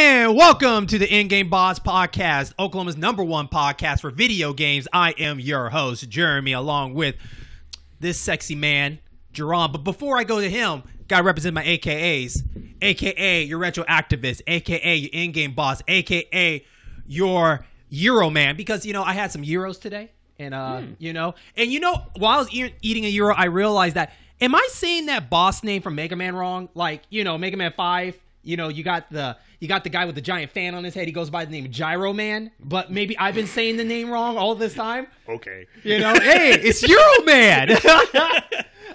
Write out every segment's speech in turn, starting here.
And welcome to the In-Game Boss Podcast, Oklahoma's #1 podcast for video games. I am your host, Jeremy, along with this sexy man, Jaron. But before I go to him, gotta represent my AKAs, AKA your retro activist, AKA your in-game boss, AKA your Euro man. Because, you know, I had some Euros today. And, while I was eating a Euro, I realized that, am I saying that boss name from Mega Man wrong? Like, you know, Mega Man 5, you know, you got the guy with the giant fan on his head. He goes by the name Jaron Man, but maybe I've been saying the name wrong all this time. Okay. You know, hey, it's Euro Man.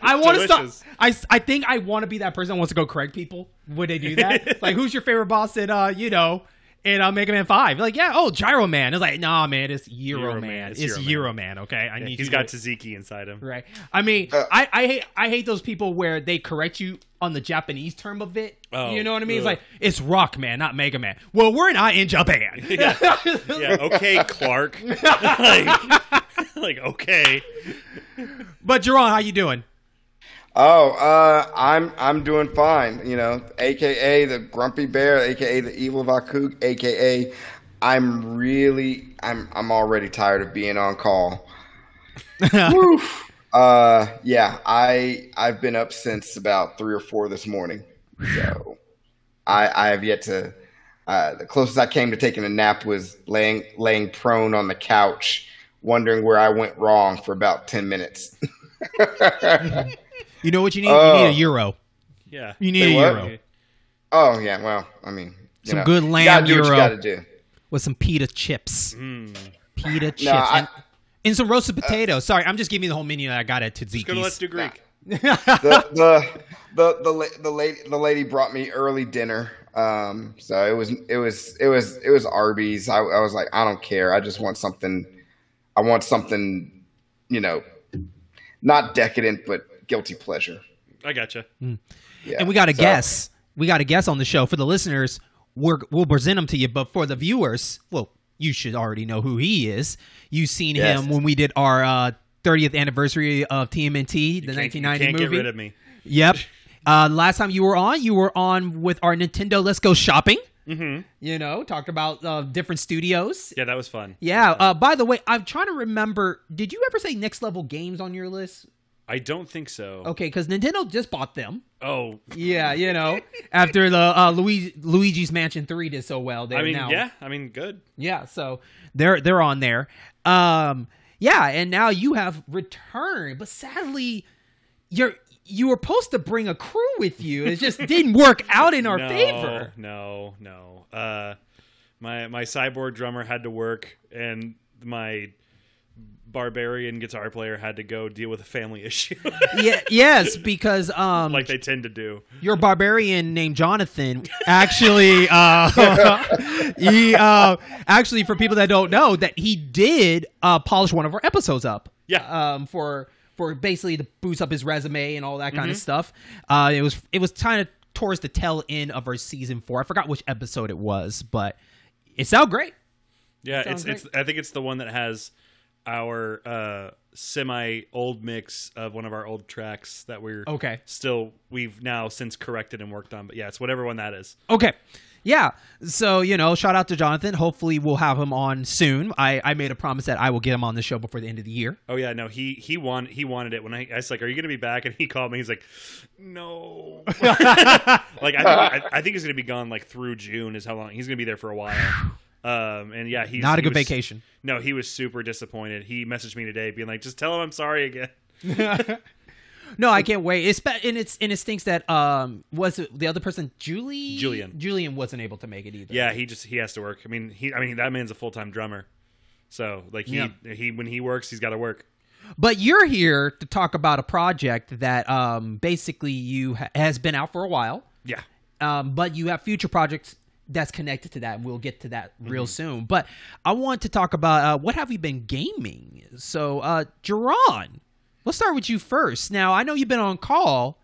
I want to stop. I think I want to be that person that wants to go correct people. Would they do that? Like, who's your favorite boss in, in Mega Man 5? Like, yeah, Gyro Man. It's like, nah, man, it's Euro Man. It's Euro Man, okay? I need he's got Tzatziki inside him. Right. I mean, I hate those people where they correct you on the Japanese term of it. Oh, you know what I mean? It's like, it's Rock Man, not Mega Man. Well, we're not in Japan. Yeah, okay, Clark. like, okay. But, Jaron, how you doing? I'm doing fine, you know, AKA the Grumpy Bear, AKA the Evil Vakuk, AKA I'm already tired of being on call. I've been up since about 3 or 4 this morning. So I have yet to the closest I came to taking a nap was laying prone on the couch, wondering where I went wrong for about 10 minutes. You know what you need? You need a Euro. Yeah. You need a Euro. Oh, yeah. Well, I mean, some good lamb Euro. What you gotta do. With some pita chips. Pita chips. And some roasted potatoes. Sorry, I'm just giving you the whole menu that I got at Tzatziki's. Let's do Greek. The lady brought me early dinner. So it was Arby's. I was like, I don't care. I just want something. I want something, you know, not decadent, but guilty pleasure. I gotcha. Yeah. And we got a guest. We got a guest on the show. For the listeners, we'll present him to you. But for the viewers, well, you should already know who he is. You've seen him when we did our 30th anniversary of TMNT, the 1990 movie. You can't get rid of me. Yep. Last time you were on with our Nintendo Let's Go Shopping. Mm-hmm. You know, talked about different studios. Yeah, that was fun. Yeah. By the way, I'm trying to remember. Did you ever say Next Level Games on your list? I don't think so. Okay, because Nintendo just bought them. Oh. Yeah, you know, after the Luigi's Mansion 3 did so well. Good. Yeah, so they're on there. And now you have returned, but sadly, you were supposed to bring a crew with you. It just didn't work out in our favor. No. My cyborg drummer had to work, and my barbarian guitar player had to go deal with a family issue. Yes, because like they tend to do. Your barbarian named Jonathan actually actually, for people that don't know, that he did polish one of our episodes up. Yeah. For basically to boost up his resume and all that kind of stuff. It was kind of towards the tail end of our season 4. I forgot which episode it was, but it sounded great. Yeah, I think it's the one that has our semi old mix of one of our old tracks that we've now since corrected and worked on. But yeah, it's whatever one that is. Okay. Yeah. So, you know, shout out to Jonathan. Hopefully we'll have him on soon. I made a promise that I will get him on the show before the end of the year. Oh yeah, no, he wanted it when I was like, "Are you going to be back?" And he called me. He's like, "No." Like I think he's going to be gone like through June is how long he's going to be there for a while. And yeah, he's not a good vacation. No, he was super disappointed. He messaged me today being like, "Just tell him I'm sorry again." No, I can't wait. It stinks that was it the other person, Julian wasn't able to make it either. Yeah, he has to work. I mean that man's a full-time drummer. So like he when he works, he's got to work. But you're here to talk about a project that basically has been out for a while. Yeah. But you have future projects that's connected to that, and we'll get to that real soon. But I want to talk about what have you been gaming? So, Jaron, let's start with you first. Now, I know you've been on call,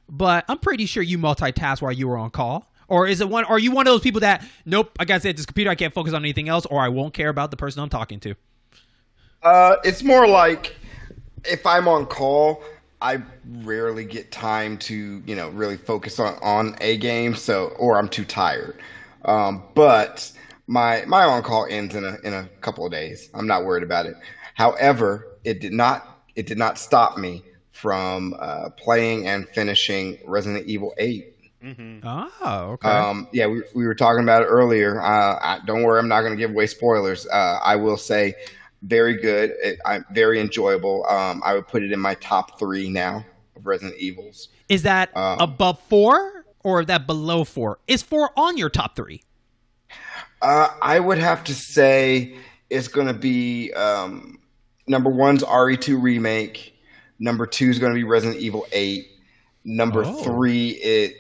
but I'm pretty sure you multitask while you were on call. Or are you one of those people that, nope, I gotta say this computer, I can't focus on anything else, or I won't care about the person I'm talking to? It's more like if I'm on call, I rarely get time to, really focus on a game, or I'm too tired. But my on-call ends in a couple of days. I'm not worried about it. However, it did not stop me from playing and finishing Resident Evil 8. Mm-hmm. Oh, okay. Yeah, we were talking about it earlier. Don't worry, I'm not going to give away spoilers. I will say, very good. Very enjoyable. I would put it in my top 3 now of Resident Evils. Is that above 4 or that below 4? Is 4 on your top 3? I would have to say it's going to be number 1's RE2 remake. Number 2 is going to be Resident Evil 8. Number 3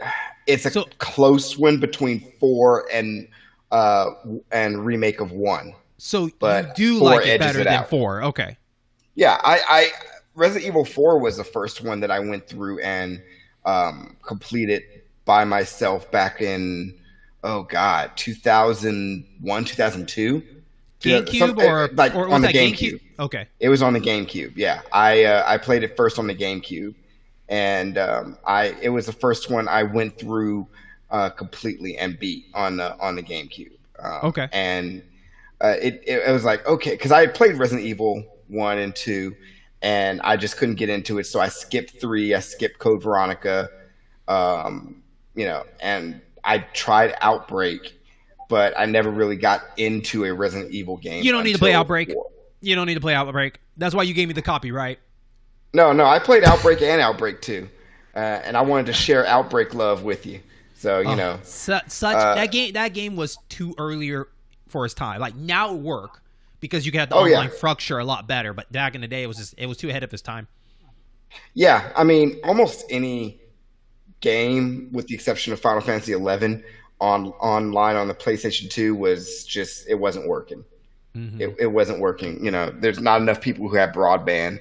it's a close one between 4 and remake of 1. So but you do like it better than 4. Okay. Yeah, I Resident Evil 4 was the first one that I went through and completed by myself back in 2001, 2002. GameCube or on the GameCube? Okay. It was on the GameCube. Yeah. I played it first on the GameCube. And it was the first one I went through completely and beat on the GameCube. Okay. And it was like, okay, because I had played Resident Evil 1 and 2, and I just couldn't get into it, so I skipped 3. I skipped Code Veronica, and I tried Outbreak, but I never really got into a Resident Evil game. You don't need to play Outbreak. 4. You don't need to play Outbreak. That's why you gave me the copy, right? No, I played Outbreak and Outbreak 2, and I wanted to share Outbreak love with you. So that game was too earlier for its time. Like now it work because you got the online structure a lot better. But back in the day, it was too ahead of its time. Yeah, I mean, almost any game, with the exception of Final Fantasy XI, online on the PlayStation 2 it wasn't working. Mm-hmm. It wasn't working. There's not enough people who have broadband.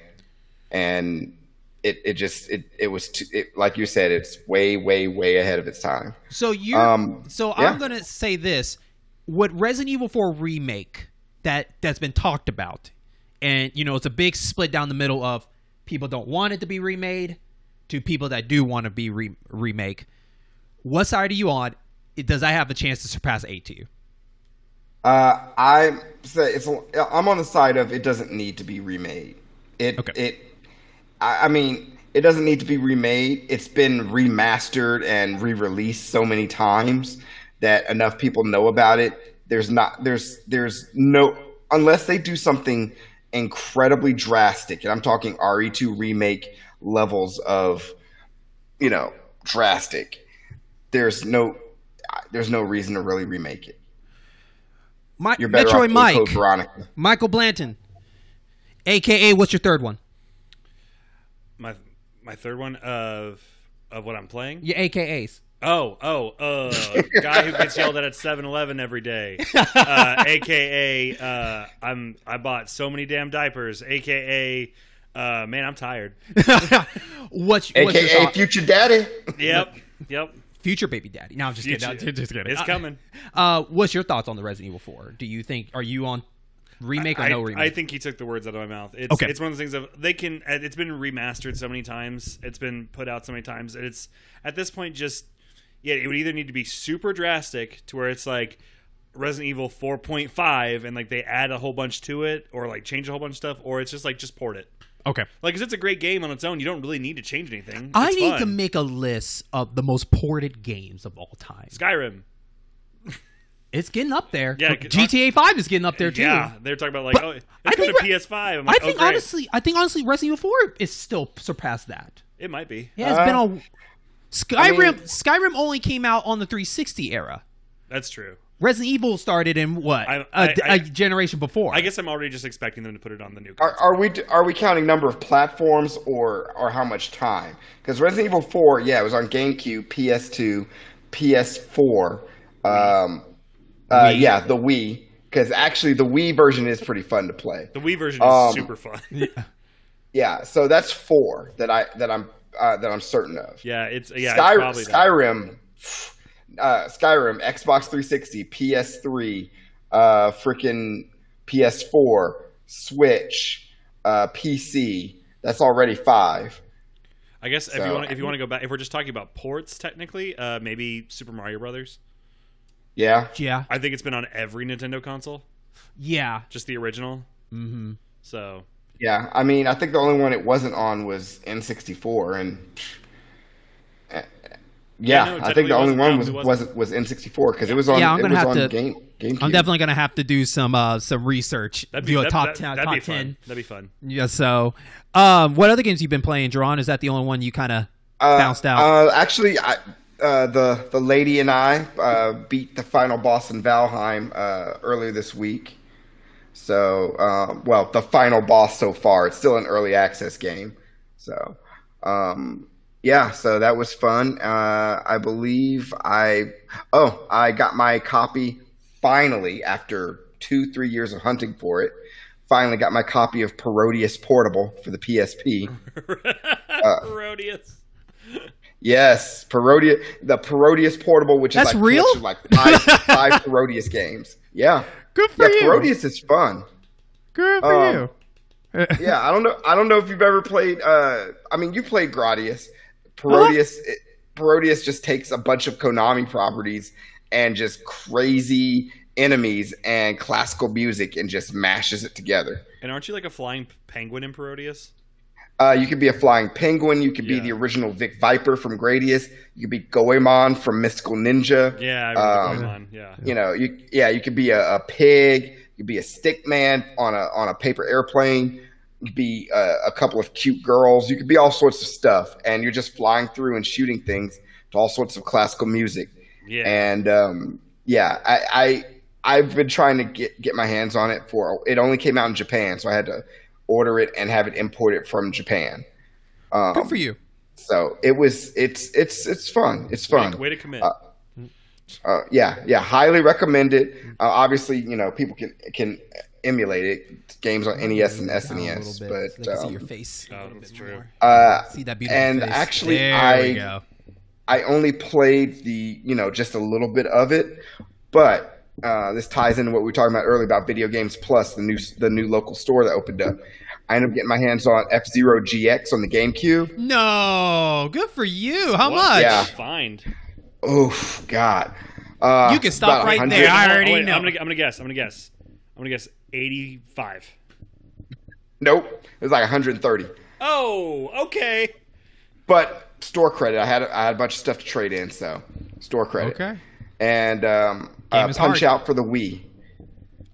And it was like you said, it's way ahead of its time. So I'm gonna say this: what Resident Evil 4 remake that's been talked about, and it's a big split down the middle of people don't want it to be remade to people that do want to be remake. What side are you on? Does I have a chance to surpass 8 to you? I'm on the side of it doesn't need to be remade. I mean, it doesn't need to be remade. It's been remastered and re-released so many times that enough people know about it. There's no, unless they do something incredibly drastic, and I'm talking RE2 remake levels of, drastic. There's no reason to really remake it. You're better Metroid off with Code Veronica. Michael Blanton, aka what's your third one? My third one of what I'm playing? Your AKAs. Guy who gets yelled at 7-Eleven every day. AKA I bought so many damn diapers. AKA man, I'm tired. What's AKA future daddy. Yep. Future baby daddy. No, I'm just kidding. Just kidding. It's coming. What's your thoughts on the Resident Evil 4? Are you on remake or no remake? I think he took the words out of my mouth. It's one of those things it's been remastered so many times. It's been put out so many times. It's at this point it would either need to be super drastic to where it's like Resident Evil 4.5 and like they add a whole bunch to it or like change a whole bunch of stuff, or it's just like just port it. Okay. Like, because it's a great game on its own. You don't really need to change anything. I need to make a list of the most ported games of all time. Skyrim. It's getting up there. Yeah, GTA 5 is getting up there too. Yeah, they're talking about like, it's going to PS5. I'm like, I think honestly, Resident Evil 4 is still surpassed that. It might be. Yeah, it's been a Skyrim only came out on the 360 era. That's true. Resident Evil started in what a generation before. I guess I'm already just expecting them to put it on the new console. Are we counting number of platforms or how much time? Because Resident Evil 4, it was on GameCube, PS2, PS4. The Wii. Because actually, the Wii version is pretty fun to play. The Wii version is super fun. Yeah. So that's 4 that I'm certain of. Yeah, it's probably Skyrim. Skyrim, Xbox 360, PS3, freaking PS4, Switch, PC. That's already 5. I guess if you want to go back, if we're just talking about ports, technically, maybe Super Mario Brothers. Yeah. Yeah. I think it's been on every Nintendo console. Yeah. Just the original. Mm-hmm. So. Yeah, I mean, I think the only one it wasn't on was N64, and no, I think the only one was N64 because it was on. Yeah, I'm gonna have to. GameCube. I'm definitely gonna have to do some research. Do a top 10. That'd be fun. Yeah. So, what other games you've been playing, Jaron? Is that the only one you kind of bounced out? Actually, the lady and I beat the final boss in Valheim earlier this week. So, the final boss so far. It's still an early access game. So, so that was fun. I believe I got my copy finally after 2-3 years of hunting for it. Finally got my copy of Parodius Portable for the PSP. Parodius. Yes, the Parodius Portable, which is real? Like five Parodius games. Yeah. Good for you. Parodius is fun. Good for you. Yeah, I don't know if you've ever played. You played Gradius. Parodius just takes a bunch of Konami properties and just crazy enemies and classical music and just mashes it together. And aren't you like a flying penguin in Parodius? You could be a flying penguin. You could be the original Vic Viper from Gradius. You could be Goemon from Mystical Ninja. Yeah, I remember Goemon. Yeah. You could be a pig. You could be a stick man on a paper airplane. You could be a couple of cute girls. You could be all sorts of stuff, and you're just flying through and shooting things to all sorts of classical music. Yeah, and I've been trying to get my hands on it it only came out in Japan, so I had to order it and have it imported from Japan. Good for you. So it's fun. It's fun. Way to commit. Highly recommend it. Obviously, people can emulate it. Games on NES and SNES, but so see your face. Oh, that's true. See that beautiful and face. Actually, I only played just a little bit of it, but this ties into what we were talking about earlier about Video Games Plus, the new local store that opened up. I ended up getting my hands on F-Zero GX on the GameCube. No, good for you. How much? Yeah. Find. Oh God. You can stop right there. I already know. I'm gonna guess 85. Nope. It was like 130. Oh, okay. But store credit. I had a bunch of stuff to trade in, so store credit. Okay. And Punch Out for the Wii.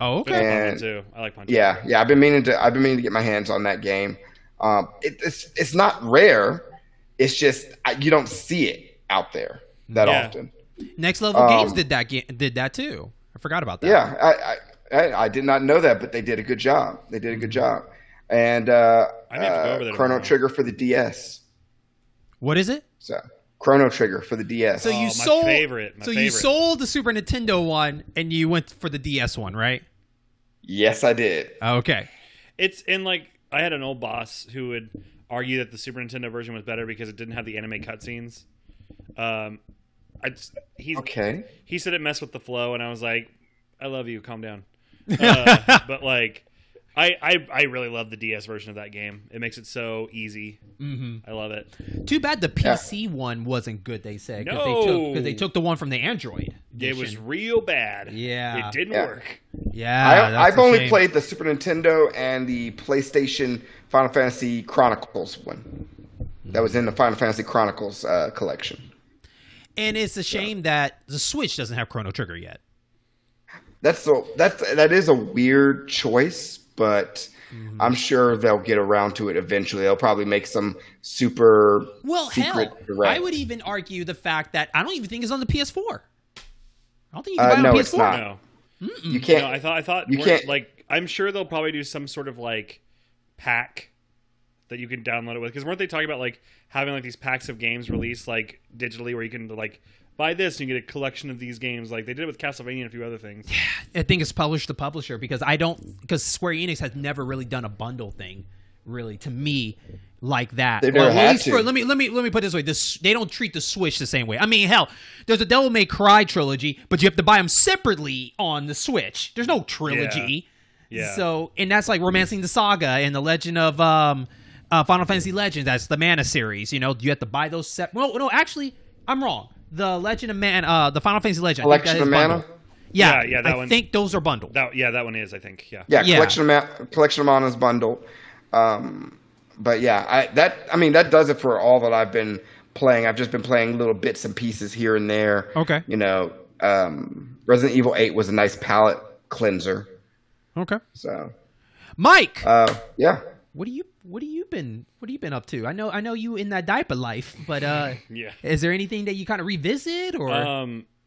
Oh, okay. And, too. I like Punch Out. Yeah. I've been meaning to get my hands on that game. It's not rare. It's just you don't see it out there that often. Next Level Games did that too. I forgot about that. Yeah, I did not know that, but they did a good job. And Chrono Trigger for the DS. What is it? So Chrono Trigger for the DS. So you sold you sold the Super Nintendo one and you went for the DS one, right? Yes, I did. Okay. It's in I had an old boss who would argue that the Super Nintendo version was better because it didn't have the anime cutscenes. He said it messed with the flow, and I was like, I love you, calm down. But I really love the DS version of that game. It makes it so easy. Mm-hmm. I love it. Too bad the PC one wasn't good, they said. Because they took the one from the Android edition. It was real bad. Yeah. It didn't work. Yeah. I've only played the Super Nintendo and the PlayStation Final Fantasy Chronicles one. That was in the Final Fantasy Chronicles collection. And it's a shame that the Switch doesn't have Chrono Trigger yet. That is a weird choice, but I'm sure they'll get around to it eventually. They'll probably make some super secret direct. I would even argue the fact that I don't even think it's on the PS4. I don't think you can buy it on PS4. It's not. No. You can't. No, I thought you can't. I'm sure they'll probably do some sort of pack that you can download it with. Because weren't they talking about having these packs of games released digitally where you can buy this and you get a collection of these games they did it with Castlevania and a few other things. Yeah, I think it's published to publisher because Square Enix has never really done a bundle thing really to me like that. They never had to. Let me put it this way: they don't treat the Switch the same way. I mean, hell, there's a Devil May Cry trilogy, but you have to buy them separately on the Switch. There's no trilogy. Yeah. So, and that's like Romancing the Saga and the Legend of Final Fantasy Legends. That's the Mana series. You have to buy those. No, actually, I'm wrong. The Legend of Mana, the Final Fantasy Legend. Collection of Mana? Yeah, that I one. think those are bundled. That one is. I think. Yeah. Yeah, Collection of Mana is bundled. But yeah, that does it for all that I've been playing. I've just been playing little bits and pieces here and there. Okay. Resident Evil 8 was a nice palate cleanser. Okay. So, Mike. Yeah. What have you been up to? I know you in that diaper life, but yeah. Is there anything that you kind of revisit or?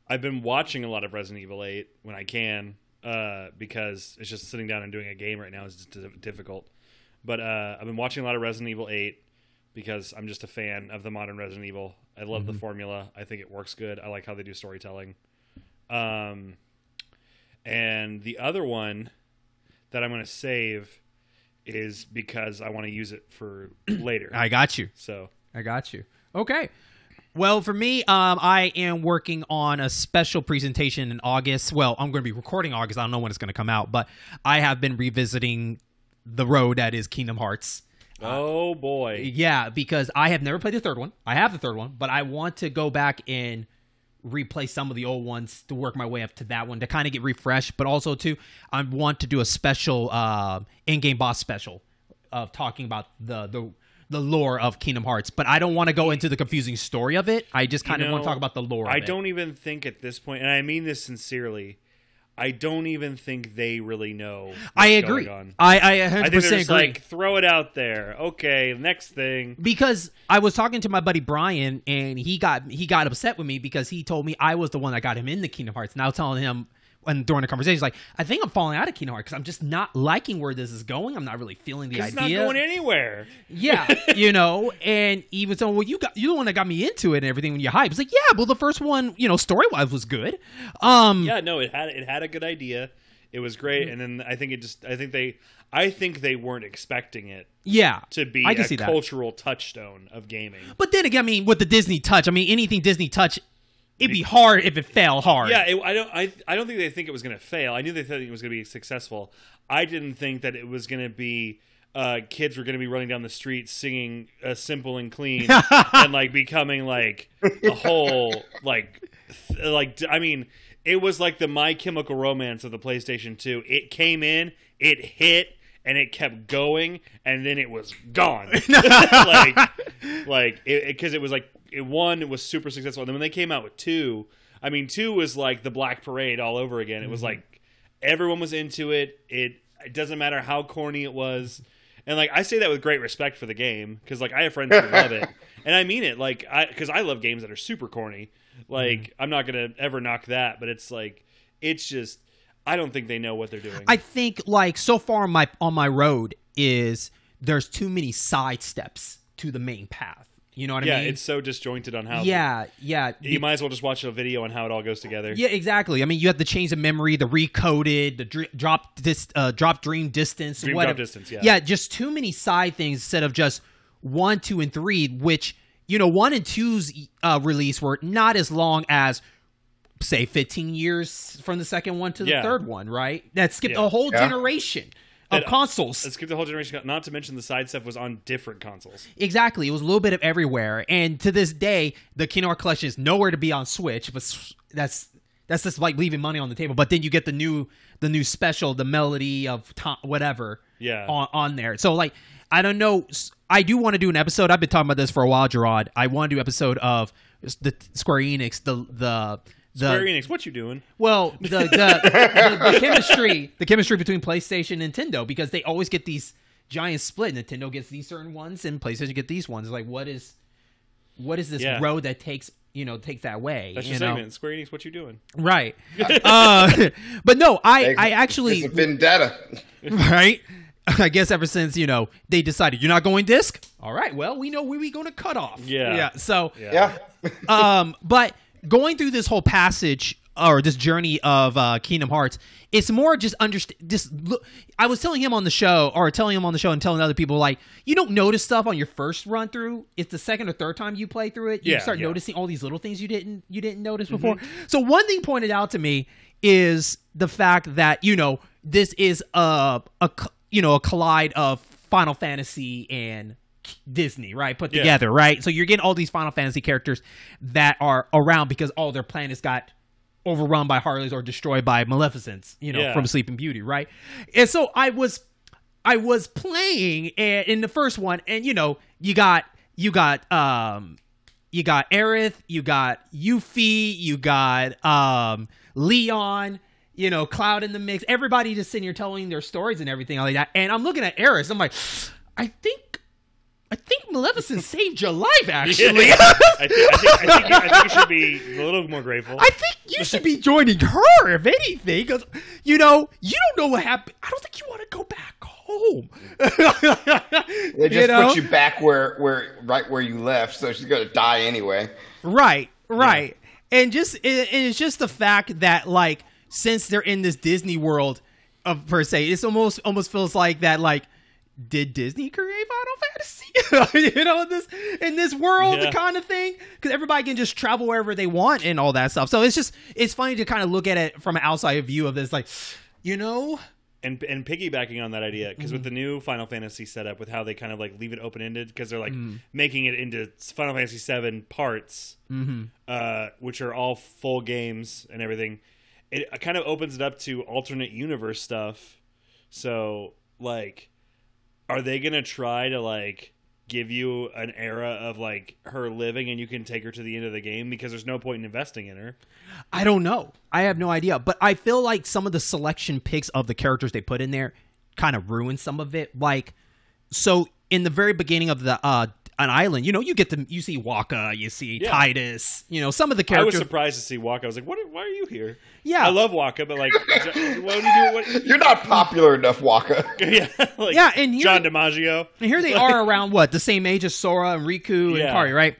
I've been watching a lot of Resident Evil 8 when I can, because it's just sitting down and doing a game right now is just difficult. But I've been watching a lot of Resident Evil 8 because I'm just a fan of the modern Resident Evil. I love the formula. I think it works good. I like how they do storytelling. And the other one that I'm going to save is because I want to use it for later. I got you. Okay. Well, for me, I am working on a special presentation in August. Well, I'm going to be recording August. I don't know when it's going to come out, but I have been revisiting the road that is Kingdom Hearts. Oh, boy. Yeah, because I have never played the third one. I have the third one, but I want to go back and replay some of the old ones to work my way up to that one to kind of get refreshed, but also, too, I want to do a special in-game boss special of talking about the lore of Kingdom Hearts, but I don't want to go into the confusing story of it. I just kind of want to talk about the lore of it. I don't even think at this point, and I mean this sincerely, I don't even think they really know what's I agree. Going on. I 100% think they're just agree. like, throw it out there. Okay, next thing. Because I was talking to my buddy Brian, and he got upset with me because he told me I was the one that got him into Kingdom Hearts. And I was telling him, and during the conversation, he's like, I think I'm falling out of Kingdom Hearts because I'm just not liking where this is going. I'm not really feeling the idea. It's not going anywhere. Yeah, and he was saying, well, you're the one that got me into it and everything when you hype. It's like, yeah, well, the first one, story-wise was good. Yeah, no, it had a good idea. It was great, and then I think they weren't expecting it. Yeah, to be a cultural touchstone of gaming. But then again, I mean, with the Disney touch, anything Disney touch, it'd be hard if it fell hard. Yeah, I don't think they think it was going to fail. I knew they thought it was going to be successful. I didn't think that it was going to be kids were going to be running down the street singing "Simple and Clean" and like becoming like a whole it was like the My Chemical Romance of the PlayStation 2. It came in, it hit, and it kept going, and then it was gone. Because it was like it was super successful. And then when they came out with 2, 2 was like the Black Parade all over again. It was like everyone was into it. It doesn't matter how corny it was. And like I say that with great respect for the game because like I have friends who love it, and I mean it. Like because I love games that are super corny. Like I'm not gonna ever knock that, but it's like it's just I don't think they know what they're doing. I think like so far on my road is there's too many side steps to the main path. You know what I mean? Yeah, it's so disjointed on how. Yeah. You might as well just watch a video on how it all goes together. Yeah, exactly. I mean, you have the change of memory, the recoded, the drop dream distance, drop distance. Yeah. Yeah, just too many side things instead of just 1, 2, and 3, which 1 and 2's release were not as long as, say, 15 years from the second one to the third one, right? That skipped a whole generation of consoles. It skipped the whole generation, not to mention the side stuff was on different consoles. Exactly. It was a little bit of everywhere. And to this day, the Kingdom Hearts collection is nowhere to be on Switch, but that's just like leaving money on the table. But then you get the new special, the Melody of whatever on there. So, like, I don't know. I do want to do an episode. I've been talking about this for a while, Jaron. I want to do an episode of the Square Enix, Square Enix, what you doing? Well, the chemistry between PlayStation and Nintendo, because they always get these giant split. Nintendo gets these certain ones, and PlayStation get these ones. It's like, what is this road that takes that way? That's your segment. Square Enix, what you doing? Right. But no, I actually it's a vendetta. Right. I guess ever since, they decided you're not going disc. All right. Well, we know where we're going to cut off. Yeah. So, yeah. But going through this whole passage or this journey of Kingdom Hearts, it's more just I was telling him on the show and telling other people, like, you don't notice stuff on your first run through. It's the second or third time you play through it. You start noticing all these little things you didn't notice before. So one thing pointed out to me is the fact that, this is a collide of Final Fantasy and Disney, right? Put together, right? So you're getting all these Final Fantasy characters that are around because all their planets got overrun by Harleys or destroyed by Maleficents, from Sleeping Beauty, right? And so I was playing in the first one, and you got Aerith, you got Yuffie, you got Leon, Cloud in the mix. Everybody just sitting here telling their stories and everything like that. And I'm looking at Aerith, I'm like, I think Maleficent saved your life, actually. Yeah. I think you should be a little more grateful. I think you should be joining her, if anything, because, you don't know what happened. I don't think you want to go back home. They just put you back right where you left, so she's going to die anyway. Right. Yeah. And it's just the fact that, like, since they're in this Disney world, per se, it's almost feels like that, like, did Disney create Final Fantasy? in this world, the kind of thing, because everybody can just travel wherever they want and all that stuff. So it's funny to kind of look at it from an outside view of this, like, And piggybacking on that idea, because with the new Final Fantasy setup, with how they kind of like leave it open ended, because they're like making it into Final Fantasy VII parts, which are all full games and everything. It kind of opens it up to alternate universe stuff. So like, are they gonna try to like give you an era of like her living and you can take her to the end of the game, because there's no point in investing in her? I don't know. I have no idea. But I feel like some of the selection picks of the characters they put in there kind of ruin some of it. Like, so in the very beginning of the an island, you see Waka, you see Tidus, some of the characters. I was surprised to see Waka. I was like, why are you here? Yeah. I love Waka, but like, what do you do? You're not popular enough, Waka. And here, John DiMaggio. And here they are around the same age as Sora and Riku and Kari, right?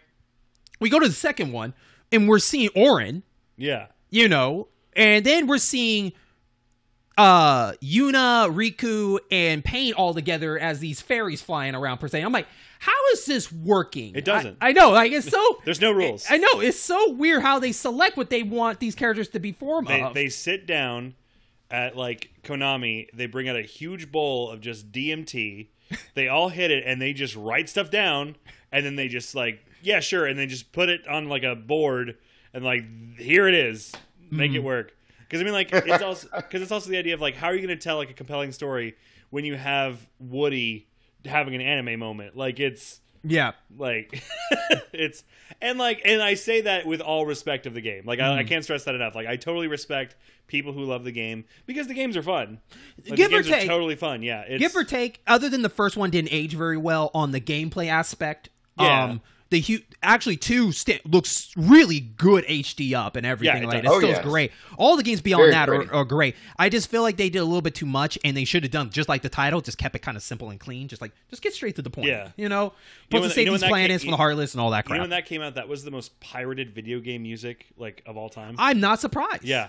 We go to the second one, and we're seeing Auron. Yeah. And then we're seeing Yuna, Riku, and Pain all together as these fairies flying around, per se. I'm like, how is this working? It doesn't. I know. Like, it's so... There's no rules. I know. It's so weird how they select what they want these characters to be formed of. They sit down at, like, Konami. They bring out a huge bowl of just DMT. They all hit it, and they just write stuff down. And then they just, like, yeah, sure. And they just put it on, like, a board. And, like, here it is. Make it work. Because, I mean, like, it's also the idea of, like, how are you going to tell, like, a compelling story when you have Woody having an anime moment? Like, it's... Yeah. Like, it's... And I say that with all respect of the game. Like, I can't stress that enough. Like, I totally respect people who love the game, because the games are fun. Like, give the or games take. are totally fun, yeah. Give or take, other than the first one didn't age very well on the gameplay aspect. Yeah. Actually, 2 looks really good HD up and everything. Yeah, like that. It still is great. All the games beyond that are great. I just feel like they did a little bit too much, and they should have done just like the title, just kept it kind of simple and clean. Just get straight to the point. Yeah. Put the save these planets for the Heartless and all that crap. When that came out, that was the most pirated video game music of all time. I'm not surprised. Yeah,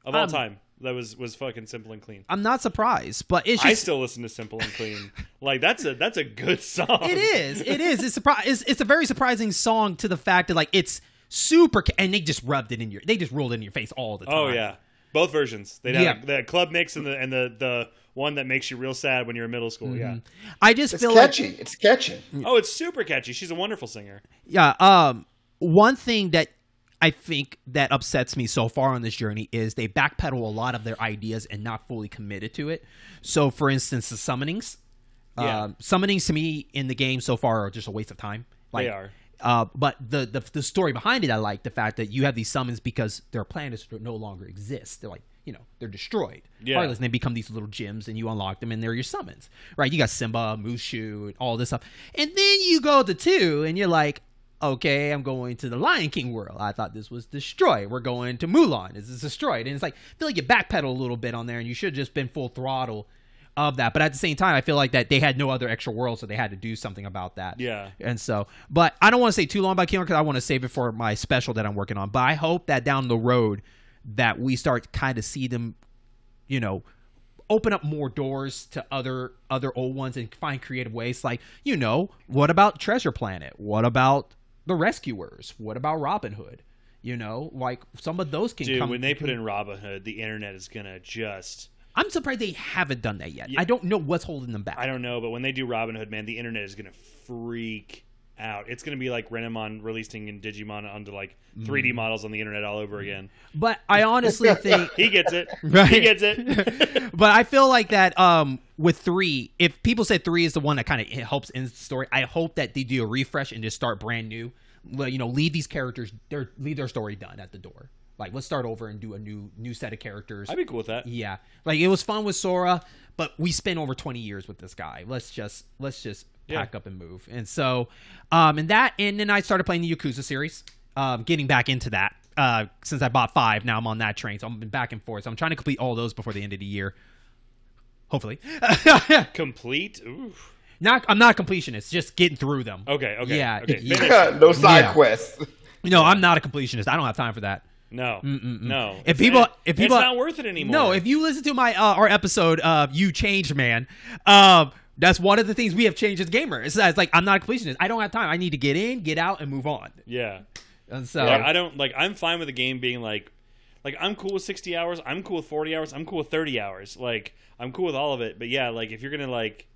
of all time. That was fucking Simple and Clean. I'm not surprised, but it's just... I still listen to Simple and Clean. Like, that's a good song. It is. It's a very surprising song, to the fact that, like, it's super... And they just rolled it in your face all the time. Oh, yeah. Both versions. They had the club mix and the one that makes you real sad when you're in middle school. Mm-hmm. Yeah. I just feel catchy. Like... It's catchy. Oh, it's super catchy. She's a wonderful singer. Yeah. One thing that I think that upsets me so far on this journey is they backpedal a lot of their ideas and not fully committed to it. So, for instance, the summonings. Summonings to me in the game so far are just a waste of time. Like, they are. But the story behind it, I like the fact that you have these summons because their planets no longer exist. They're like, they're destroyed. Yeah. And they become these little gems, and you unlock them, and they're your summons. Right? You got Simba, Mushu, and all this stuff. And then you go to 2, and you're like, okay, I'm going to the Lion King world. I thought this was destroyed. We're going to Mulan. This is destroyed. And it's like, I feel like you backpedal a little bit on there, and you should have just been full throttle of that. But at the same time, I feel like that they had no other extra world, so they had to do something about that. Yeah. And so, but I don't want to say too long about Kingdom, because I want to save it for my special that I'm working on. But I hope that down the road that we start to kind of see them, open up more doors to other old ones and find creative ways. Like, what about Treasure Planet? What about the Rescuers? What about Robin Hood? Like, some of those can come. When they put in Robin Hood, the internet is gonna just... I'm surprised they haven't done that yet. Yeah. I don't know what's holding them back. I don't know, but when they do Robin Hood, man, the internet is gonna freak out. It's going to be like Renamon releasing in Digimon onto like 3D models on the internet all over again. But I honestly think he gets it. Right? He gets it. But I feel like that with 3, if people say 3 is the one that kind of helps end the story, I hope that they do a refresh and just start brand new. You know, leave these characters, leave their story done at the door. Like, let's start over and do a new set of characters. I'd be cool with that. Yeah, like it was fun with Sora, but we spent over 20 years with this guy. Let's just pack up and move. And so, and then I started playing the Yakuza series, getting back into that. Since I bought 5, now I'm on that train, so I've been back and forth. So I'm trying to complete all those before the end of the year, hopefully. Complete? Oof. I'm not a completionist, just getting through them. Okay. Yeah. Okay. No side quests. No, I'm not a completionist. I don't have time for that. No. If people, it's not worth it anymore. No, if you listen to my our episode, "You Changed Man," that's one of the things we have changed as gamers. It's like I'm not a completionist. I don't have time. I need to get in, get out, and move on. Yeah. And so I don't like. I'm fine with the game being like I'm cool with 60 hours. I'm cool with 40 hours. I'm cool with 30 hours. Like I'm cool with all of it. But yeah, like if you're gonna like.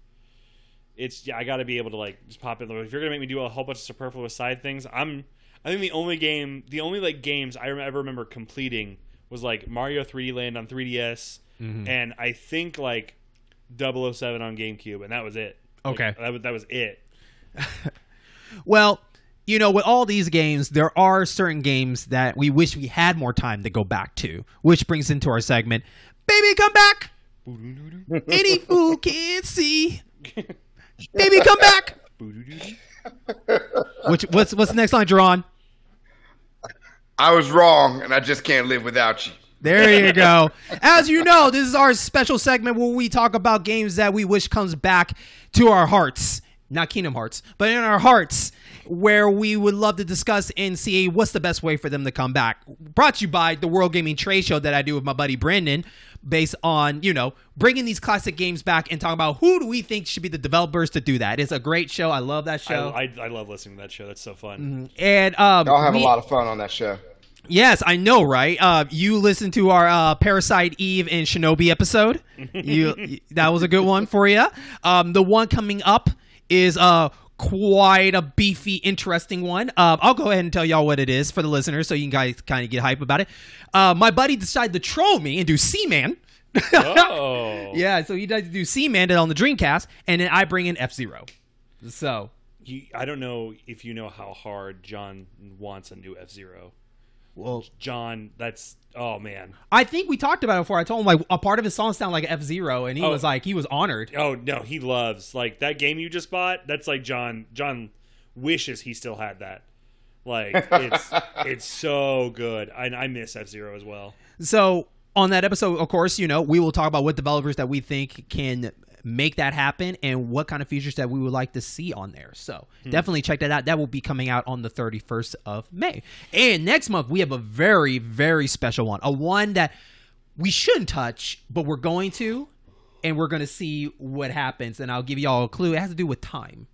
I got to be able to like just pop in. If you're gonna make me do a whole bunch of superfluous side things, I think the only games I ever remember completing was like Mario 3D Land on 3DS, and I think like 007 on GameCube, and that was it. Okay, that was it. Well, you know, with all these games, there are certain games that we wish we had more time to go back to, which brings into our segment, "Baby, come back." Any fool can see. Baby, come back. What's the next line, Jaron? I was wrong, and I just can't live without you. There you go. As you know, this is our special segment where we talk about games that we wish comes back to our hearts. Not Kingdom Hearts, but in our hearts, where we would love to discuss and see what's the best way for them to come back. Brought to you by the World Gaming Trade Show that I do with my buddy Brandon, based on, you know, bringing these classic games back and talking about who do we think should be the developers to do that. It's a great show. I love that show. I love listening to that show. That's so fun. And y'all have a lot of fun on that show. Yes, I know, right? You listened to our Parasite Eve and Shinobi episode. That was a good one for you. The one coming up is quite a beefy, interesting one. I'll go ahead and tell y'all what it is for the listeners so you guys kind of get hype about it. My buddy decided to troll me and do Seaman. Oh. Yeah, so he does do Seaman on the Dreamcast, and then I bring in F-Zero. So I don't know if you know how hard John wants a new F-Zero. Well, John, oh man. I think we talked about it before. I told him like a part of his song sounded like F-Zero, and he was honored. Oh no, he loves like that game you just bought. That's like John wishes he still had that. Like it's so good. I miss F-Zero as well. So on that episode, of course, you know, we will talk about what developers that we think can make that happen and what kind of features that we would like to see on there. So definitely check that out. That will be coming out on the 31st of May. And next month, we have a very, very special one. A one that we shouldn't touch, but we're going to. And we're going to see what happens. And I'll give you all a clue. It has to do with time.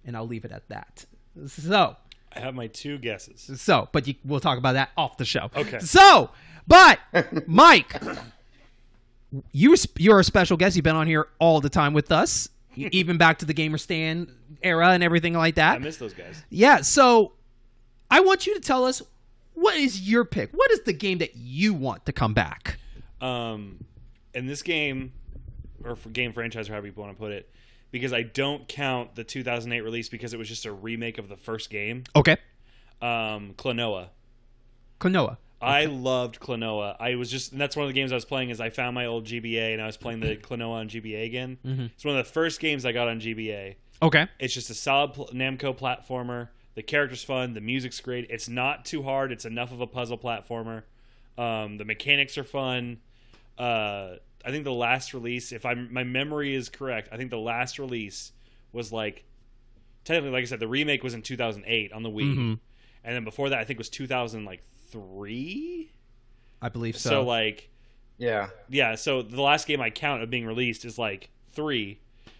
And I'll leave it at that. So I have my 2 guesses. So, but we'll talk about that off the show. Okay. So, but Mike, you're a special guest. You've been on here all the time with us, even back to the Gamer Stand era and everything like that. I miss those guys. Yeah. So, I want you to tell us, what is your pick? What is the game that you want to come back? In this game, or for game franchise, or however you want to put it, because I don't count the 2008 release because it was just a remake of the first game. Okay. Klonoa. I loved Klonoa. And that's one of the games I was playing. Is I found my old GBA and I was playing the Klonoa on GBA again. Mm-hmm. It's one of the first games I got on GBA. Okay. It's just a solid Namco platformer. The character's fun. The music's great. It's not too hard. It's enough of a puzzle platformer. The mechanics are fun. I think the last release, if my memory is correct, I think the last release was technically, like I said, the remake was in 2008 on the Wii, and then before that, I think it was 2003. I believe so. So yeah. So the last game I count of being released is 3.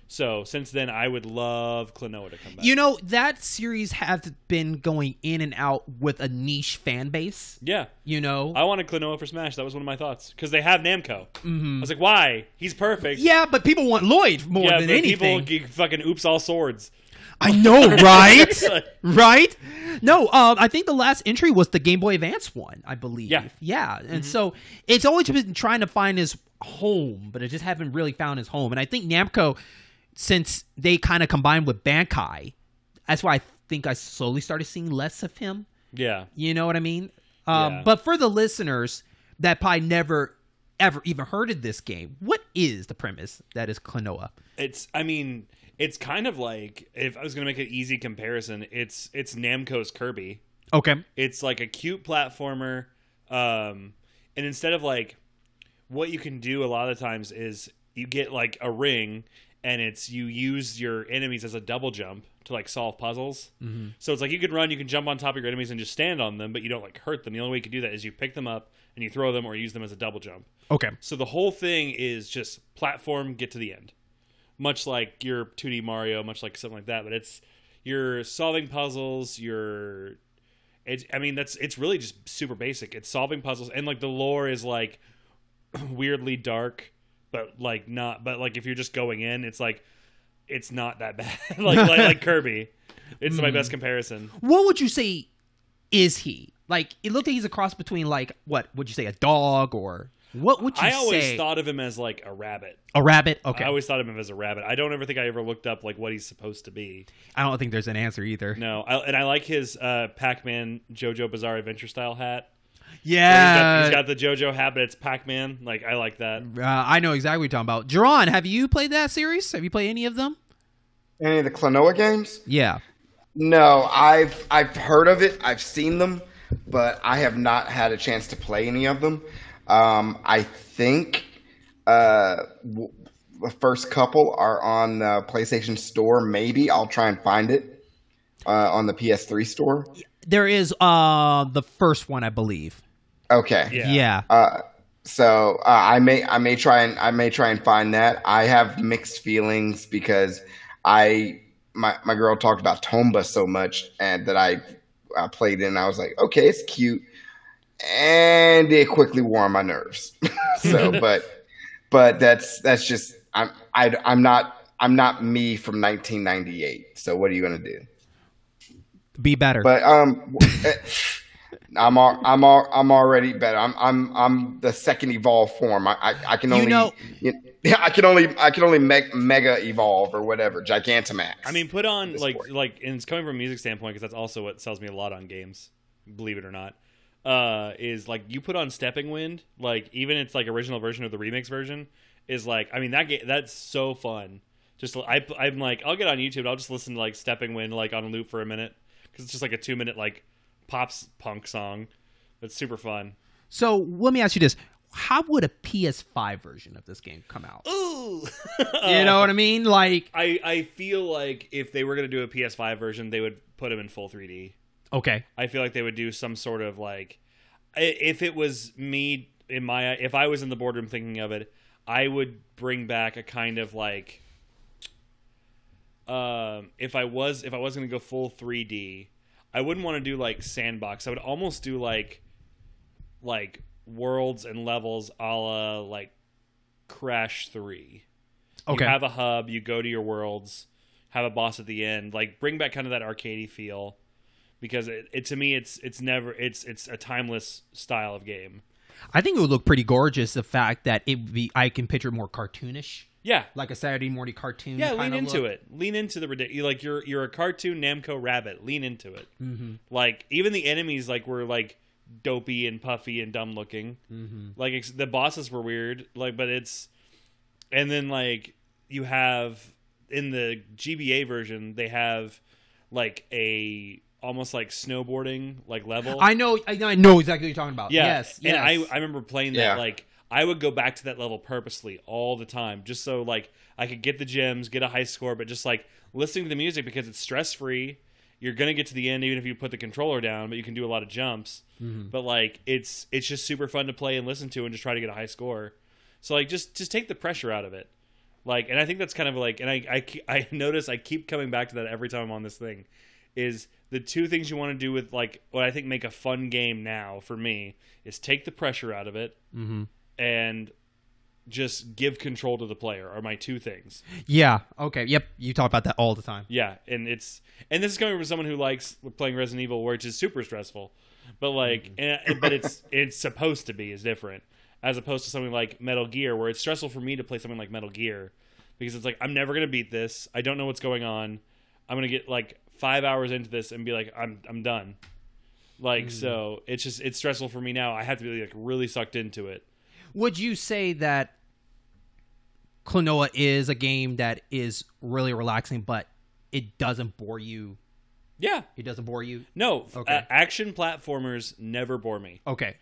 So since then, I would love Klonoa to come back. You know, that series has been going in and out with a niche fan base. Yeah. You know? I wanted Klonoa for Smash. That was one of my thoughts. Because they have Namco. Mm-hmm. I was like, why? He's perfect. Yeah, but people want Lloyd more than anything. People fucking oops all swords. I know, right? Right? No, I think the last entry was the Game Boy Advance one, I believe. Yeah. And so it's always been trying to find his home, but it just haven't really found his home. And I think Namco, since they kind of combined with Bankai, that's why I think I slowly started seeing less of him. Yeah. You know what I mean? But for the listeners that probably never, ever even heard of this game, what is the premise that is Klonoa? It's kind of like, if I was going to make an easy comparison, it's Namco's Kirby. Okay. It's like a cute platformer. And instead of like, what you can do a lot of the times is you get like a ring and you use your enemies as a double jump to like solve puzzles. Mm-hmm. So it's like you can run, you can jump on top of your enemies and just stand on them, but you don't like hurt them. The only way you can do that is you pick them up and you throw them or use them as a double jump. Okay. So the whole thing is just platform, get to the end. Much like your 2D Mario, much like something like that, but you're solving puzzles, it's really just super basic. It's solving puzzles, and like the lore is like weirdly dark, but if you're just going in, it's like it's not that bad. like Kirby. It's my best comparison. What would you say is he? Like, it looked like he's a cross between, like, what would you say, a dog, or what would you say? I always thought of him as like a rabbit. A rabbit? Okay. I always thought of him as a rabbit. I don't ever think I ever looked up like what he's supposed to be. I don't think there's an answer either. No, I like his Pac-Man JoJo Bizarre Adventure style hat. Yeah. He's got the JoJo hat, but it's Pac-Man. Like, I like that. I know exactly what you're talking about. Jaron, have you played that series? Have you played any of them? Any of the Klonoa games? Yeah. No, I've heard of it. I've seen them, but I have not had a chance to play any of them. I think the first couple are on the PlayStation Store. Maybe I'll try and find it on the PS3 store. There is the first one, I believe. Okay. Yeah. So I may try and find that. I have mixed feelings because my girl talked about Tomba so much, and that I played it, and I was like, okay, it's cute, and it quickly wore on my nerves. So, but that's just I'm not me from 1998. So what are you gonna do? Be better. But I'm already better. I'm the second evolved form. I can only I can only mega evolve or whatever, Gigantamax. I mean, put on like and it's coming from a music standpoint, because that's also what sells me a lot on games, believe it or not. Is like you put on Stepping Wind, like even it's like original version or the remix version is like, I mean, that's so fun. Just I'm like, I'll get on YouTube, I'll just listen to like Stepping Wind like on a loop for a minute, because it's just like a 2-minute like pops punk song. That's super fun. So let me ask you this: how would a PS5 version of this game come out? Ooh, you know what I mean? Like, I feel like if they were gonna do a PS5 version, they would put them in full 3D. Okay. I feel like they would do some sort of like, if it was me if I was in the boardroom thinking of it, I would bring back a kind of like, if I was going to go full 3D, I wouldn't want to do like sandbox. I would almost do like worlds and levels a la like Crash 3. Okay. You have a hub, you go to your worlds, have a boss at the end, like bring back kind of that arcadey feel. Because to me, it's a timeless style of game. I think it would look pretty gorgeous. The fact that I can picture more cartoonish. Yeah, like a Saturday morning cartoon. Yeah, lean into it. Lean into the ridiculous. Like you're a cartoon Namco rabbit. Lean into it. Mm-hmm. Like even the enemies were like dopey and puffy and dumb looking. Mm-hmm. Like the bosses were weird. And then like you have in the GBA version, they have like a almost like snowboarding like level. I know exactly what you're talking about. Yeah. Yes. And I remember playing that like I would go back to that level purposely all the time, just so like I could get the gems, get a high score, but just like listening to the music, because it's stress free. You're gonna get to the end even if you put the controller down, but you can do a lot of jumps. Mm-hmm. But like it's just super fun to play and listen to and just try to get a high score. So like just take the pressure out of it. Like, and I think that's kind of like, and I notice I keep coming back to that every time I'm on this thing, is the two things you want to do with like what I think make a fun game now for me is take the pressure out of it. Mm-hmm. And just give control to the player are my two things. Yeah. Okay. Yep. You talk about that all the time. Yeah, and this is coming from someone who likes playing Resident Evil, which is super stressful, but like, but it's supposed to be is different as opposed to something like Metal Gear, where it's stressful for me to play something like Metal Gear because it's like I'm never gonna beat this. I don't know what's going on. I'm gonna get like 5 hours into this and be like I'm done. Like so, it's stressful for me now. I have to be like really sucked into it. Would you say that Klonoa is a game that is really relaxing, but it doesn't bore you? Yeah. It doesn't bore you? No. Okay. Action platformers never bore me. Okay.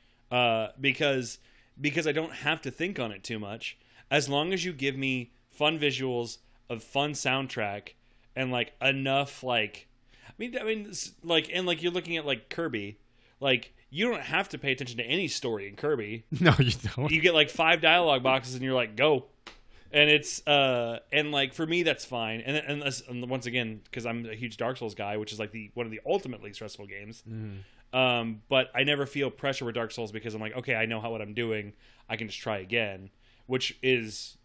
Because I don't have to think on it too much. As long as you give me fun visuals, a fun soundtrack, and like enough like I mean like and like you're looking at like Kirby, like you don't have to pay attention to any story in Kirby. No, you don't. You get like 5 dialogue boxes and you're like, go. And it's and like for me that's fine. And once again, because I'm a huge Dark Souls guy, which is like one of the ultimately stressful games. But I never feel pressure with Dark Souls because I'm like, okay, I know what I'm doing. I can just try again, which is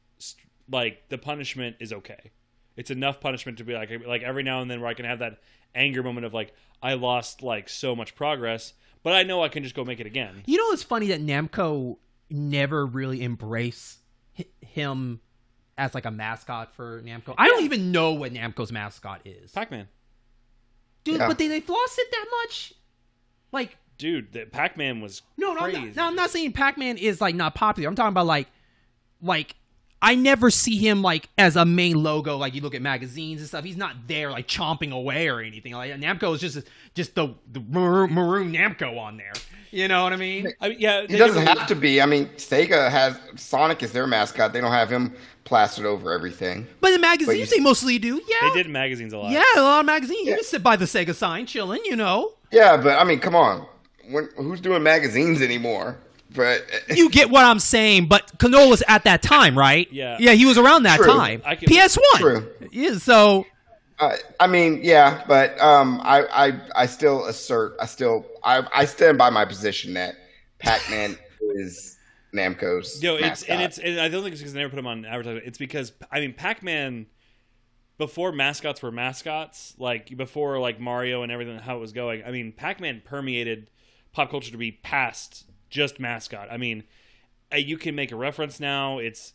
like the punishment is okay. It's enough punishment to be like every now and then where I can have that anger moment of like I lost like so much progress, but I know I can just go make it again. You know, it's funny that Namco never really embraced him as like a mascot for Namco. I don't even know what Namco's mascot is. Pac-Man. Dude, but they lost it that much? Like, dude, Pac-Man was crazy. No, I'm not saying Pac-Man is like not popular. I'm talking about like I never see him like as a main logo. Like you look at magazines and stuff, he's not there like chomping away or anything. Like Namco is just the maroon Namco on there. You know what I mean? Yeah, he doesn't have to be. I mean, Sega has Sonic as their mascot. They don't have him plastered over everything. But in magazines, they mostly do. Yeah, they did in magazines a lot. Yeah, a lot of magazines. You just sit by the Sega sign, chilling. You know. Yeah, but I mean, come on. Who's doing magazines anymore? But you get what I'm saying. But Klonoa was at that time, right? Yeah. Yeah, he was around that time. PS1. True. Yeah. So. I mean, yeah, but I still assert, I stand by my position that Pac-Man is Namco's mascot. And I don't think it's because they never put him on advertising. It's because I mean, Pac-Man before mascots were mascots, like before like Mario and everything, how it was going. I mean, Pac-Man permeated pop culture to be past just mascot. I mean, you can make a reference now. It's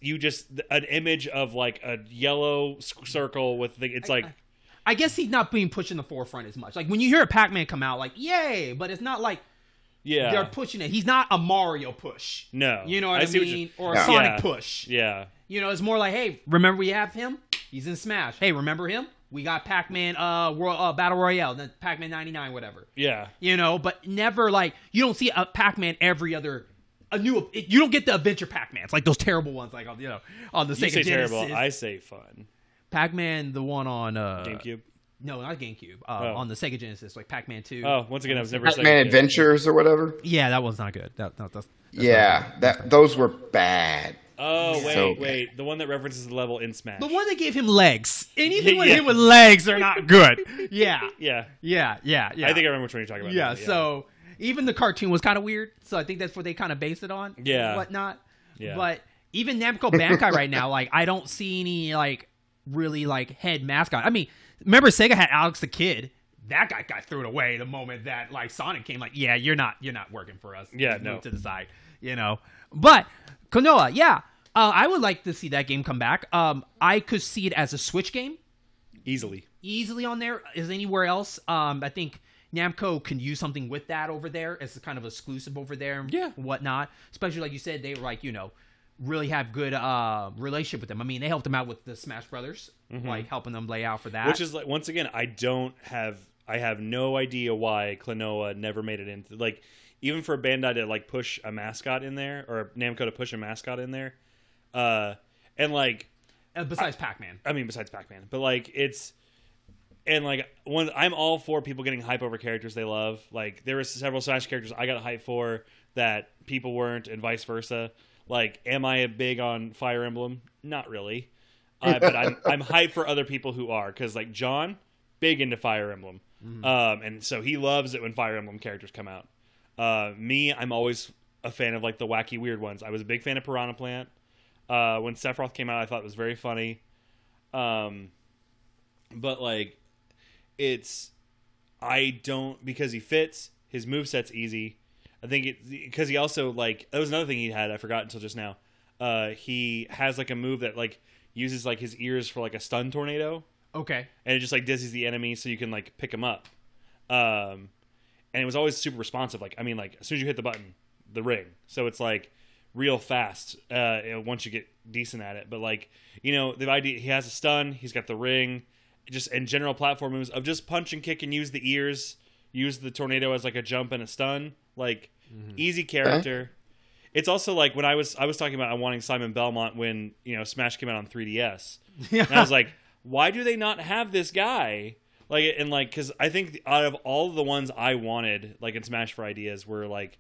an image of like a yellow circle with it's like. I guess he's not being pushed in the forefront as much. Like when you hear a Pac-Man come out, like yay, but it's not like they're pushing it. He's not a Mario push. No, you know what I mean, or a Sonic push. Yeah, you know, it's more like, hey, remember we have him? He's in Smash. Hey, remember him? We got Pac-Man Battle Royale, then Pac-Man 99, whatever. Yeah, you know, but never like you don't see a Pac-Man every other. You don't get the adventure Pac-Mans like those terrible ones, like on the Sega Genesis. Terrible. I say fun. Pac-Man, the one on GameCube. No, not GameCube. On the Sega Genesis, like Pac-Man 2. Oh, once again, I was never Pac-Man Adventures or whatever. Yeah, that was not good. That's those were bad. Oh wait, the one that references the level in Smash. The one that gave him legs. Anything with him with legs are not good. Yeah. Yeah. I think I remember which one you're talking about. Yeah. So even the cartoon was kind of weird. So I think that's what they kind of base it on. Yeah. And whatnot. Yeah. But even Namco Bandai right now, like I don't see any like really like head mascot. I mean, remember Sega had Alex the Kid. That guy got thrown away the moment that like Sonic came. Like, yeah, you're not working for us. Yeah, no. Move to the side, you know. But Klonoa, yeah, I would like to see that game come back. I could see it as a Switch game, easily on there. Is anywhere else? I think Namco can use something with that over there as a kind of exclusive over there, yeah, and whatnot. Especially like you said, they were like really have good relationship with them. I mean, they helped them out with the Smash Brothers, like helping them lay out for that. Which is like, once again, I have no idea why Klonoa never made it into, like, even for Bandai to like push a mascot in there, or Namco to push a mascot in there, and like besides Pac-Man. I mean, besides Pac-Man, but like and like I'm all for people getting hype over characters they love. Like there were several Smash characters I got hype for that people weren't, and vice versa. Like, am I big on Fire Emblem? Not really. But I'm hyped for other people who are. Because, like, John, big into Fire Emblem. And so he loves it when Fire Emblem characters come out. Me, I'm always a fan of, like, the wacky, weird ones. I was a big fan of Piranha Plant. When Sephiroth came out, I thought it was very funny. But like, because he fits, his moveset's easy. I think because he also like, that was another thing he had, I forgot until just now. He has like a move that like uses like his ears for like a stun tornado. Okay. And it just like dizzies the enemy so you can like pick him up. And it was always super responsive. Like, I mean, like as soon as you hit the button, the ring. So it's like real fast once you get decent at it. But like, the idea, he has a stun, he's got the ring, just in general platform moves of just punch and kick and use the ears, use the tornado as like a jump and a stun. Like, easy character. It's also like when I was talking about wanting Simon Belmont when Smash came out on 3DS. Yeah. And I was like, why do they not have this guy? Like, and like, because I think out of all of the ones I wanted, like in Smash for Ideas, were like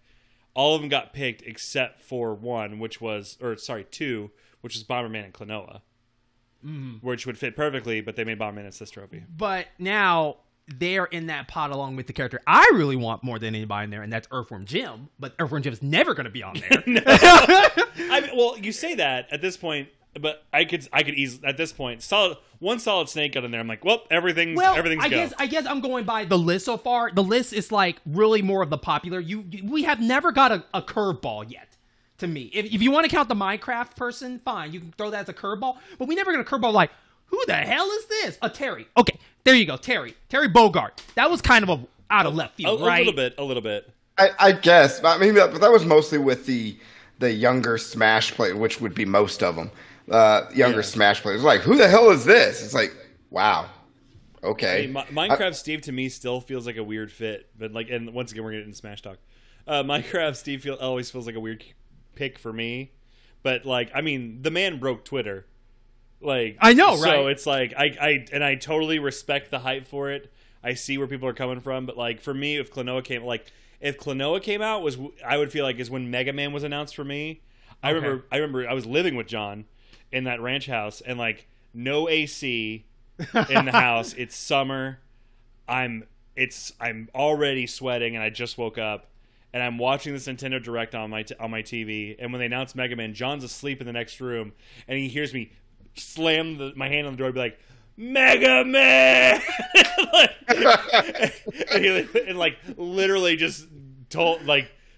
all of them got picked except for two, which was Bomberman and Klonoa, which would fit perfectly, but they made Bomberman and Sister OP. But now they're in that pot along with the character I really want more than anybody in there, and that's Earthworm Jim. But Earthworm Jim is never going to be on there. Well, you say that at this point, but I could easily at this point solid Snake got in there. I'm like, well, everything's I guess I'm going by the list so far. The list is like really more of the popular. We have never got a curveball yet. To me, if you want to count the Minecraft person, fine, you can throw that as a curveball. But we never got a curveball like, who the hell is this? Terry. Okay, there you go, Terry Bogard. That was kind of out of left field, right? A little bit. I guess. I mean, but that was mostly with the younger Smash players, which would be most of them. Smash players, like, who the hell is this? It's like, wow, okay. I mean, Minecraft Steve to me still feels like a weird fit, but like, and once again we're getting into Smash talk. Minecraft Steve always feels like a weird pick for me, but like, I mean, the man broke Twitter. Like, I know, right? So it's like I totally respect the hype for it. I see where people are coming from, but like for me, if Klonoa came out, I would feel like is when Mega Man was announced for me. I remember I was living with John in that ranch house, and like no AC in the house. It's summer. I'm already sweating, and I just woke up, and I'm watching this Nintendo Direct on my TV. And when they announced Mega Man, John's asleep in the next room, and he hears me slam my hand on the door and be like, Mega Man! and like literally just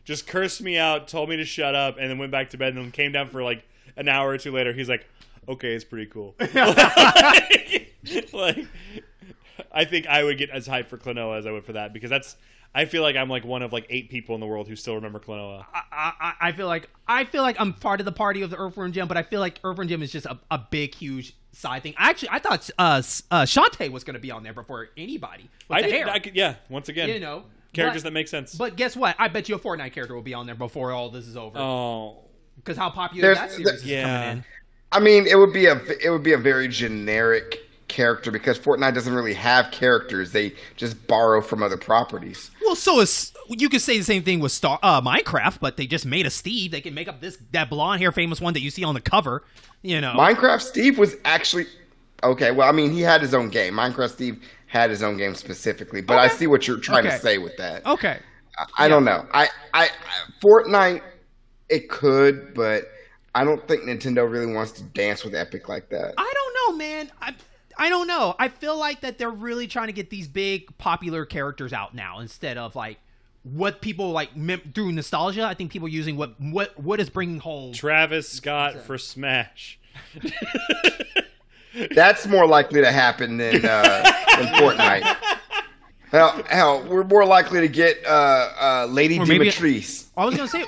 just cursed me out, told me to shut up, and then went back to bed, and then came down for like an hour or two later. He's like, okay, it's pretty cool. Like, I think I would get as hyped for Klonoa as I would for that, because I feel like I'm like one of like 8 people in the world who still remember Klonoa. I feel like I'm part of the party of the Earthworm Jim, but I feel like Earthworm Jim is just a big, huge side thing. I thought Shantae was going to be on there before anybody. Once again, characters that make sense. But guess what? I bet you a Fortnite character will be on there before all this is over. Oh, because how popular that series is coming in. I mean, it would be a very generic character, because Fortnite doesn't really have characters. They just borrow from other properties. Well, so you could say the same thing with Minecraft, but they just made a Steve. They can make up that blonde hair famous one that you see on the cover. Minecraft Steve was actually okay. Well, I mean, he had his own game. Minecraft Steve had his own game specifically, but I see what you're trying to say with that. Okay, I don't know. I Fortnite, it could, but I don't think Nintendo really wants to dance with Epic like that. I don't know, man. I don't know. I feel like that they're really trying to get these big popular characters out now instead of like what people like through nostalgia. I think people are using what is bringing home Travis Scott for Smash. That's more likely to happen than Fortnite. Hell, we're more likely to get Lady Dimitrescu. I was gonna say,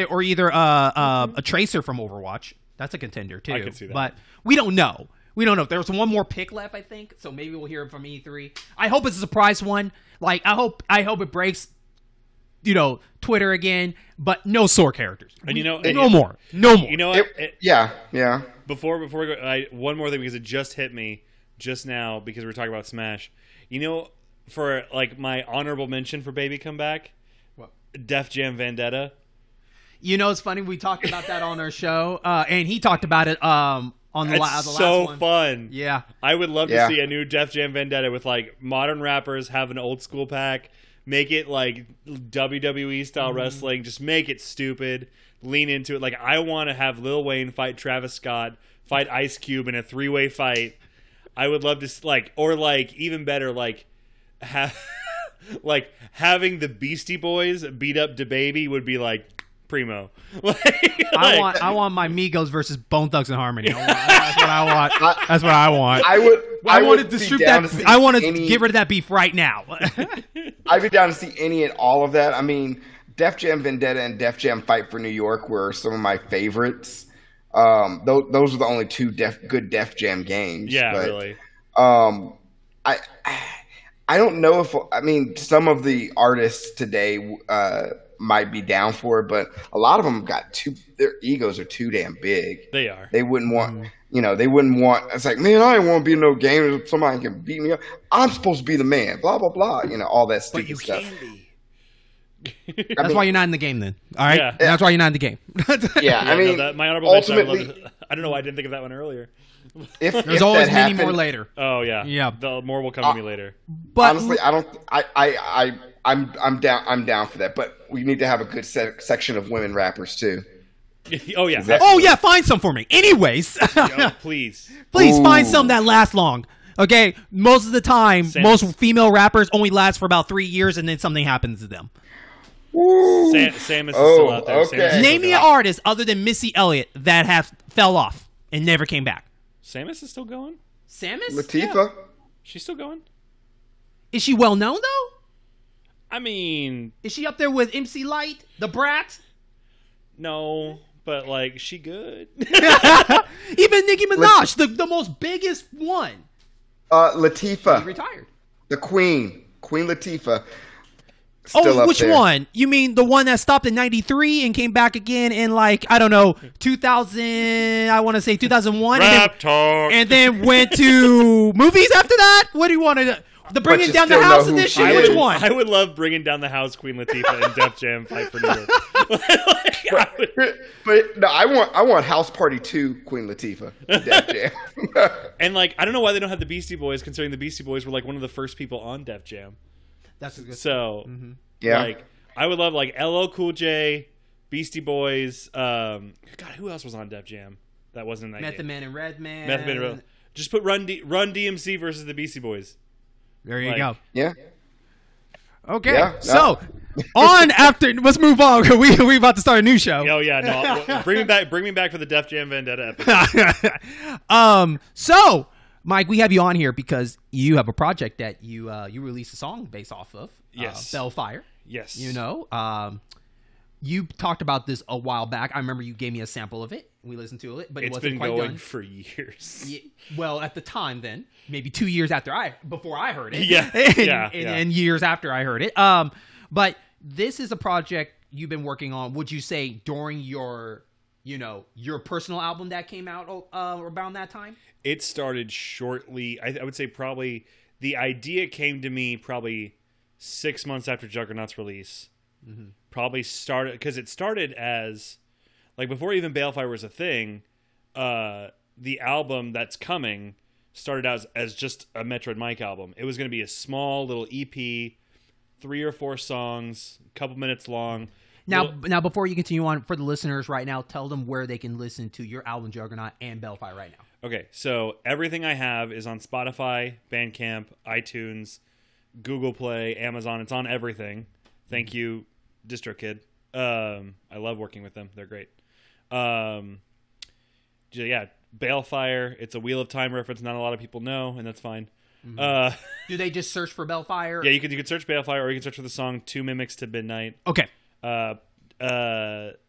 or either a Tracer from Overwatch. That's a contender too. I can see that, but we don't know. There's one more pick left, I think. So maybe we'll hear it from E3. I hope it's a surprise one. Like I hope it breaks, Twitter again. But no sore characters. And no more. You know what? Yeah. Before we go, one more thing, because it just hit me just now because we were talking about Smash. For like my honorable mention for Baby Comeback, what? Def Jam Vendetta. It's funny, we talked about that on our show, and he talked about it on the last one. It's so fun. Yeah. I would love to see a new Def Jam Vendetta with like modern rappers have an old school pack, make it like WWE style wrestling, just make it stupid. lean into it. Like, I want to have Lil Wayne fight Travis Scott, fight Ice Cube in a 3-way fight. I would love to, like, or like even better, like like having the Beastie Boys beat up DaBaby would be like primo. I want my Migos versus Bone Thugs and Harmony. That's what I want. That's what I want. I wanted to strip that. I want to get rid of that beef right now. I'd be down to see any and all of that. I mean, Def Jam Vendetta and Def Jam Fight for New York were some of my favorites. Those are the only two good Def Jam games. Yeah, but, really. I don't know if, I mean, some of the artists today might be down for it, but a lot of them their egos are too damn big. They are. They wouldn't want, they wouldn't want, it's like, man, I don't want to be in no game if somebody can beat me up. I'm supposed to be the man, blah, blah, blah, all that stupid stuff. Can be. That's why you're not in the game then. All right? Yeah. That's why you're not in the game. I mean, my honorable mention, I don't know why I didn't think of that one earlier. There's always many more later. Oh yeah, yeah. The more will come to me later. But honestly, I'm down for that. But we need to have a good section of women rappers too. Oh yeah. Yeah. Find some for me. Anyways, please find some that last long. Okay, most of the time, most female rappers only last for about 3 years, and then something happens to them. Samus is still out there. Okay. Name me an artist other than Missy Elliott that fell off and never came back. Samus is still going? Samus? Latifah? Yeah. She's still going? Is she well known, though? I mean... Is she up there with MC Lyte, The Brat? No, but, like, she good. Even Nicki Minaj, the most biggest one. Latifah. She retired. The Queen Latifah. Still which one? You mean the one that stopped in 93 and came back again in, like, I don't know, 2000, I want to say 2001. And then went to movies after that? What do you want to... The Bringing Down the House edition? Which one? I would love Bringing Down the House, Queen Latifah, and Def Jam Fight for New York. But no, I want House Party 2, Queen Latifah, Def Jam. And, like, I don't know why they don't have the Beastie Boys, considering the Beastie Boys were, like, one of the first people on Def Jam. That's a good yeah. Like, I would love, like, LL Cool J, Beastie Boys. God, who else was on Def Jam that wasn't in that Method game? Man and Redman. Method Man and Redman. Just put Run DMC versus the Beastie Boys. There you go. Yeah. Okay. Yeah, no. So, let's move on. We about to start a new show. Oh yeah, no. Bring me back for the Def Jam Vendetta episode. So, Mike, we have you on here because you have a project that you released a song based off of. Yes. Balfire. Yes. You talked about this a while back. I remember you gave me a sample of it. We listened to it, but it wasn't quite done. It's been going for years. Yeah, well, at the time then, maybe 2 years before I heard it. Yeah. And years after I heard it. But this is a project you've been working on, would you say, during your personal album that came out around that time? It started shortly. I would say probably the idea came to me probably 6 months after Juggernaut's release. Mm-hmm. Probably started because it started as like before even Balefire was a thing. The album that's coming started out as just a Metroid Mike album. It was going to be a small little EP, 3 or 4 songs, a couple minutes long. Now, before you continue on, for the listeners right now, tell them where they can listen to your album Juggernaut and Balefire right now. Okay, so everything I have is on Spotify, Bandcamp, iTunes, Google Play, Amazon. It's on everything. Thank you, DistroKid. I love working with them. They're great. Yeah, Balefire. It's a Wheel of Time reference. Not a lot of people know, and that's fine. Mm-hmm. Do they just search for Balefire? Yeah, you can search Balefire, or you can search for the song Two Mimics to Midnight. Okay.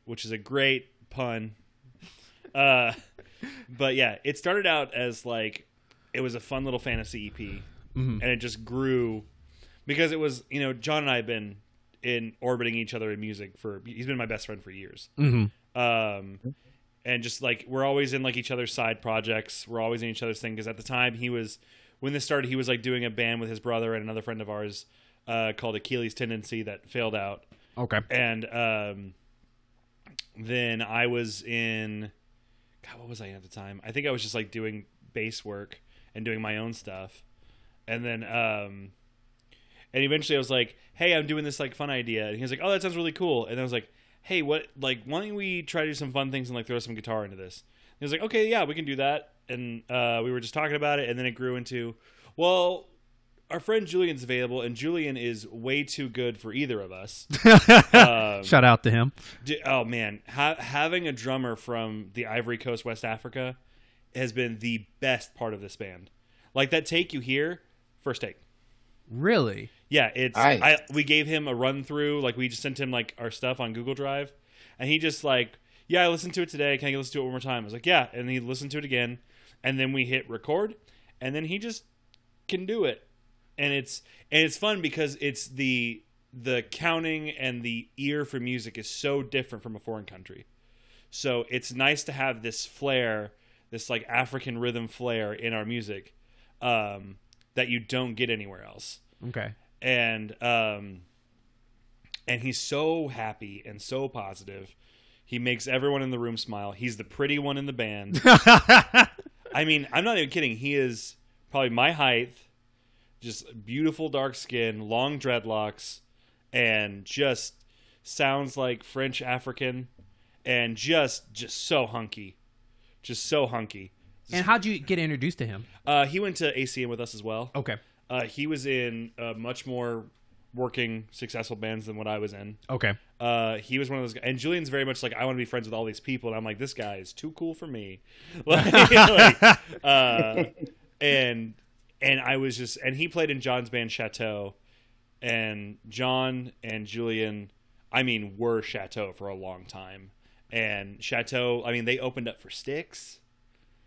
Which is a great pun. But yeah, it started out as like it was a fun little fantasy EP, and it just grew because it was John and I have been orbiting each other in music he's been my best friend for years. And just like we're always in like each other's side projects, we're always in each other's thing because at the time when this started, he was like doing a band with his brother and another friend of ours called Achilles Tendency that failed out. Okay. And then I was in... God, what was I in at the time? I think I was just like doing bass work and doing my own stuff. And then... and eventually I was like, hey, I'm doing this like fun idea. And he was like, oh, that sounds really cool. And I was like, hey, why don't we try to do some fun things and like throw some guitar into this? And he was like, okay, yeah, we can do that. And we were just talking about it, and then it grew into, well, our friend Julian's available, and Julian is way too good for either of us. Shout out to him. Oh man, having a drummer from the Ivory Coast, West Africa, has been the best part of this band. Like that take you hear, first take. Really? Yeah, we gave him a run through. Like we just sent him like our stuff on Google Drive, and he just like, yeah, I listened to it today. Can I listen to it one more time? I was like, yeah, and he listened to it again, and then we hit record, and then he just can do it, and it's fun because it's the counting and the ear for music is so different from a foreign country, so it's nice to have this flair, this like African rhythm flair in our music, that you don't get anywhere else. Okay. And he's so happy and so positive. He makes everyone in the room smile. He's the pretty one in the band. I mean, I'm not even kidding. He is probably my height, just beautiful dark skin, long dreadlocks, and just sounds like French African, and just so hunky. Just so hunky. And how'd you get introduced to him? He went to ACM with us as well. Okay. He was in much more working, successful bands than what I was in. Okay. He was one of those guys. And Julian's very much like, I want to be friends with all these people. And I'm like, this guy is too cool for me. And I was just... And he played in John's band, Chateau. And John and Julian, I mean, were Chateau for a long time. And Chateau, I mean, they opened up for Styx.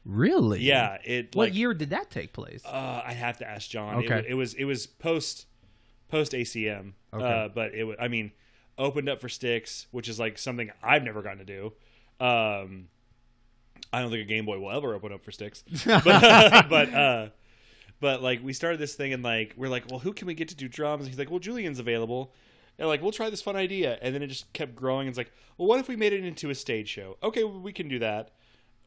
Really? Yeah. What year did that take place? I have to ask John. Okay. It was post ACM. Okay. But it was, I mean, opened up for Styx, which is like something I've never gotten to do. I don't think a Game Boy will ever open up for Styx. But like we started this thing and like we're like, well, who can we get to do drums? And he's like, well, Julian's available. And like, we'll try this fun idea. And then it just kept growing. It's like, well, what if we made it into a stage show? Okay, well, we can do that.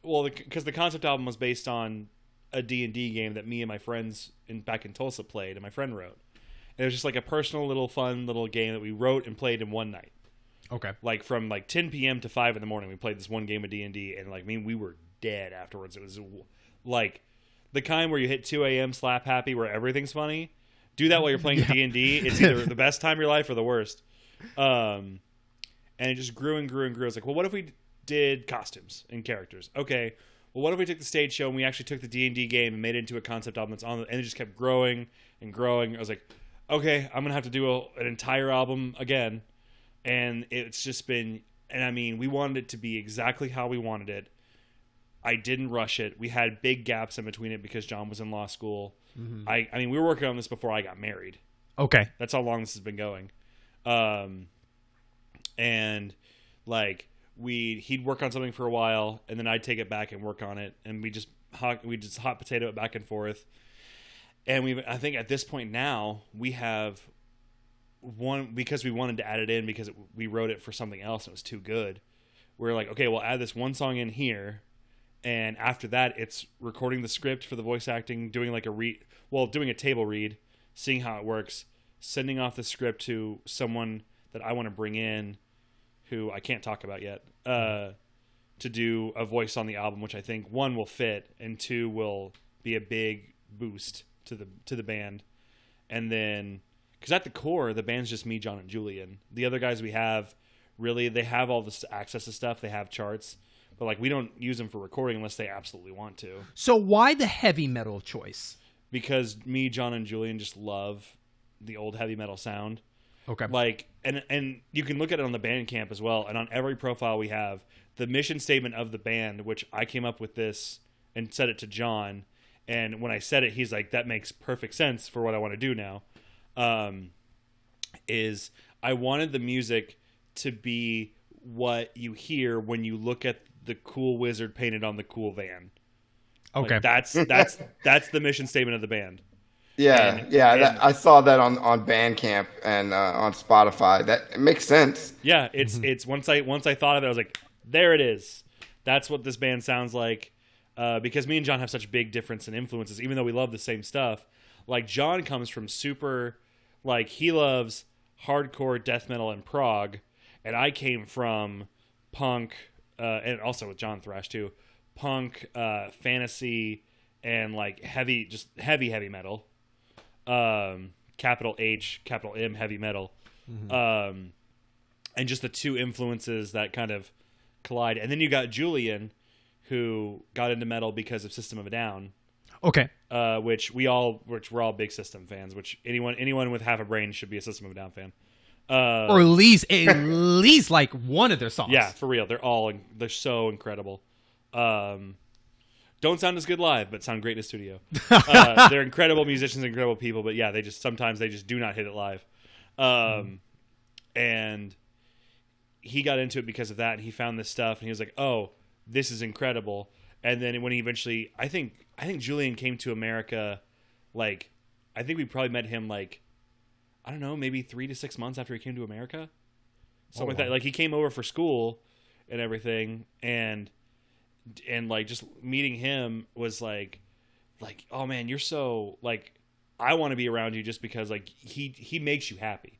Well, because the concept album was based on a D&D game that me and my friends back in Tulsa played, and my friend wrote. And it was just like a personal little fun little game that we wrote and played in one night. Okay. Like from like 10 p.m. to 5 in the morning, we played this one game of D&D, and like we were dead afterwards. It was like the kind where you hit 2 a.m. slap happy where everything's funny. Do that while you're playing D&D. It's either the best time of your life or the worst. And it just grew and grew and grew. I was like, well, what if we did costumes and characters? Okay, well, what if we took the stage show and we actually took the D&D game and made it into a concept album that's on, and it just kept growing and growing. I was like, okay, I'm gonna have to do an entire album again, and it's just been, and I mean, we wanted it to be exactly how we wanted it. I didn't rush it. We had big gaps in between it because John was in law school. Mm-hmm. I mean, we were working on this before I got married. Okay, that's how long this has been going, and like. He'd work on something for a while, and then I'd take it back and work on it, and we just hot potato it back and forth. And I think at this point now we have one, because we wanted to add it in because we wrote it for something else and it was too good. We're like, okay, we'll add this one song in here, and after that it's recording the script for the voice acting, doing like doing a table read, seeing how it works, sending off the script to someone that I want to bring in, who I can't talk about yet, to do a voice on the album, which I think one will fit and two will be a big boost to the band. And then, because at the core, the band's just me, John, and Julian. The other guys we have, really, they have all this access to stuff. They have charts, but like we don't use them for recording unless they absolutely want to. So why the heavy metal choice? Because me, John, and Julian just love the old heavy metal sound. Okay. Like, and you can look at it on the Bandcamp as well, and on every profile we have, the mission statement of the band, which I came up with this and said it to John, and when I said it, he's like, that makes perfect sense for what I want to do now, is I wanted the music to be what you hear when you look at the cool wizard painted on the cool van. Okay. Like that's the mission statement of the band. Yeah, I saw that on Bandcamp and on Spotify. That makes sense. Yeah, it's once I thought of it, I was like, there it is. That's what this band sounds like. Because me and John have such big difference in influences, even though we love the same stuff. Like John comes from super, like he loves hardcore death metal and prog, and I came from punk, and also with John Thrash too, punk, fantasy, and like heavy metal, capital H, capital M, heavy metal, and just the two influences that kind of collide. And then you got Julian, who got into metal because of System of a Down. Okay. Which we're all big System fans. Which anyone with half a brain should be a System of a Down fan. Or at least like one of their songs. Yeah, for real. They're so incredible. Don't sound as good live, but sound great in the studio. They're incredible musicians, incredible people, but yeah, sometimes they just do not hit it live. And he got into it because of that, and he found this stuff, and he was like, "Oh, this is incredible." And then when he eventually, I think Julian came to America, like, I think we probably met him like, I don't know, maybe 3 to 6 months after he came to America, something like that. Like he came over for school and everything, and like just meeting him was like, oh man, you're so like, I want to be around you just because like he makes you happy.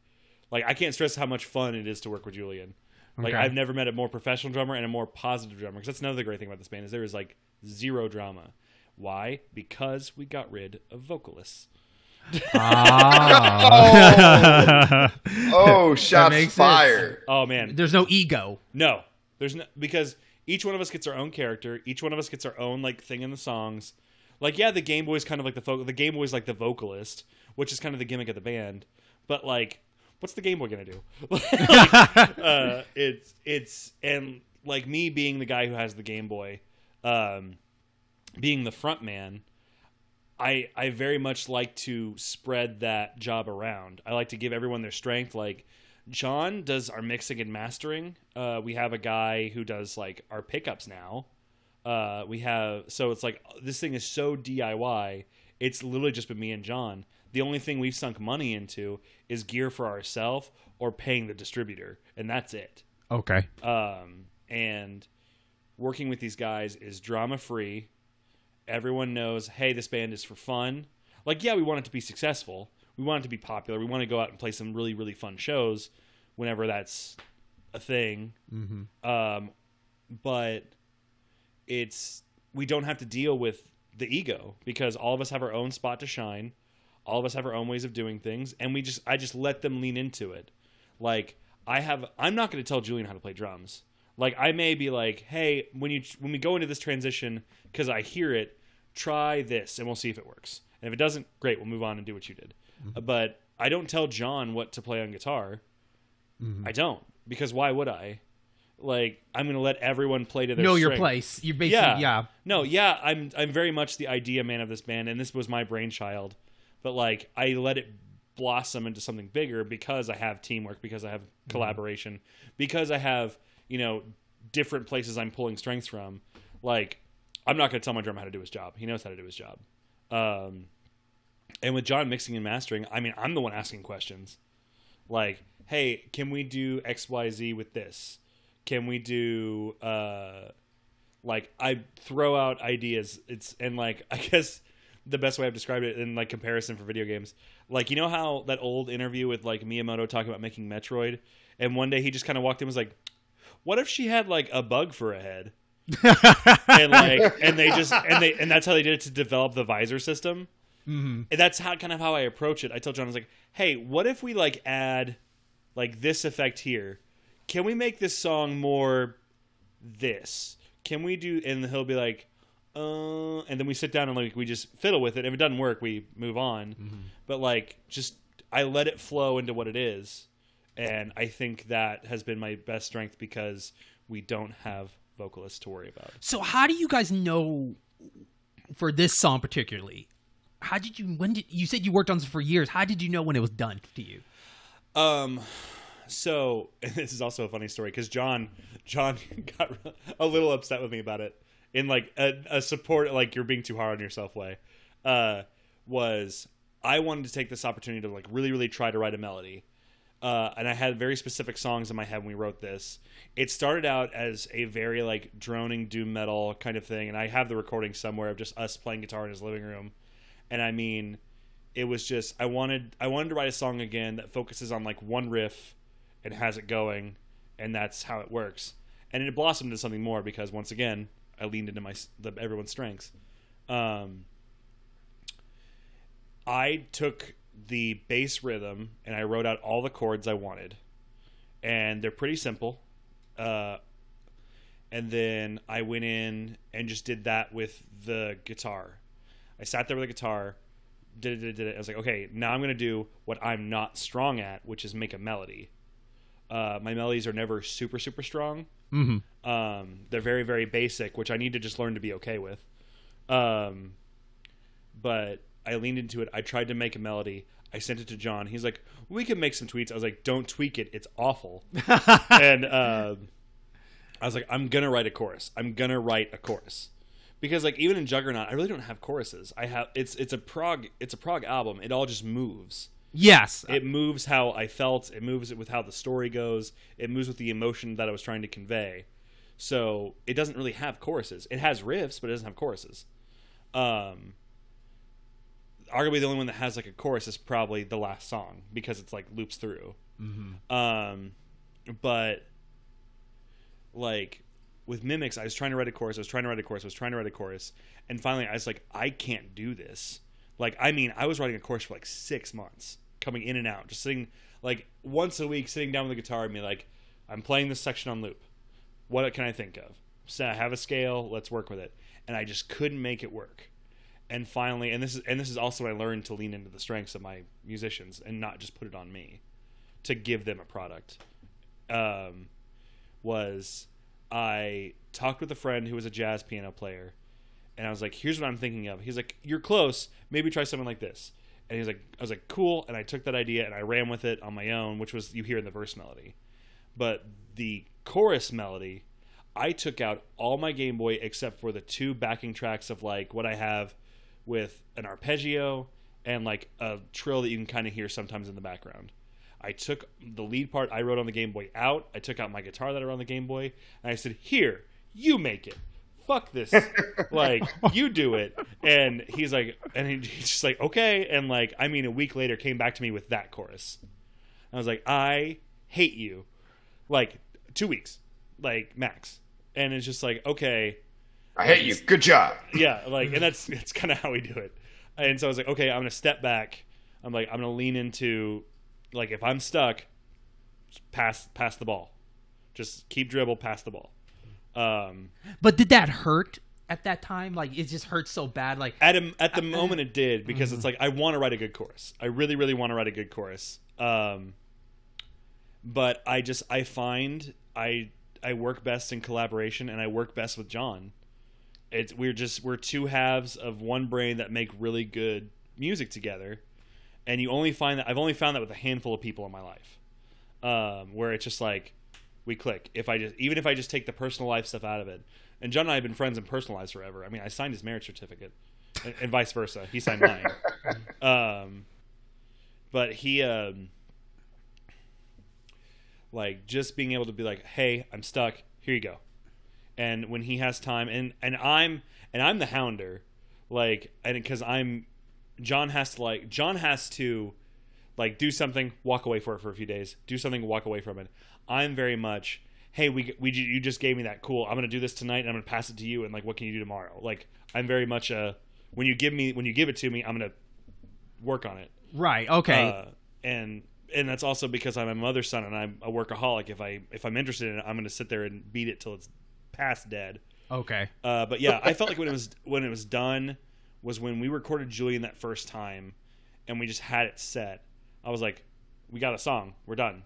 Like I can't stress how much fun it is to work with Julian. Like I've never met a more professional drummer and a more positive drummer. Because that's another great thing about this band is there is like zero drama. Why? Because we got rid of vocalists. Oh, shots fired. Oh man, there's no ego. No, there's no, because each one of us gets our own character. Each one of us gets our own like thing in the songs. Like yeah, the Game Boy's kind of like the Game Boy's like the vocalist, which is kind of the gimmick of the band. But like, what's the Game Boy gonna do? Like, it's and like me being the guy who has the Game Boy, being the front man, I very much like to spread that job around. I like to give everyone their strength. Like John does our mixing and mastering. We have a guy who does like our pickups now. So it's like this thing is so DIY. It's literally just been me and John. The only thing we've sunk money into is gear for ourselves or paying the distributor, and that's it. Okay. And working with these guys is drama-free. Everyone knows, hey, this band is for fun. Like, yeah, we want it to be successful. We want it to be popular. We want to go out and play some really, really fun shows whenever that's a thing. Mm-hmm. But we don't have to deal with the ego because all of us have our own spot to shine. All of us have our own ways of doing things, and I just let them lean into it. Like I'm not going to tell Julian how to play drums. Like I may be like, hey, when we go into this transition, because I hear it, try this, and we'll see if it works. And if it doesn't, great, we'll move on and do what you did. Mm-hmm. But I don't tell John what to play on guitar. Mm-hmm. I don't, because why would I? Like I'm going to let everyone play to their know strength. Your place. You basically No, yeah, I'm very much the idea man of this band, and this was my brainchild. But like I let it blossom into something bigger because I have teamwork, because I have collaboration, because I have, different places I'm pulling strengths from. Like I'm not going to tell my drummer how to do his job. He knows how to do his job. And with John mixing and mastering, I mean, I'm the one asking questions. Like, hey, can we do XYZ with this? Can we do like I throw out ideas. And like I guess the best way I've described it in like comparison for video games, like you know how that old interview with like Miyamoto talking about making Metroyd, and one day he just kind of walked in and was like, what if she had like a bug for a head? and that's how they did it to develop the visor system. Mm-hmm. And that's how I approach it. I told John, I was like, hey, what if we like add like this effect here? Can we make this song more this? Can we do, and he'll be like, and then we sit down and like we just fiddle with it. If it doesn't work, we move on. Mm-hmm. But like just I let it flow into what it is, and I think that has been my best strength because we don't have vocalists to worry about. So how do you guys know for this song particularly? When did you said you worked on this for years? How did you know when it was done to you? So, and this is also a funny story because John got a little upset with me about it in like a support, like you're being too hard on yourself way. Was I wanted to take this opportunity to like really, really try to write a melody. And I had very specific songs in my head when we wrote this. It started out as a very like droning doom metal kind of thing. And I have the recording somewhere of just us playing guitar in his living room. And I mean, it was just, I wanted to write a song again that focuses on like one riff and has it going and that's how it works. And it blossomed into something more because once again, I leaned into everyone's strengths. I took the bass rhythm and I wrote out all the chords I wanted, and they're pretty simple. And then I went in and just did that with the guitar. I sat there with the guitar, did it. I was like, okay, now I'm going to do what I'm not strong at, which is make a melody. My melodies are never super, super strong. Mm-hmm. They're very, very basic, which I need to just learn to be okay with. But I leaned into it. I tried to make a melody. I sent it to John. He's like, we can make some tweaks. I was like, don't tweak it. It's awful. And I was like, I'm going to write a chorus. Because like even in Juggernaut, I really don't have choruses. I have it's a prog album. It all just moves. Yes. It moves how I felt. It moves it with how the story goes. It moves with the emotion that I was trying to convey. So it doesn't really have choruses. It has riffs, but it doesn't have choruses. Arguably the only one that has like a chorus is probably the last song because it's like loops through. Mm-hmm. But like with Mimics, I was trying to write a chorus. And finally I was like, I can't do this. Like, I mean, I was writing a chorus for like 6 months, coming in and out, just sitting like once a week, sitting down with the guitar and be like, I'm playing this section on loop. What can I think of? So I have a scale. Let's work with it. And I just couldn't make it work. And finally, and this is also when I learned to lean into the strengths of my musicians and not just put it on me to give them a product. Was I talked with a friend who was a jazz piano player, and I was like, here's what I'm thinking of. He's like, you're close. Maybe try something like this. And he's like, I was like, cool. And I took that idea and I ran with it on my own, which was you hear in the verse melody. But the chorus melody, I took out all my Game Boy except for the 2 backing tracks of like what I have with an arpeggio and like a trill that you can kind of hear sometimes in the background. I took the lead part I wrote on the Game Boy out. I took out my guitar that I wrote on the Game Boy, and I said, here, you make it. Fuck this. Like, you do it. And he's like, and he's just like, okay. And like, I mean, a week later came back to me with that chorus. I was like, I hate you. Like, 2 weeks, like max. And it's just like, okay. I hate you. Good job. Yeah. Like, and that's kind of how we do it. And so I was like, okay, I'm going to step back. I'm like, I'm going to lean into, like, if I'm stuck, pass the ball. Just keep dribble, pass the ball. But did that hurt at that time? Like, it just hurt so bad. Like at the moment it did, because it's like I want to write a good chorus. I really, really want to write a good chorus. But I find I work best in collaboration, and I work best with John. We're 2 halves of one brain that make really good music together. And I've only found that with a handful of people in my life, where it's just like we click. Even if I just take the personal life stuff out of it, and John and I have been friends in personal lives forever. I mean, I signed his marriage certificate, and vice versa. He signed mine. But he, like, just being able to be like, hey, I'm stuck. Here you go. And when he has time, and I'm the hounder, like, and because John has to do something, walk away for a few days, do something, walk away from it. I'm very much, hey, you just gave me that, cool. I'm going to do this tonight and I'm going to pass it to you. And like, what can you do tomorrow? Like, I'm very much when you give it to me, I'm going to work on it. Right. Okay. And that's also because I'm a mother's son and I'm a workaholic. If I'm interested in it, I'm going to sit there and beat it till it's past dead. Okay. But yeah, I felt like when it was done was when we recorded Julian that first time and we just had it set. I was like, we got a song, we're done.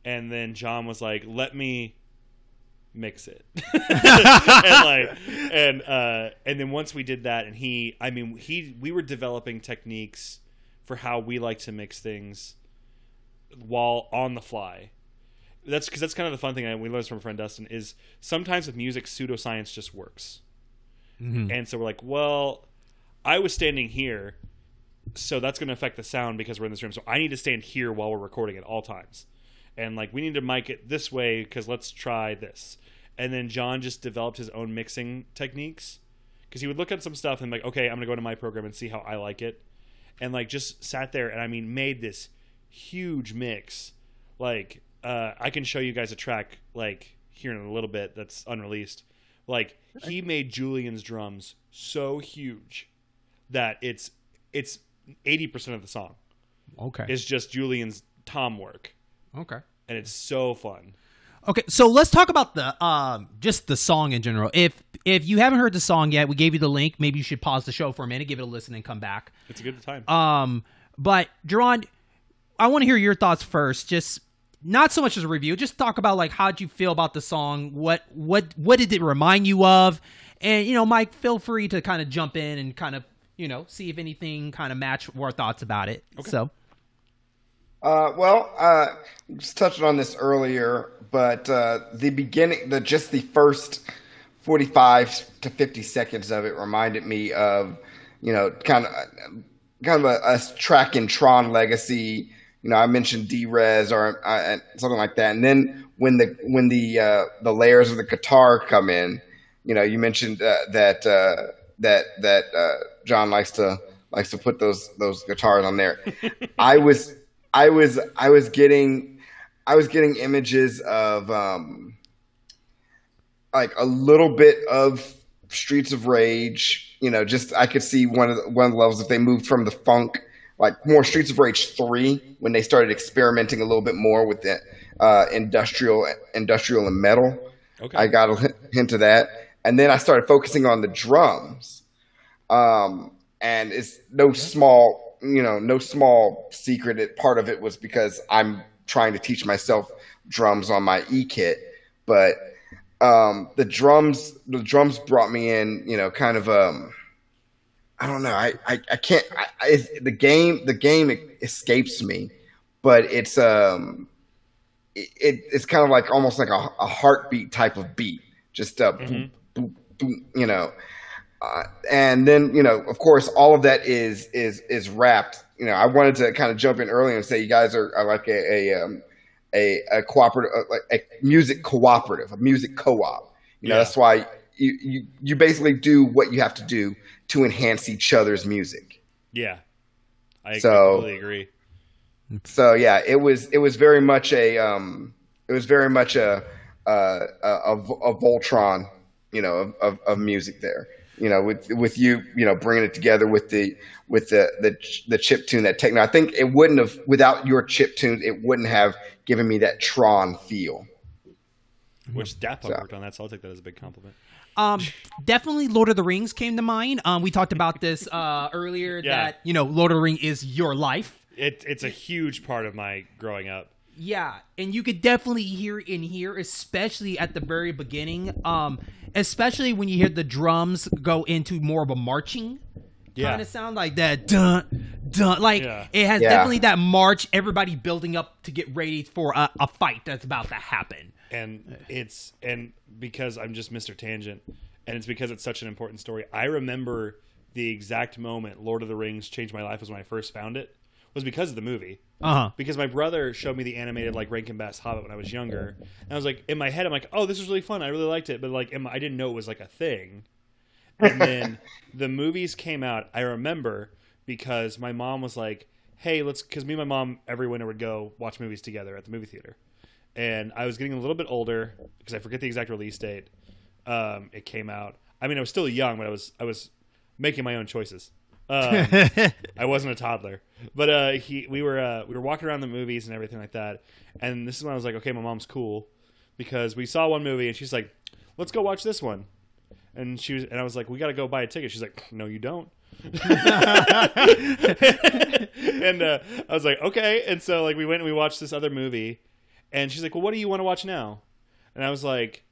And then John was like, let me mix it. and then once we did that, and we were developing techniques for how we like to mix things while on the fly. That's because that's kind of the fun thing we learned from a friend Dustin is sometimes with music, pseudoscience just works. Mm-hmm. And so we're like, well, I was standing here, so that's going to affect the sound because we're in this room. So I need to stand here while we're recording at all times. And like, we need to mic it this way because let's try this. And then John just developed his own mixing techniques because he would look at some stuff and like, okay, I'm going to go to my program and see how I like it. And like, just sat there and made this huge mix. Like, I can show you guys a track like here in a little bit that's unreleased. Like he made Julian's drums so huge that it's 80% of the song. Okay. It's just Julian's tom work. Okay. And it's so fun. Okay, so let's talk about the just the song in general. If you haven't heard the song yet, we gave you the link. Maybe you should pause the show for a minute, give it a listen, and come back. It's a good time. But Jaron, I want to hear your thoughts first. Just not so much as a review. Just talk about like how'd you feel about the song? What did it remind you of? And Mike, feel free to kind of jump in and kind of see if anything kind of match our thoughts about it. Okay. So. Just touched on this earlier, but the beginning, the first 45 to 50 seconds of it reminded me of, kind of a track in Tron Legacy. I mentioned D-Res or something like that, and then when the layers of the guitar come in, you mentioned that John likes to put those guitars on there. I was getting images of like a little bit of Streets of Rage. Just I could see one of the levels if they moved from the funk, like more Streets of Rage 3 when they started experimenting a little bit more with the industrial and metal. Okay. I got a hint of that, and then I started focusing on the drums. And it's no small secret. Part of it was because I'm trying to teach myself drums on my E-kit, but the drums brought me in, kind of I don't know. I can't. The game escapes me, but it's it's kind of like almost like a heartbeat type of beat, just boom, boom, boom, and then, of course, all of that is wrapped. I wanted to kind of jump in early and say you guys are like a cooperative, like a music cooperative, a music co-op. That's why you basically do what you have to do to enhance each other's music. Yeah, I completely agree. So yeah, it was very much a Voltron, of music there. With you, bringing it together with the chip tune, that techno. I think it wouldn't have, without your chip tunes, it wouldn't have given me that Tron feel. Which Daft Punk worked on that, so I'll take that as a big compliment. Definitely Lord of the Rings came to mind. We talked about this earlier, that, Lord of the Rings is your life. It's a huge part of my growing up. Yeah, and you could definitely hear in here, especially at the very beginning, especially when you hear the drums go into more of a marching kind of sound, like that dun dun. Like it has definitely that march, everybody building up to get ready for a fight that's about to happen. And because I'm just Mr. Tangent, and it's because it's such an important story. I remember the exact moment Lord of the Rings changed my life was when I first found it. Was because of the movie. Because my brother showed me the animated like Rankin Bass Hobbit when I was younger, and I was like, in my head, I'm like, oh, this was really fun. I really liked it, but like, I didn't know it was like a thing. And then the movies came out. I remember because my mom was like, hey, because me and my mom every winter would go watch movies together at the movie theater, and I was getting a little bit older because I forget the exact release date. It came out. I mean, I was still young, but I was making my own choices. I wasn't a toddler, but we were walking around the movies and everything like that, and this is when I was like, okay, my mom's cool, because we saw one movie and she's like, let's go watch this one, and I was like, we got to go buy a ticket. She's like, no, you don't. And I was like, okay, and so like we went and we watched this other movie, and she's like, well, what do you want to watch now? And I was like,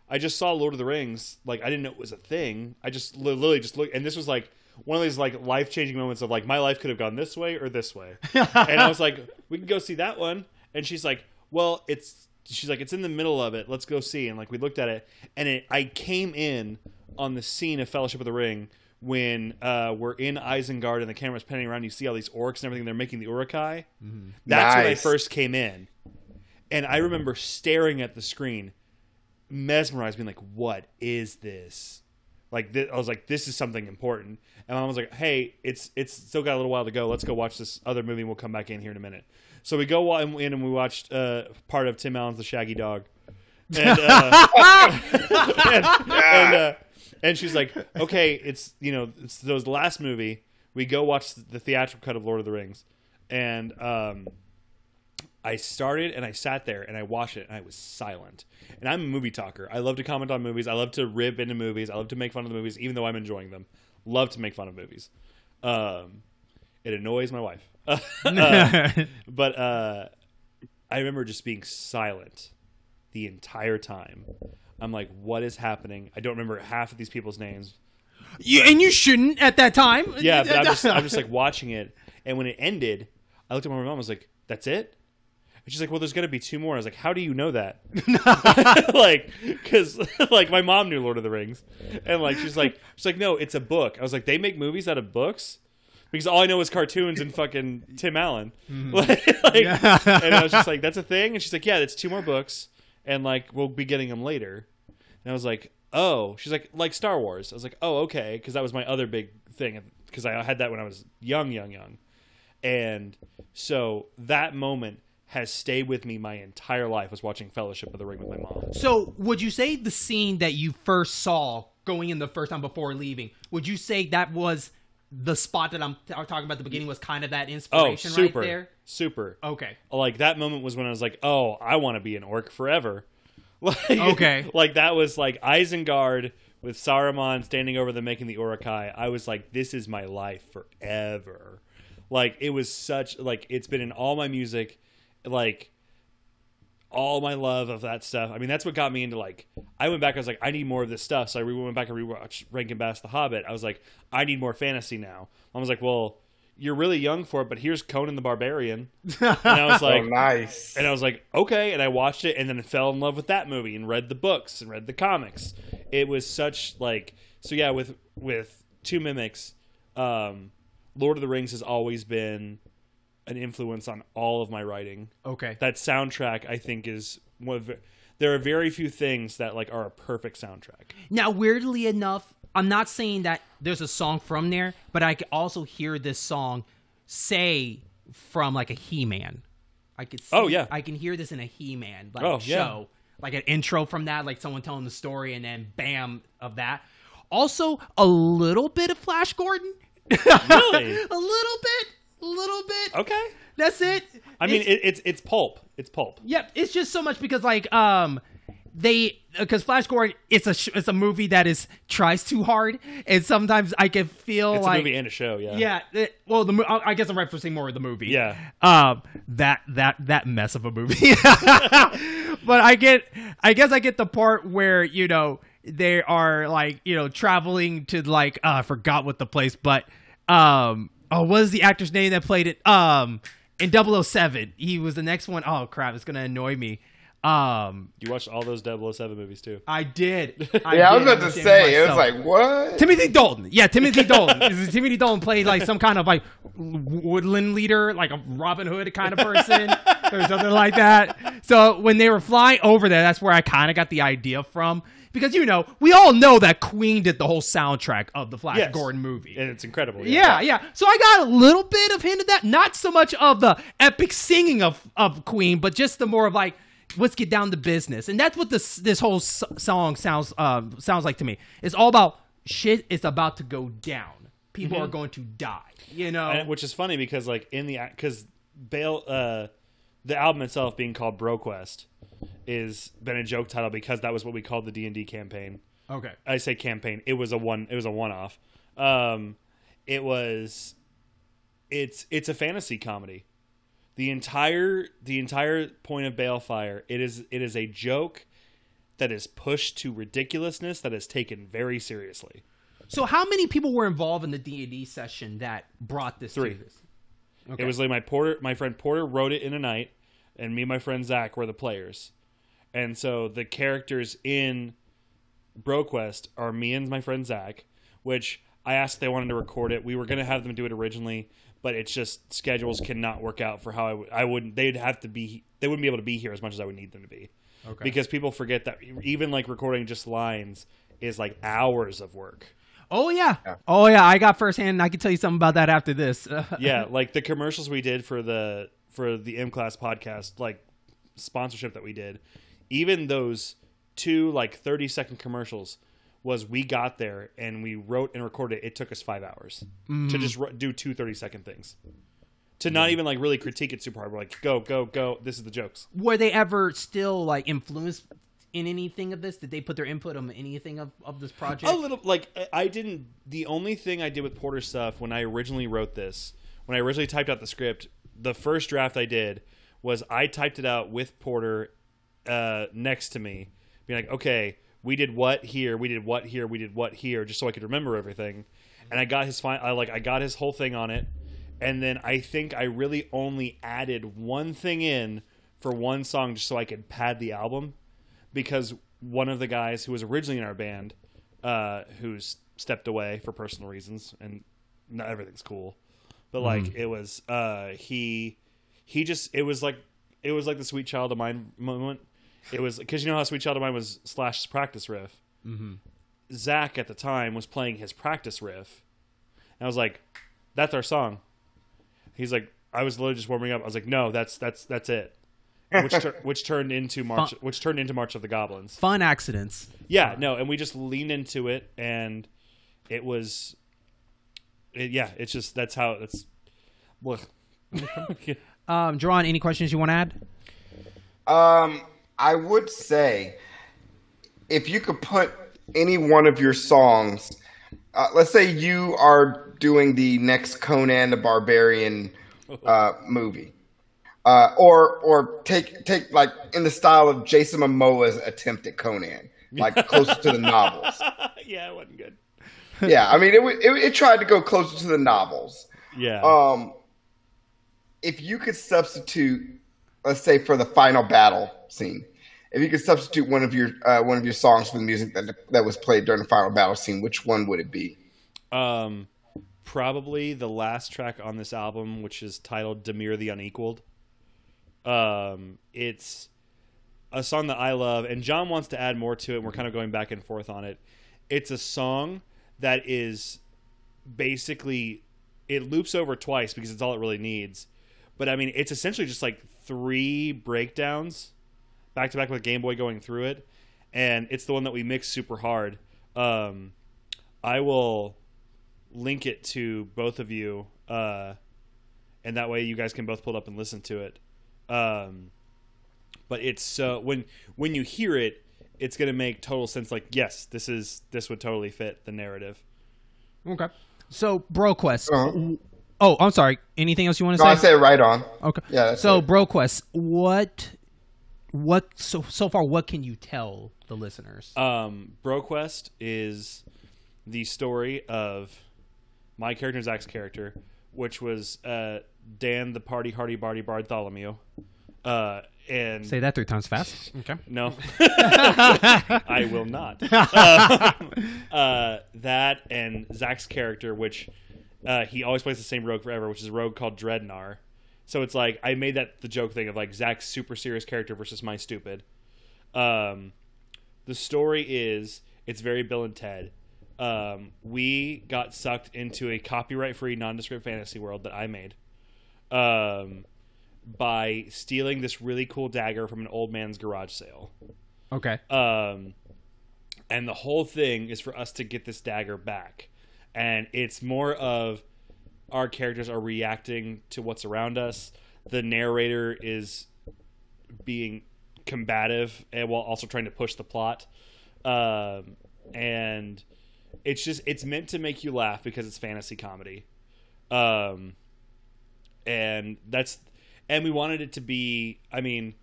I just saw Lord of the Rings, like I didn't know it was a thing. I just literally just looked, and this was like one of these like life-changing moments of like my life could have gone this way or this way. And I was like, we can go see that one. And she's like, well, it's in the middle of it. Let's go see. And like we looked at it, and I came in on the scene of Fellowship of the Ring when we're in Isengard and the camera's panning around. You see all these orcs and everything. They're making the Urukai. Mm-hmm. That's when I first came in. And I remember staring at the screen, mesmerized, being like, what is this? Like, I was like, this is something important. And Mom was like, hey, it's still got a little while to go. Let's go watch this other movie and we'll come back in here in a minute. So we go in and we watched part of Tim Allen's The Shaggy Dog. And, and she's like, okay, it's the last movie. We go watch the theatrical cut of Lord of the Rings. And I started and I sat there and I watched it and I was silent. And I'm a movie talker. I love to comment on movies. I love to rib into movies. I love to make fun of the movies, even though I'm enjoying them. Love to make fun of movies. It annoys my wife. But I remember just being silent the entire time. I'm like, what is happening? I don't remember half of these people's names. And you shouldn't at that time. Yeah, but I'm just like watching it. And when it ended, I looked at my mom and was like, that's it? And she's like, well, there's got to be 2 more. I was like, how do you know that? Like, because like my mom knew Lord of the Rings. And like, she's like, no, it's a book. I was like, they make movies out of books? Because all I know is cartoons and fucking Tim Allen. And I was just like, that's a thing? And she's like, yeah, it's 2 more books. And like, we'll be getting them later. And I was like, oh. She's like Star Wars. I was like, oh, okay. Because that was my other big thing. Because I had that when I was young. And so that moment has stayed with me my entire life, was watching Fellowship of the Ring with my mom. So would you say the scene that you first saw going in the first time before leaving, would you say that was the spot that I'm talking about at the beginning was kind of that inspiration right there? Super. Okay. Like that moment was when I was like, oh, I want to be an orc forever. Like, okay. Like that was like Isengard with Saruman standing over them making the Uruk-hai. I was like, this is my life forever. Like it was such, like it's been in all my music, like all my love of that stuff. I mean, that's what got me into like, I went back, I was like, I need more of this stuff. So I went back and rewatched Rankin Bass The Hobbit. I was like, I need more fantasy now. I was like, well, you're really young for it, but here's Conan the Barbarian. And I was like, oh, nice. And I was like, okay. And I watched it and then fell in love with that movie and read the books and read the comics. It was such like, so yeah, with Two Mimics, Lord of the Rings has always been an influence on all of my writing. Okay. That soundtrack, I think, is one of there are very few things that like are a perfect soundtrack. Now, weirdly enough, I'm not saying that there's a song from there, but I could also hear this song say from like a He-Man. I could see, I can hear this in a He-Man show. Like an intro from that, like someone telling the story and then bam of that. Also, a little bit of Flash Gordon. Really? A little bit. Okay. That's it. I mean, it's pulp. It's pulp. Yep. It's just so much because like because Flash Gordon, it's a movie that tries too hard, and sometimes I can feel it's like a movie and a show. Yeah. Yeah. I guess I'm referencing more of the movie. Yeah. That mess of a movie. But I guess I get the part where they are like traveling to like I forgot what the place, but what is the actor's name that played it? In 007, he was the next one. Oh crap, it's gonna annoy me. You watched all those 007 movies too. I did. I was about to say, it was like, what? Timothy Dalton. Yeah, Timothy Dalton. Timothy Dalton played like some kind of like woodland leader, like a Robin Hood kind of person or something like that. So when they were flying over there, that's where I kind of got the idea from. Because, we all know that Queen did the whole soundtrack of the Flash Gordon movie. And it's incredible. Yeah. So I got a little bit of hint of that. Not so much of the epic singing of Queen, but just the more of like, let's get down to business. And that's what this whole song sounds like to me. It's all about shit is about to go down. People are going to die, And, which is funny because like because Bale, the album itself being called BroQuest is been a joke title because that was what we called the D&D campaign. Okay. I say campaign. It was a one-off. It's a fantasy comedy. The entire point of Balfire, it is a joke that is pushed to ridiculousness that is taken very seriously. So how many people were involved in the D&D session that brought this 3. to this? Okay. It was like my friend Porter wrote it in a night, and me and my friend Zach were the players. And so the characters in BroQuest are me and my friend Zach, which I asked if they wanted to record it. We were going to have them do it originally, but it's just schedules cannot work out for how I wouldn't. They wouldn't be able to be here as much as I would need them to be. Okay. Because people forget that even like recording just lines is like hours of work. Oh yeah. I got firsthand. I can tell you something about that after this. Yeah, like the commercials we did for the for the M Class podcast like sponsorship that we did, even those 2 like 30-second commercials was we got there and we wrote and recorded it. It took us 5 hours to just do 2 30-second things. To not even like really critique it super hard. We're like, go. This is the jokes. Were they ever still like influenced in anything of this? Did they put their input on anything of this project? A little. Like I didn't. The only thing I did with Porter's stuff when I originally wrote this, when I originally typed out the script, the first draft I did was I typed it out with Porter next to me, being like, okay, we did what here, we did what here, we did what here, just so I could remember everything. And I got his I got his whole thing on it. And then I think I really only added one thing in for one song just so I could pad the album, because one of the guys who was originally in our band, who's stepped away for personal reasons, and not everything's cool, but like it was he just it was like the Sweet Child of Mine moment. It was because you know how Sweet Child of Mine was Slash's practice riff. Zach at the time was playing his practice riff, and I was like, "That's our song." He's like, I was literally just warming up. I was like, no, that's it. Which turned into March of the Goblins. Fun accidents. Yeah, no, and we just leaned into it, and it was, it's just that's how it's. Jaron, any questions you want to add? I would say if you could put any one of your songs, let's say you are doing the next Conan the Barbarian movie, or take like in the style of Jason Momoa's attempt at Conan, like closer to the novels. Yeah, it wasn't good. Yeah, I mean it tried to go closer to the novels. Yeah. If you could substitute, let's say for the final battle scene, if you could substitute one of your songs for the music that was played during the final battle scene, which one would it be? Probably the last track on this album, which is titled Demir the Unequaled. It's a song that I love, and John wants to add more to it, and we're kind of going back and forth on it. It's a song that is basically, it loops over twice because it's all it really needs. But I mean, it's essentially just like 3 breakdowns back to back with Game Boy going through it, and it's the one that we mixed super hard. I will link it to both of you, and that way you guys can both pull it up and listen to it. But it's when you hear it, it's going to make total sense. Like, yes, this would totally fit the narrative. Okay. So, BroQuest. Uh-huh. Oh, I'm sorry. Anything else you want to say? I say right on. Okay. Yeah. So, BroQuest, so far, what can you tell the listeners? BroQuest is the story of my character and Zach's character, which was Dan the Party Hardy Barty Bartholomew. And say that 3 times fast. Okay. No. I will not. That and Zach's character, which he always plays the same rogue forever, which is a rogue called Dreadnar. So it's like I made that the joke thing of like Zach's super serious character versus my stupid. The story is it's very Bill and Ted. We got sucked into a copyright-free, nondescript fantasy world that I made by stealing this really cool dagger from an old man's garage sale. Okay. And the whole thing is for us to get this dagger back. And it's more of our characters are reacting to what's around us. The narrator is being combative and while also trying to push the plot. And it's meant to make you laugh because it's fantasy comedy. And we wanted it to be, I mean,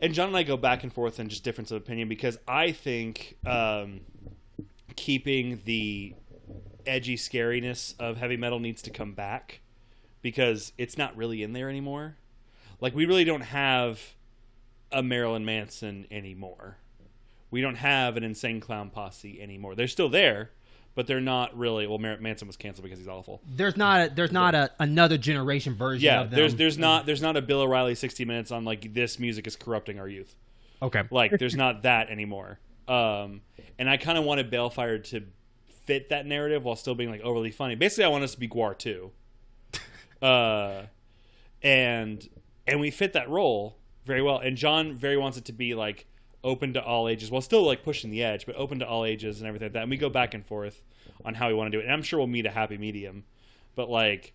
and John and I go back and forth in just difference of opinion because I think keeping the edgy scariness of heavy metal needs to come back because it's not really in there anymore. Like, we really don't have a Marilyn Manson anymore. We don't have an Insane Clown Posse anymore. They're still there, but they're not really. Well, Manson was canceled because he's awful. There's not another generation version of them. There's not a Bill O'Reilly 60 Minutes on like this music is corrupting our youth. Okay. Like, there's not that anymore. And I kind of wanted Balfire to fit that narrative while still being like overly funny. Basically, I want us to be Guar too. and we fit that role very well. And John very wants it to be like open to all ages, while still like pushing the edge, but open to all ages and everything like that. And we go back and forth on how we want to do it. And I'm sure we'll meet a happy medium, but like,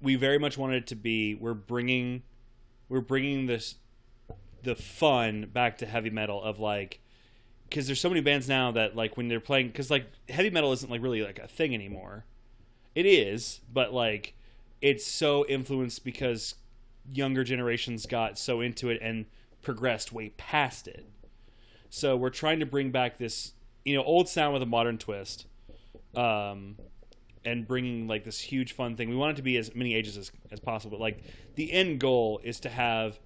we very much wanted it to be, we're bringing the fun back to heavy metal of like, because there's so many bands now that like when they're playing, because like heavy metal isn't like really like a thing anymore. It is, but like it's so influenced because younger generations got so into it and progressed way past it. So we're trying to bring back this, old sound with a modern twist, and bringing like this huge fun thing. We want it to be as many ages as possible. But like the end goal is to have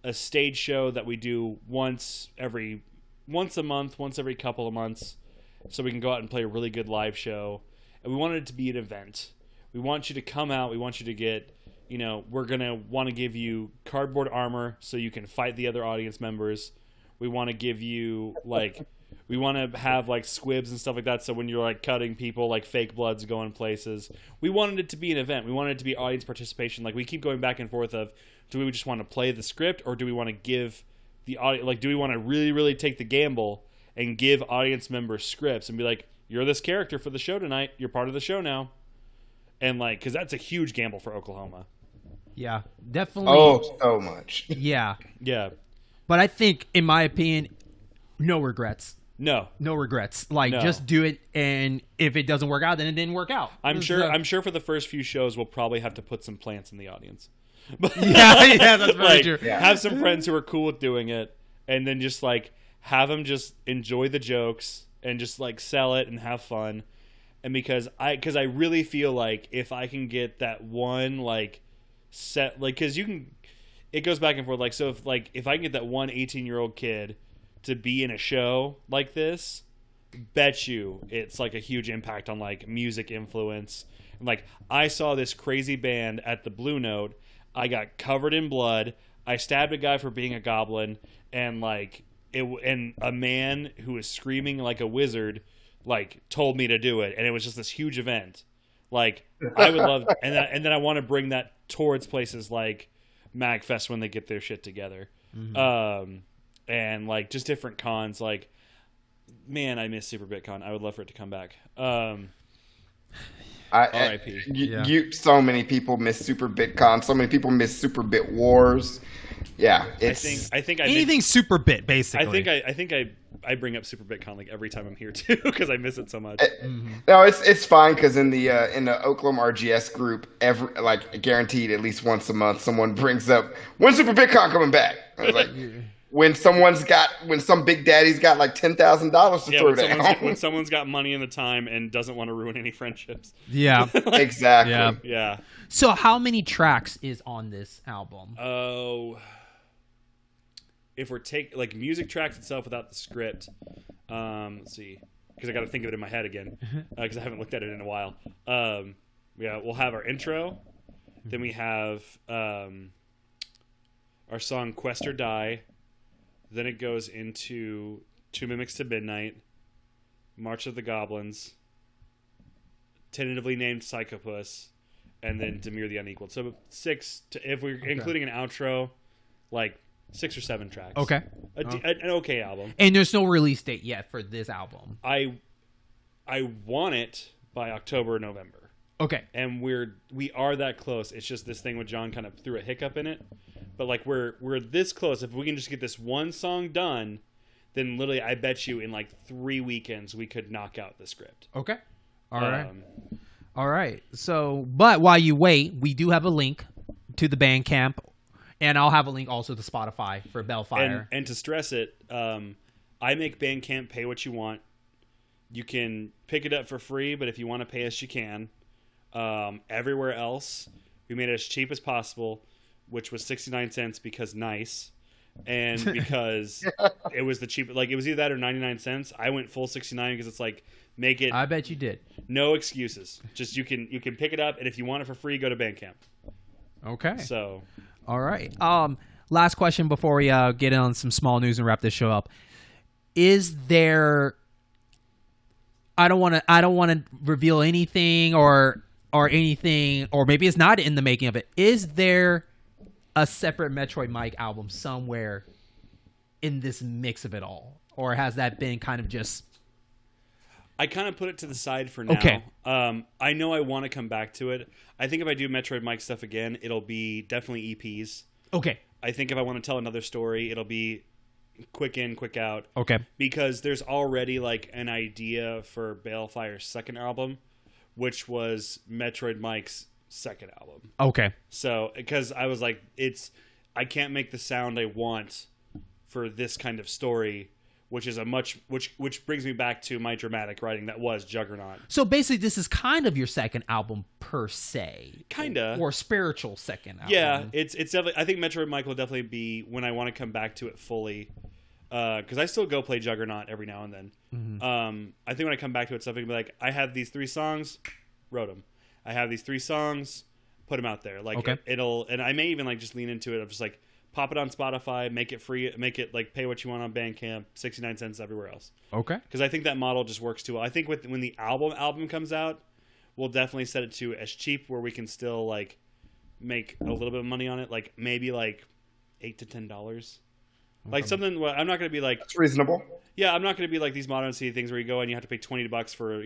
a stage show that we do once a month, once every couple of months, so we can go out and play a really good live show. And we want it to be an event. We want you to come out. We want you to get, we're going to want to give you cardboard armor so you can fight the other audience members. We want to give you like, we want to have like squibs and stuff like that. So when you're like cutting people, like fake blood's going places. We wanted it to be an event. We wanted it to be audience participation. Like we keep going back and forth of, do we just want to play the script, or do we want to give the audience, like, do we want to really, really take the gamble and give audience members scripts and be like, you're this character for the show tonight. You're part of the show now. And like, cause that's a huge gamble for Oklahoma. Yeah, definitely. Oh, so much. Yeah. Yeah. But I think, in my opinion, no regrets. No regrets. Like, just do it, and if it doesn't work out, then it didn't work out. I'm sure for the first few shows we'll probably have to put some plants in the audience. But yeah, that's very like, true. Yeah. Have some friends who are cool with doing it, and then just like have them just enjoy the jokes and just like sell it and have fun. And because I really feel like if I can get that one like set, like, because it goes back and forth. Like, so if I can get that one 18-year-old kid to be in a show like this, bet you it's like a huge impact on like music influence. And like, I saw this crazy band at the Blue Note. I got covered in blood. I stabbed a guy for being a goblin, and like and a man who was screaming like a wizard like told me to do it, and it was just this huge event. Like, I would love, and then I want to bring that towards places like MagFest when they get their shit together. Mm-hmm. And like just different cons. Like, man, I miss Super BitCon. I would love for it to come back. R.I.P. So many people miss Super BitCon. So many people miss Super Bit Wars. Yeah, it's. I think anything Super Bit, basically. I think I bring up Super BitCon like every time I'm here too, because I miss it so much. No, it's fine, because in the Oklahoma RGS group, guaranteed at least once a month, someone brings up, when's Super BitCon coming back? I was like. When some big daddy's got like $10,000 to throw down. When someone's got money and the time and doesn't want to ruin any friendships. Yeah. Exactly. Yeah. So how many tracks is on this album? Oh, if we're like music tracks itself without the script, let's see, because I got to think of it in my head again, because I haven't looked at it in a while. We'll have our intro, then we have our song Quest or Die. Then it goes into Two Mimics to Midnight, March of the Goblins, tentatively named Psychopuss, and then Demir the Unequaled. So if we're including an outro, like 6 or 7 tracks. Okay. An okay album. And there's no release date yet for this album. I want it by October or November. Okay. And we are that close. It's just this thing with John kind of threw a hiccup in it. But like we're this close. If we can just get this one song done, then literally I bet you in like 3 weekends we could knock out the script. Okay. All right. So, but while you wait, we do have a link to the Bandcamp, and I'll have a link also to Spotify for Balfire. And to stress it, I make Bandcamp pay what you want. You can pick it up for free, but if you want to pay us, you can. Everywhere else, we made it as cheap as possible, which was 69 cents because nice, and because it was the cheap. Like, it was either that or 99 cents. I went full 69 because it's like, make it. I bet you did. No excuses. Just you can pick it up, and if you want it for free, go to Bandcamp. Okay. So, all right. Last question before we get on some small news and wrap this show up. Is there? I don't want to reveal anything, or or anything, or maybe it's not in the making of it, is there a separate Metroid Mike album somewhere in this mix of it all? Or has that been kind of just... I kind of put it to the side for now. Okay. I know I want to come back to it. I think if I do Metroid Mike stuff again, it'll be definitely EPs. Okay. I think if I want to tell another story, it'll be quick in, quick out. Okay. Because there's already like an idea for Balfire's second album, which was Metroid Mike's second album. Okay. So, because I was like, I can't make the sound I want for this kind of story, which is which brings me back to my dramatic writing that was Juggernaut. So basically, this is kind of your second album per se, kinda, or spiritual second album. Yeah, it's definitely. I think Metroid Mike will definitely be when I want to come back to it fully, because I still go play Juggernaut every now and then. Mm-hmm. I think when I come back to it, something be like, I have these 3 songs, wrote them. I have these 3 songs, put them out there. Like okay. It'll, and I may even like just lean into it. I'm just like, pop it on Spotify, make it free, make it like pay what you want on Bandcamp, 69 cents everywhere else. Okay. Because I think that model just works too well. I think when the album comes out, we'll definitely set it to as cheap where we can still like make a little bit of money on it, like maybe like $8 to $10. Like something. Well, I'm not going to be like that's reasonable. Yeah, I'm not going to be like these modern city things where you go and you have to pay $20 for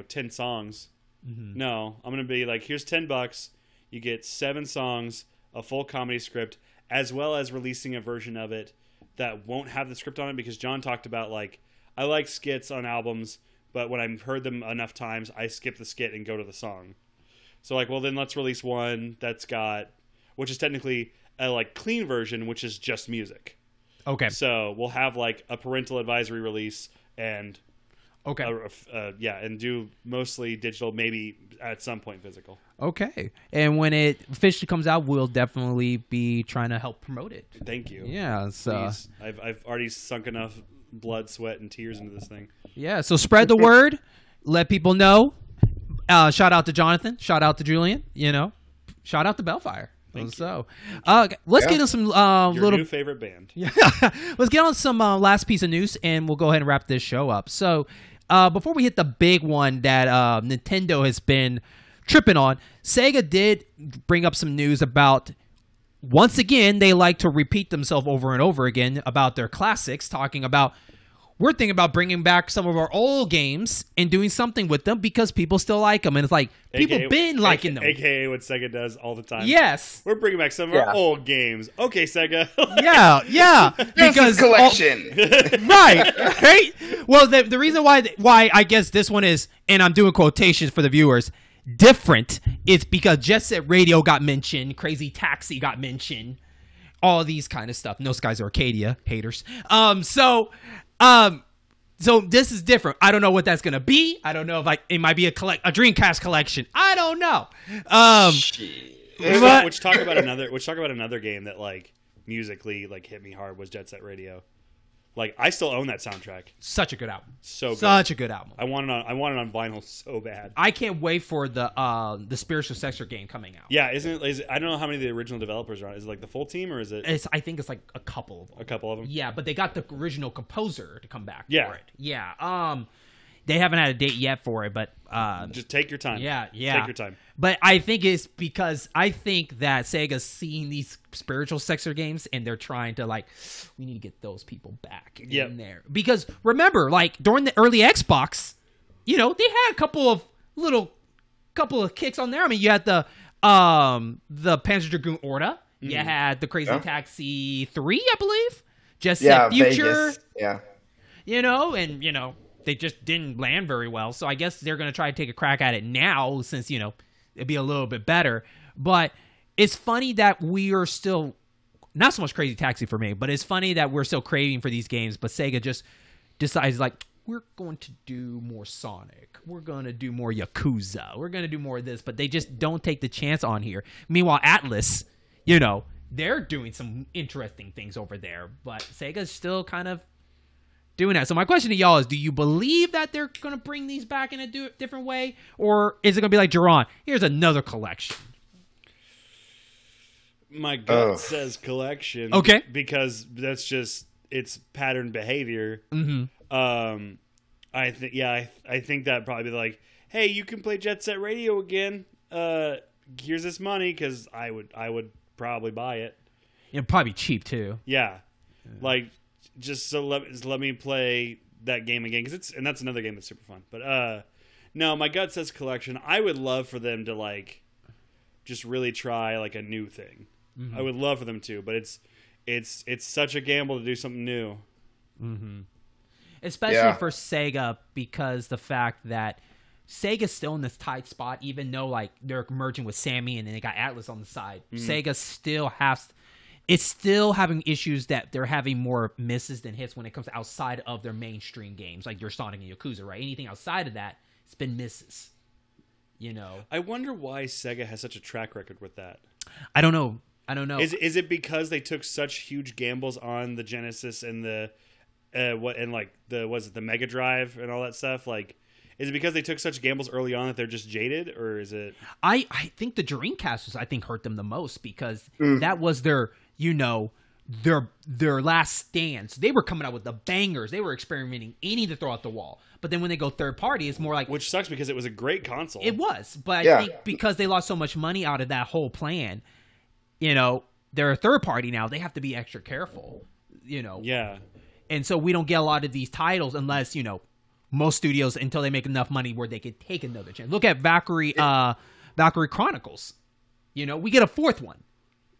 10 songs. Mm-hmm. No, I'm going to be like, here's $10. You get 7 songs. A full comedy script, as well as releasing a version of it that won't have the script on it, because John talked about like, I like skits on albums, but when I've heard them enough times, I skip the skit and go to the song. So like, well then let's release one that's got, which is technically a like clean version, which is just music. Okay. So we'll have like a parental advisory release and okay, and do mostly digital, maybe at some point physical. Okay. And when it officially comes out, we'll definitely be trying to help promote it. Thank you. Yeah. So I've already sunk enough blood, sweat, and tears into this thing. Yeah. So spread the word. Let people know. Shout out to Jonathan. Shout out to Julian. Shout out to Balfire. So, let's get on some your new favorite band. Yeah, let's get on some last piece of news, and we'll go ahead and wrap this show up. So, before we hit the big one that Nintendo has been tripping on, Sega did bring up some news about. Once again, they like to repeat themselves over and over again about their classics, talking about. We're thinking about bringing back some of our old games and doing something with them because people still like them. And it's like, people been liking them. AKA what Sega does all the time. Yes. We're bringing back some of our old games. Okay, Sega. yeah. Because collection. Right. Well, the reason why I guess this one is, and I'm doing quotations for the viewers, different, is because Jet Set Radio got mentioned, Crazy Taxi got mentioned, all these kind of stuff. No Skies Arcadia, haters. So this is different. I don't know what that's gonna be. I don't know if it might be a Dreamcast collection. I don't know. Which talk about another game that like musically like hit me hard was Jet Set Radio. Like I still own that soundtrack. Such a good album. Such a good album. I want it on vinyl so bad. I can't wait for the Spiritual Successor game coming out. Yeah, isn't it? I don't know how many of the original developers are on it. Is it like the full team or is it? I think it's like a couple of them. A couple of them. Yeah, but they got the original composer to come back for it. Yeah. They haven't had a date yet for it, but just take your time. Yeah. Take your time. But I think it's because I think that Sega's seeing these Spiritual Successor games and they're trying to we need to get those people back in there. Because remember, during the early Xbox, they had a couple of kicks on there. I mean, you had the Panzer Dragoon Orta. Mm-hmm. You had the Crazy Taxi 3, I believe. Just Set Future. Vegas. Yeah. They just didn't land very well. So I guess they're going to try to take a crack at it now since, it'd be a little bit better. But it's funny that we are still, not so much Crazy Taxi for me, but it's funny that we're still craving for these games. But Sega just decides we're going to do more Sonic. We're going to do more Yakuza. We're going to do more of this. But they just don't take the chance on here. Meanwhile, Atlas, they're doing some interesting things over there. But Sega's still kind of doing that. So my question to y'all is, do you believe that they're going to bring these back in a different way? Or is it going to be like Jaron? Here's another collection. My gut says collection. Okay. Because that's just, it's pattern behavior. Mm-hmm. I think that probably be like, hey, you can play Jet Set Radio again. Here's this money, because I would probably buy it. It'd probably be cheap too. Yeah. Like, just let me play that game again, and that's another game that's super fun. But no, my gut says collection. I would love for them to like just really try like a new thing. I would love for them to, but it's such a gamble to do something new. Especially for Sega, because the fact that Sega's still in this tight spot, even though like they're merging with Sammy and then they got Atlas on the side. Sega still has. It's still having issues that they're having more misses than hits when it comes outside of their mainstream games, like your Sonic and Yakuza, right? Anything outside of that, it's been misses. You know. I wonder why Sega has such a track record with that. I don't know. Is it because they took such huge gambles on the Genesis and the the Mega Drive and all that stuff? Like, is it because they took such gambles early on that they're just jaded, or is it? I think the Dreamcast hurt them the most, because that was their last stands. They were coming out with the bangers. They were experimenting any to throw out the wall. But then when they go third party, it's more like, which sucks because it was a great console. It was, but I think because they lost so much money out of that whole plan, they're a third party now. They have to be extra careful. Yeah. And so we don't get a lot of these titles unless most studios, until they make enough money where they could take another chance. Look at Valkyrie Chronicles. We get a fourth one.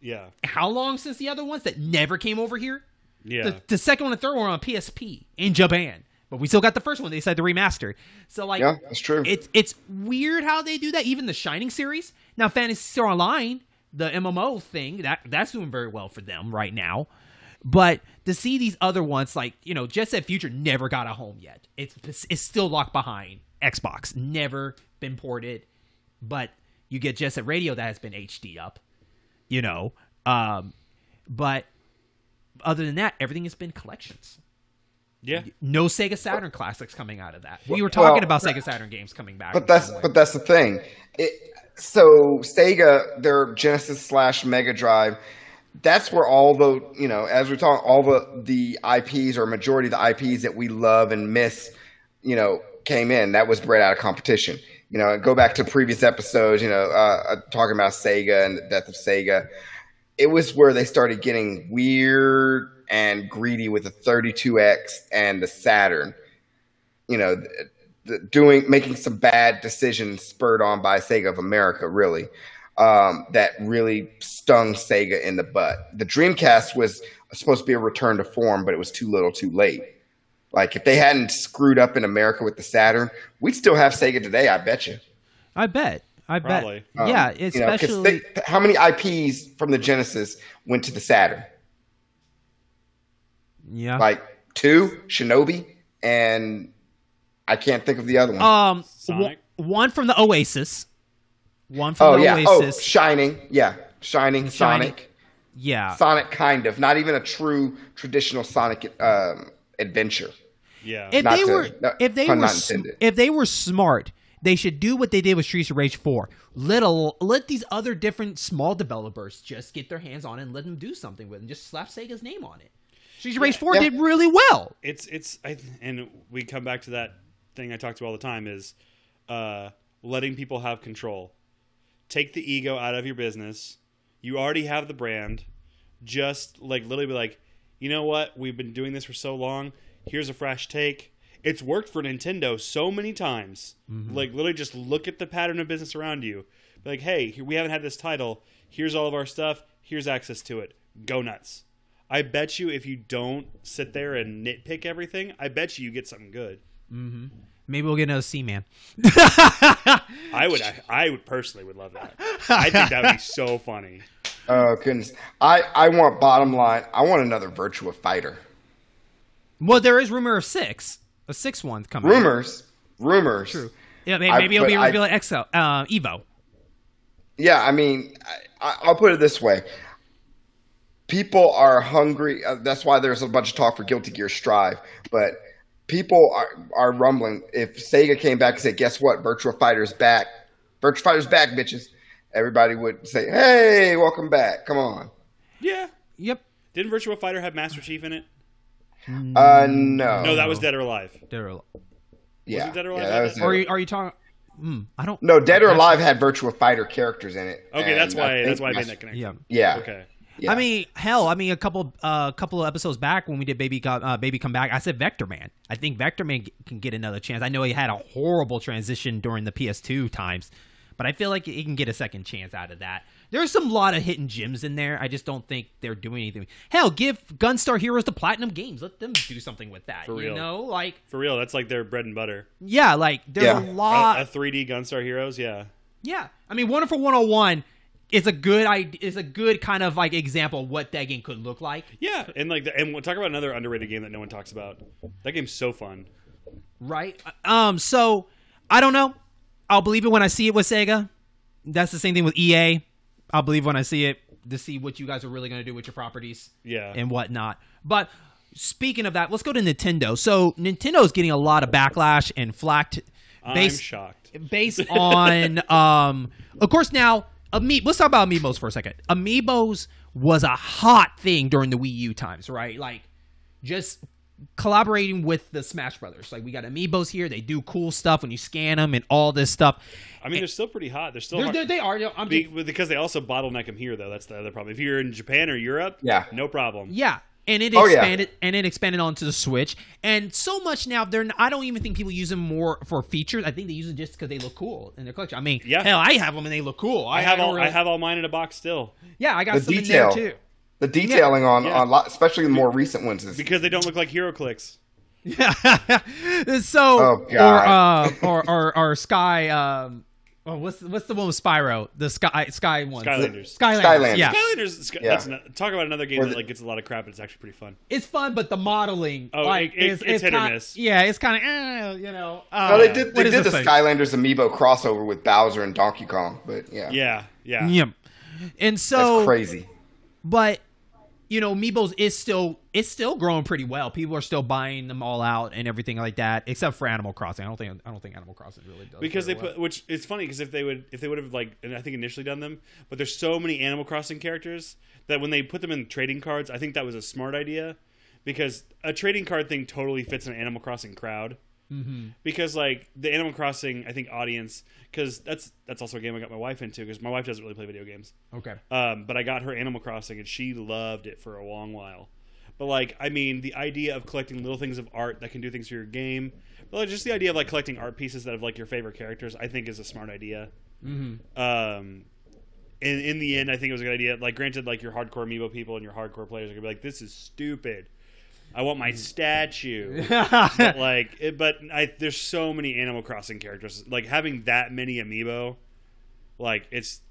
Yeah. How long since the other ones that never came over here? Yeah. The second one and third one were on PSP in Japan, but we still got the first one. They decided to remaster. So yeah, that's true. It's weird how they do that. Even the Shining series. Now, Fantasy Star Online, the MMO thing, that's doing very well for them right now. But to see these other ones, like, Jet Set Future never got a home yet. It's still locked behind Xbox. Never been ported. But you get Jet Set Radio that has been HD up. But other than that, everything has been collections. Yeah. No Sega Saturn classics coming out of that. We were talking about Sega Saturn games coming back. But that's the thing. So Sega, their Genesis / Mega Drive, that's where all the, as we're talking, all the IPs, or majority of the IPs that we love and miss, came in. That was bred out of competition. Go back to previous episodes, talking about Sega and the death of Sega. It was where they started getting weird and greedy with the 32X and the Saturn. Making some bad decisions spurred on by Sega of America, really. That really stung Sega in the butt. The Dreamcast was supposed to be a return to form, but it was too little too late. Like, if they hadn't screwed up in America with the Saturn, we'd still have Sega today, I bet you. I bet. Probably. Yeah, especially... how many IPs from the Genesis went to the Saturn? Yeah. Like 2, Shinobi, and I can't think of the other one. Sonic? One from the Oasis. Oasis. Oh, Shining. Yeah. Shining. Sonic. Yeah. Sonic, kind of. Not even a true traditional Sonic adventure. Yeah. If they were smart, they should do what they did with Streets of Rage 4. Let these other different small developers just get their hands on it and let them do something with it, and just slap Sega's name on it. Streets of Rage 4 did really well. And we come back to that thing I talk to all the time, is letting people have control. Take the ego out of your business. You already have the brand. Just literally be like, you know what? We've been doing this for so long. Here's a fresh take. It's worked for Nintendo so many times. Mm-hmm. Literally just look at the pattern of business around you. Be like, hey, we haven't had this title. Here's all of our stuff. Here's access to it. Go nuts. I bet you if you don't sit there and nitpick everything, I bet you get something good. Mm-hmm. Maybe we'll get another C-Man. I would personally would love that. I think that would be so funny. Oh, goodness. I want, bottom line, I want another Virtua Fighter. Well, there is rumor of 6. A 6th one coming. Rumors. True. Yeah, maybe it'll be revealed at Evo. Yeah, I mean, I'll put it this way. People are hungry. That's why there's a bunch of talk for Guilty Gear Strive. But people are rumbling. If Sega came back and said, guess what? Virtua Fighter's back. Virtua Fighter's back, bitches. Everybody would say, hey, welcome back. Come on. Yeah. Yep. Didn't Virtua Fighter have Master Chief in it? No. No, that was Dead or Alive. Dead or Alive. Yeah. Was it Dead or Alive? Yeah, are you talking... I don't. No, Dead or Alive had Virtua Fighter characters in it. Okay, that's why I made that connection. Yeah. Okay. Yeah. I mean, hell, a couple of episodes back when we did Baby Come Back, I said Vector Man. I think Vector Man can get another chance. I know he had a horrible transition during the PS2 times, but I feel like he can get a second chance out of that. There's a lot of hidden gems in there. I just don't think they're doing anything. Hell, give Gunstar Heroes to Platinum Games. Let them do something with that. For real. You know, like for real. That's like their bread and butter. Yeah, like there's a lot. A 3D Gunstar Heroes, yeah. Yeah, I mean, Wonderful 101 is a good kind of like example of what that game could look like. Yeah, and and we'll talk about another underrated game that no one talks about. That game's so fun. Right. So I don't know. I'll believe it when I see it with Sega. That's the same thing with EA. I'll believe when I see it to see what you guys are really going to do with your properties. Yeah. And whatnot. But speaking of that, let's go to Nintendo. So Nintendo is getting a lot of backlash and flack. I'm shocked. Based on, of course, now. Let's talk about Amiibos for a second. Amiibos was a hot thing during the Wii U times, right? Like, just collaborating with the Smash Brothers. Like, we got Amiibos here. They do cool stuff when you scan them and all this stuff. I mean, they're still pretty hot. They're still hot. They are. Because they also bottleneck them here, though. That's the other problem. If you're in Japan or Europe, no problem. Yeah. And it expanded onto the Switch, and so much now. I don't even think people use them more for features. I think they use them just because they look cool in their collection. I mean, hell, I have them and they look cool. I have all mine in a box still. Yeah, I got some in there too. The detailing on especially the more recent ones, is because they don't look like HeroClix. Yeah. So, or Sky. Oh, what's the one with Spyro? The Sky one. Skylanders. Yeah. Skylanders. Talk about another game that gets a lot of crap, but it's actually pretty fun. It's fun, but the modeling, it's hit or miss. Yeah, it's kind of, you know. No, they did the Skylanders amiibo crossover with Bowser and Donkey Kong, but yeah. Yeah. And so that's crazy. But you know, Amiibos is still growing pretty well. People are still buying them all out and everything like that, except for Animal Crossing. I don't think Animal Crossing really does. Because which it's funny because if they would have and I think initially done them, but there's so many Animal Crossing characters that when they put them in trading cards, I think that was a smart idea because a trading card thing totally fits an Animal Crossing crowd. Mm-hmm. Because like the Animal Crossing, I think audience, because that's also a game I got my wife into because my wife doesn't really play video games. Okay. But I got her Animal Crossing and she loved it for a long while. But like, I mean, the idea of collecting little things of art that can do things for your game, but like, just the idea of like collecting art pieces that have like your favorite characters, I think is a smart idea. Mm-hmm. In the end, I think it was a good idea. Like, granted, like your hardcore Amiibo people and your hardcore players are gonna be like, "This is stupid. I want my statue." but there's so many Animal Crossing characters. Like having that many Amiibo, like it's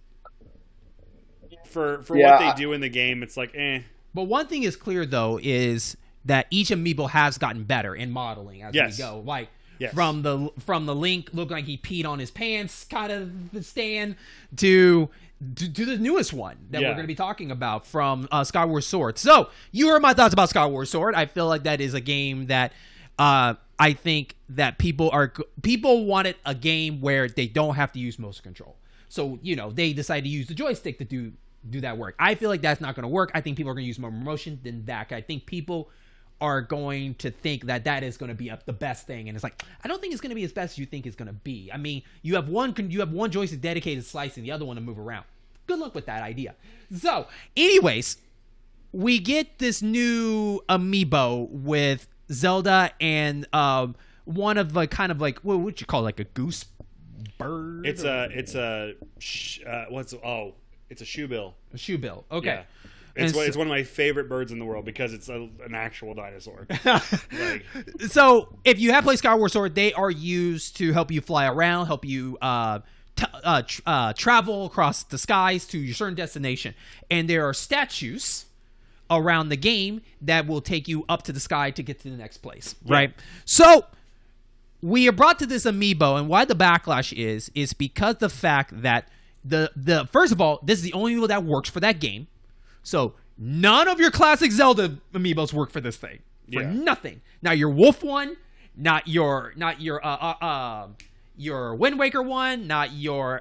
for what they do in the game. It's like, eh. But one thing is clear though is that each Amiibo has gotten better in modeling as we go. Like from the Link looking like he peed on his pants kind of stand to the newest one that we're going to be talking about from Skyward Sword. So you heard my thoughts about Skyward Sword. I feel like that is a game that I think that people wanted a game where they don't have to use motion control. So, you know, they decide to use the joystick to do that work. I feel like that's not going to work. I think people are going to use more motion than that. I think people are going to think that is going to be the best thing, and it's like, I don't think it's going to be as best as you think it's going to be. I mean, you have one joystick dedicated to slicing, the other one to move around. Good luck with that idea. So, anyways, we get this new Amiibo with Zelda and one of the kind of like, what would you call it, like a goose bird? It's a shoebill. A shoebill. Okay. Yeah. It's one of my favorite birds in the world because it's an actual dinosaur. So, if you have played Skyward Sword, they are used to help you fly around, help you travel across the skies to your certain destination. And there are statues around the game that will take you up to the sky to get to the next place, right? So, we are brought to this Amiibo, and why the backlash is because the fact that the first of all, this is the only Amiibo that works for that game. So none of your classic Zelda Amiibos work for this thing. For nothing. Not your Wolf one, not your Wind Waker one, not your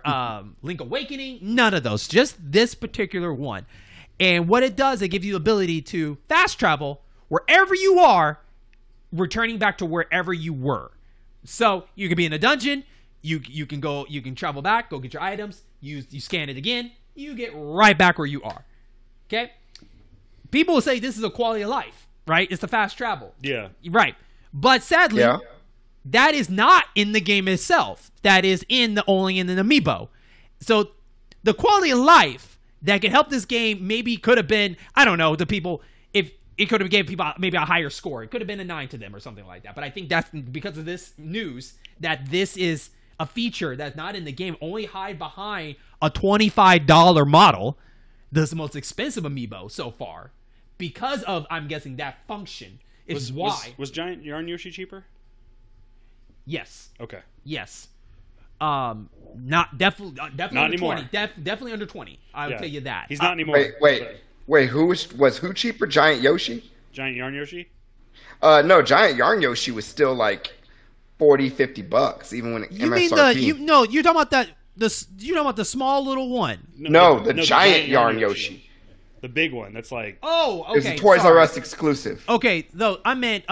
Link Awakening, none of those. Just this particular one. And what it does, it gives you the ability to fast travel wherever you are, returning back to wherever you were. So you could be in a dungeon, You can travel back, go get your items. You scan it again. You get right back where you are. Okay. People will say this is a quality of life, right? It's the fast travel. Yeah. Right. But sadly, that is not in the game itself. That is only in the amiibo. So the quality of life that could help this game maybe could have been, I don't know, the people, if it could have gave people maybe a higher score. It could have been a 9 to them or something like that. But I think that's because of this news that this is a feature that's not in the game, only hide behind a $25 model. This is the most expensive amiibo so far. Because of, I'm guessing, that function is why. Was Giant Yarn Yoshi cheaper? Yes. Okay. Yes. Not definitely not under anymore. 20. Definitely under 20. I'll tell you that. He's not anymore. Wait. Who was who cheaper? Giant Yoshi? Giant Yarn Yoshi? No, Giant Yarn Yoshi was still like $40-$50 even when you MSRP. Mean you're talking about you're talking about the small little one. No, the Giant Yarn Yoshi. The big one that's like... Oh, okay. It's a Toys R Us exclusive. Okay, though, I meant...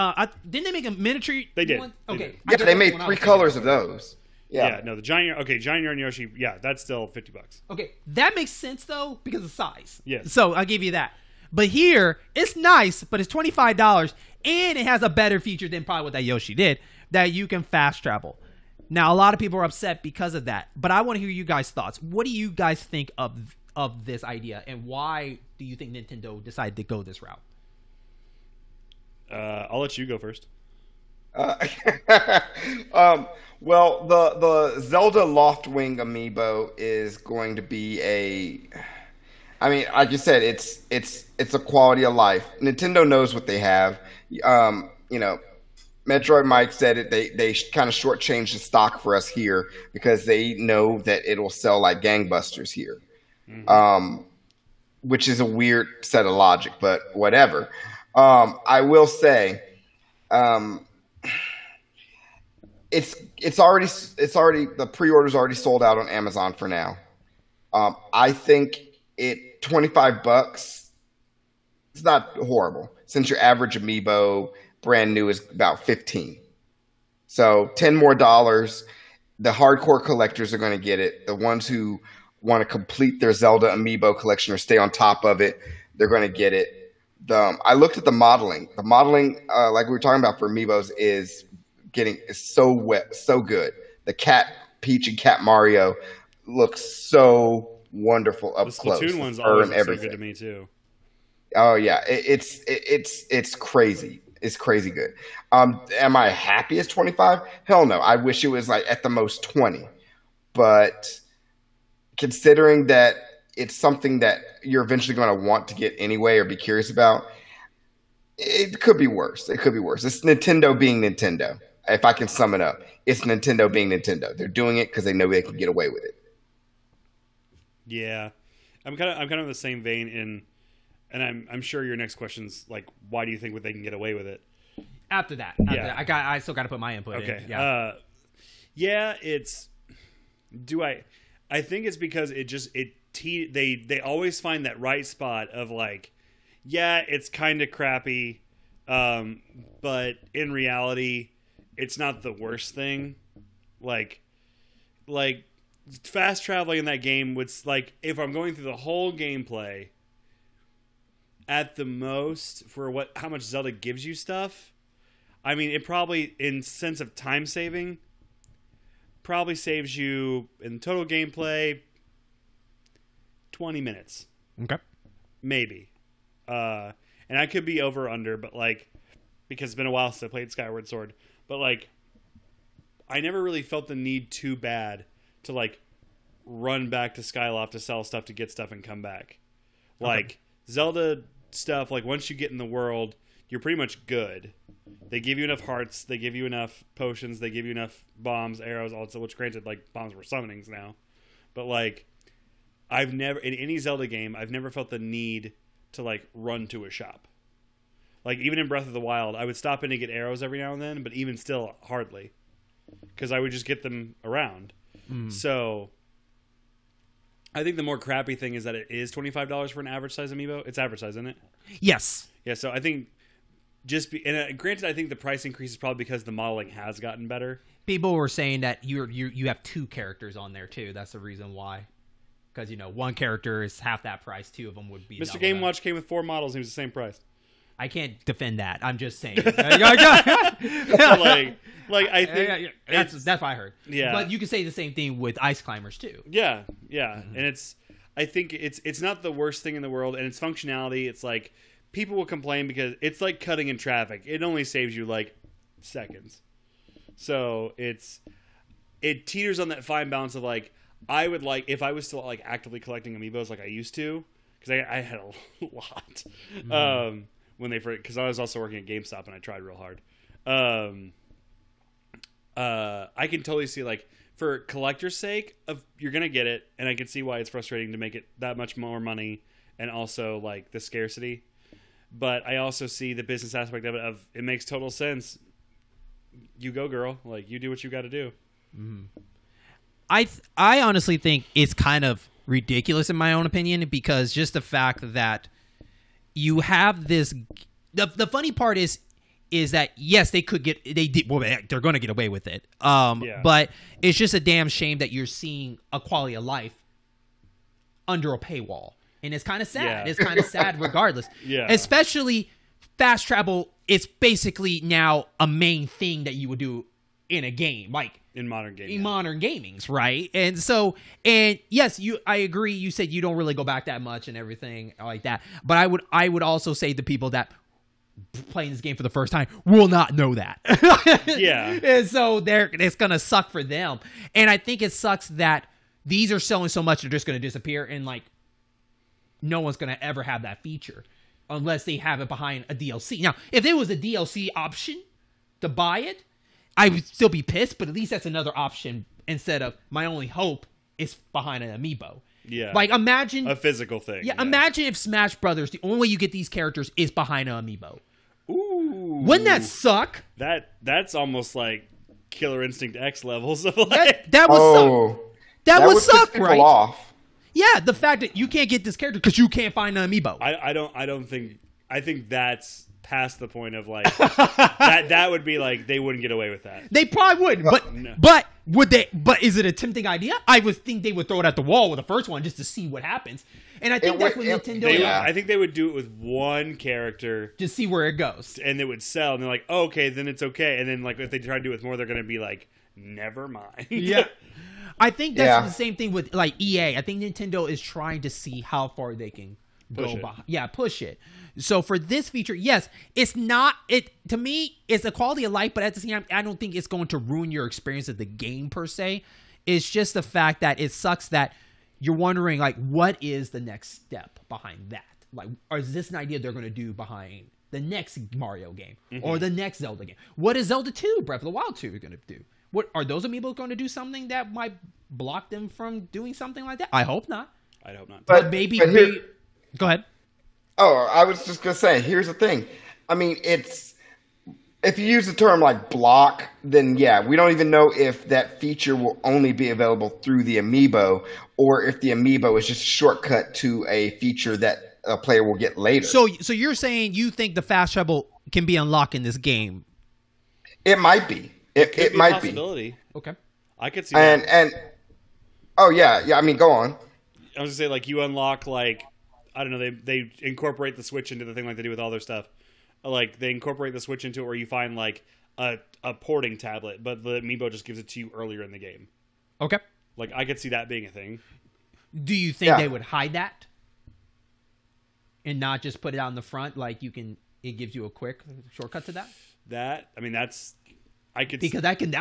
didn't they make a miniature They did. one? Okay. Yeah, they made 3 colors of those. Yeah, no, the Giant Yarn Yoshi, that's still $50. Okay, that makes sense, though, because of size. Yes. So, I'll give you that. But here, it's nice, but it's $25, and it has a better feature than probably what that Yoshi did, that you can fast travel. Now, a lot of people are upset because of that, but I want to hear you guys' thoughts. What do you guys think of this idea, and why do you think Nintendo decided to go this route? I'll let you go first. Well, the Zelda Loftwing amiibo is going to be like you said, it's a quality of life. Nintendo knows what they have. Metroid Mike said it. They kind of shortchanged the stock for us here because they know that it'll sell like gangbusters here. Mm-hmm. Which is a weird set of logic, but whatever. I will say, it's already the pre-order's already sold out on Amazon for now. I think $25. It's not horrible since your average amiibo brand new is about $15. So $10 more. The hardcore collectors are going to get it. The ones who want to complete their Zelda amiibo collection or stay on top of it, they're going to get it. I looked at the modeling. The modeling, like we were talking about for amiibos, is so wet, so good. The Cat Peach and Cat Mario looks so wonderful up close. The Splatoon ones always look so good to me too. Oh yeah, it's crazy. It's crazy good. Am I happy it's 25? Hell no. I wish it was like at the most 20. But considering that it's something that you're eventually going to want to get anyway or be curious about, it could be worse. It could be worse. It's Nintendo being Nintendo. If I can sum it up, it's Nintendo being Nintendo. They're doing it because they know they can get away with it. Yeah, I'm kind of in the same vein and I'm sure your next question's like, why do you think they can get away with it? After that, I still got to put my input in. Yeah. I think it's because they always find that right spot of like, yeah, it's kind of crappy, but in reality, it's not the worst thing. Like fast traveling in that game would, like, if I'm going through the whole gameplay, at the most for how much Zelda gives you stuff, I mean, it probably, in sense of time saving, probably saves you in total gameplay 20 minutes. Okay. Maybe. And I could be over or under, but like, because it's been a while since I played Skyward Sword, but like, I never really felt the need too bad to like run back to Skyloft to sell stuff, to get stuff and come back. Like Zelda stuff, like once you get in the world, you're pretty much good. They give you enough hearts, they give you enough potions, they give you enough bombs, arrows, all that, which granted, like, bombs were summonings now. But like, I've never, in any Zelda game, I've never felt the need to like run to a shop. Like even in Breath of the Wild, I would stop in to get arrows every now and then, but even still, hardly. Because I would just get them around. So I think the more crappy thing is that it is $25 for an average size amiibo. It's average size, isn't it? Yes. Yeah, so I think granted, I think the price increase is probably because the modeling has gotten better. People were saying that you have 2 characters on there too. That's the reason why. Because one character is half that price, 2 of them would be. Mr. Game Watch came with 4 models. He was the same price. I can't defend that. I'm just saying. I think that's what I heard. Yeah, but you can say the same thing with Ice Climbers too. Yeah, and I think it's not the worst thing in the world, and its functionality. It's like people will complain because it's like cutting in traffic. It only saves you like seconds, so it teeters on that fine balance of like I would like if I was still like actively collecting amiibos like I used to because I had a lot. Because I was also working at GameStop and I tried real hard. I can totally see like for collector's sake you're gonna get it, and I can see why it's frustrating to make it that much more money, and also like the scarcity. But I also see the business aspect of it. It makes total sense. You go, girl. Like you do what you got to do. Mm-hmm. I honestly think it's kind of ridiculous in my own opinion because just the fact that you have this. The funny part is that yes, they're going to get away with it. But it's just a damn shame that you're seeing a quality of life under a paywall, and it's kind of sad. Yeah. It's kind of sad, regardless. Yeah. Especially fast travel. It's basically now a main thing that you would do in a game, like in modern gaming. In modern gamings, right? And yes, I agree. You said you don't really go back that much and everything like that. But I would also say the people that playing this game for the first time will not know that. Yeah. And so it's gonna suck for them. And I think it sucks that these are selling so much they're just gonna disappear, and like no one's gonna ever have that feature unless they have it behind a DLC. Now, if it was a DLC option to buy it, I would still be pissed, but at least that's another option instead of my only hope is behind an amiibo. Yeah. Like imagine a physical thing. Yeah, imagine if Smash Brothers, the only way you get these characters is behind an amiibo. Ooh. Wouldn't that suck? That's almost like Killer Instinct X levels of like that would suck. That would suck, right? Off. Yeah, the fact that you can't get this character because you can't find an amiibo. I think that's past the point of like that would be like they wouldn't get away with that. They probably would, but would they? But is it a tempting idea? I would think they would throw it at the wall with the first one just to see what happens. And I think that's what Nintendo. I think they would do it with one character, just see where it goes, and it would sell. And they're like, oh, okay, then it's okay. And then like if they try to do it with more, they're going to be like, never mind. Yeah. I think that's the same thing with like EA. I think Nintendo is trying to see how far they can go behind. Yeah, push it. So for this feature, yes, it's not to me, it's a quality of life, but at the same time, I don't think it's going to ruin your experience of the game per se. It's just the fact that it sucks that you're wondering like what is the next step behind that? Like, or is this an idea they're going to do behind the next Mario game or the next Zelda game? What is Zelda 2, Breath of the Wild 2 going to do? What are those amiibo going to do something that might block them from doing something like that? I hope not. I hope not. But maybe go ahead. Oh, I was just going to say, here's the thing. I mean, if you use the term like block, then yeah, we don't even know if that feature will only be available through the amiibo or if the amiibo is just a shortcut to a feature that a player will get later. So you're saying you think the fast travel can be unlocked in this game? It might be. It might be. Okay. I could see that. And oh yeah, I mean, go on. I was gonna say like you unlock like I don't know, they incorporate the Switch into the thing like they do with all their stuff. Like they incorporate the Switch into it where you find like a porting tablet, but the amiibo just gives it to you earlier in the game. Okay. Like I could see that being a thing. Do you think they would hide that and not just put it out in the front? Like it gives you a quick shortcut to that. I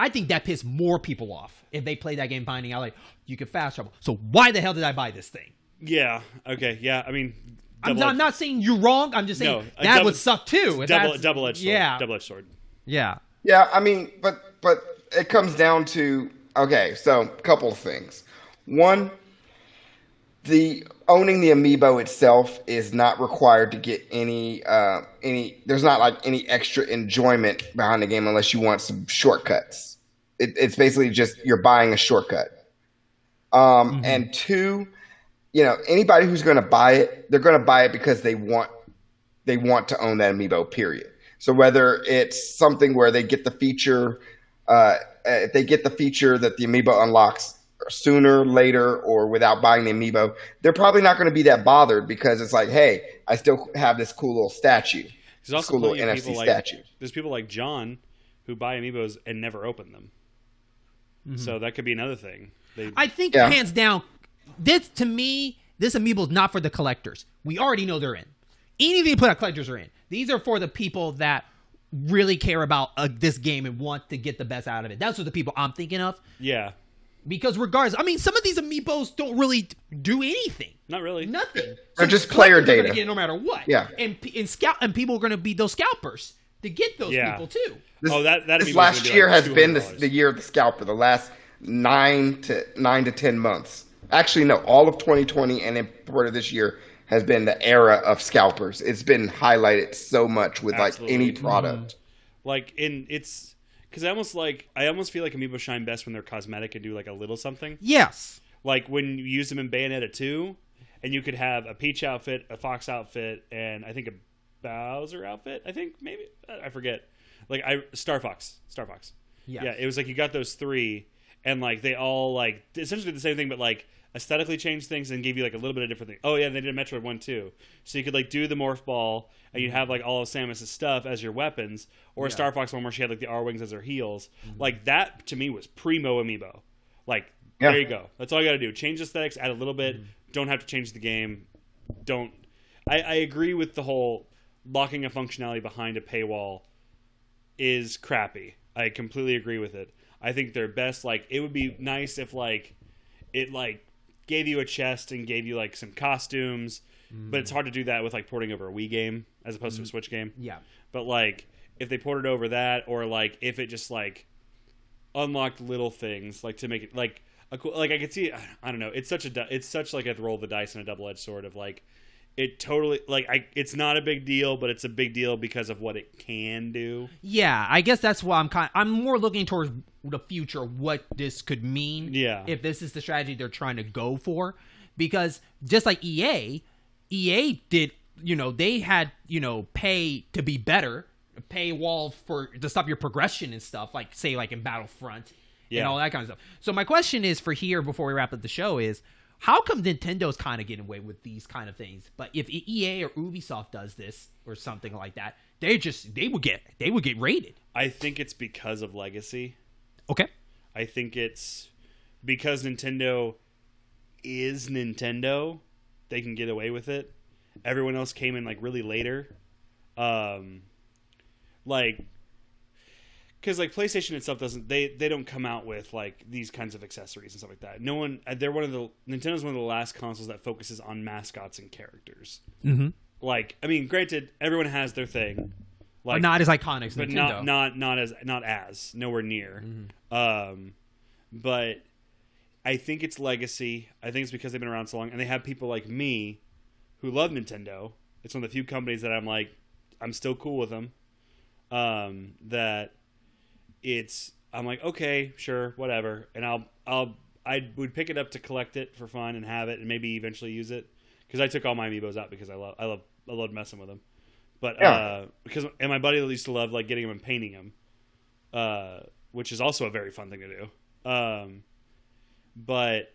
think that pissed more people off if they play that game finding out like you can fast travel. So why the hell did I buy this thing? Yeah. Okay. Yeah. I mean, I'm not saying you're wrong. I'm just saying that would suck too. Double-edged sword. Yeah. Double-edged sword. Yeah. Yeah. I mean, but it comes down to so a couple of things. One, owning the amiibo itself is not required to get any. There's not like any extra enjoyment behind the game unless you want some shortcuts. It's basically just you're buying a shortcut. And two, anybody who's going to buy it, they're going to buy it because they want to own that amiibo. Period. So whether it's something where they get the feature, if they get the feature that the amiibo unlocks sooner, later, or without buying the amiibo, they're probably not going to be that bothered because it's like, hey, I still have this cool little statue. There's also cool little NFC statue. There's people like John who buy amiibos and never open them. Mm-hmm. So that could be another thing. I think hands down, this amiibo is not for the collectors. We already know they're in. Anything put out, collectors are in. These are for the people that really care about this game and want to get the best out of it. That's what the people I'm thinking of. Yeah. Because regardless, I mean, some of these amiibos don't really do anything. Not really. Nothing. They're just player data. Gonna get it no matter what. Yeah. And people are going to be those scalpers to get those people too. This last year has been the year of the scalper. The last 9 to 10 months. Actually, no, all of 2020 and in part of this year has been the era of scalpers. It's been highlighted so much with like any product. Like it's because I almost feel like amiibo shine best when they're cosmetic and do like a little something. Yes. Like when you use them in Bayonetta 2, and you could have a Peach outfit, a Fox outfit, and I think a Bowser outfit. I think maybe I forget. Like Star Fox. Yes. Yeah, it was like you got those 3, and like they all like essentially the same thing, but like aesthetically changed things and gave you like a little bit of different thing. Oh yeah, they did a Metroid 1 too. So you could like do the morph ball and you'd have like all of Samus's stuff as your weapons, or a Star Fox one where she had like the R-Wings as her heels. Mm-hmm. Like that to me was primo amiibo. Like there you go. That's all you got to do. Change aesthetics, add a little bit. Mm-hmm. Don't have to change the game. I agree with the whole locking a functionality behind a paywall is crappy. I completely agree with it. I think they're best. Like it would be nice if like it like gave you a chest and gave you like some costumes, but it's hard to do that with like porting over a Wii game as opposed to a Switch game. Yeah. But like if they ported over that, or like if it just like unlocked little things like to make it like a cool, like I could see, I don't know, it's such like a roll of the dice and a double-edged sword of like it totally like it's not a big deal, but it's a big deal because of what it can do. Yeah, I guess that's why I'm more looking towards the future, what this could mean. Yeah. If this is the strategy they're trying to go for, because just like EA did, they had, pay to be better, paywall to stop your progression and stuff, like say like in Battlefront and all that kind of stuff. So my question is for here before we wrap up the show is, how come Nintendo's kind of getting away with these kind of things? But if EA or Ubisoft does this or something like that, they would get raided. I think it's because of legacy. Okay. I think it's because Nintendo is Nintendo, they can get away with it. Everyone else came in like really later. Like because like PlayStation itself doesn't, they don't come out with like these kinds of accessories and stuff like that. Nintendo's one of the last consoles that focuses on mascots and characters. Mm-hmm. Like, I mean, granted, everyone has their thing, like but not as iconic as but Nintendo. not as nowhere near. Mm-hmm. But I think it's legacy. I think it's because they've been around so long, and they have people like me who love Nintendo. It's one of the few companies that I'm still cool with them. I'm like, okay, sure, whatever, and I would pick it up to collect it for fun and have it, and maybe eventually use it, because I took all my amiibos out because I love messing with them, but and my buddy used to love like getting them and painting them, which is also a very fun thing to do, but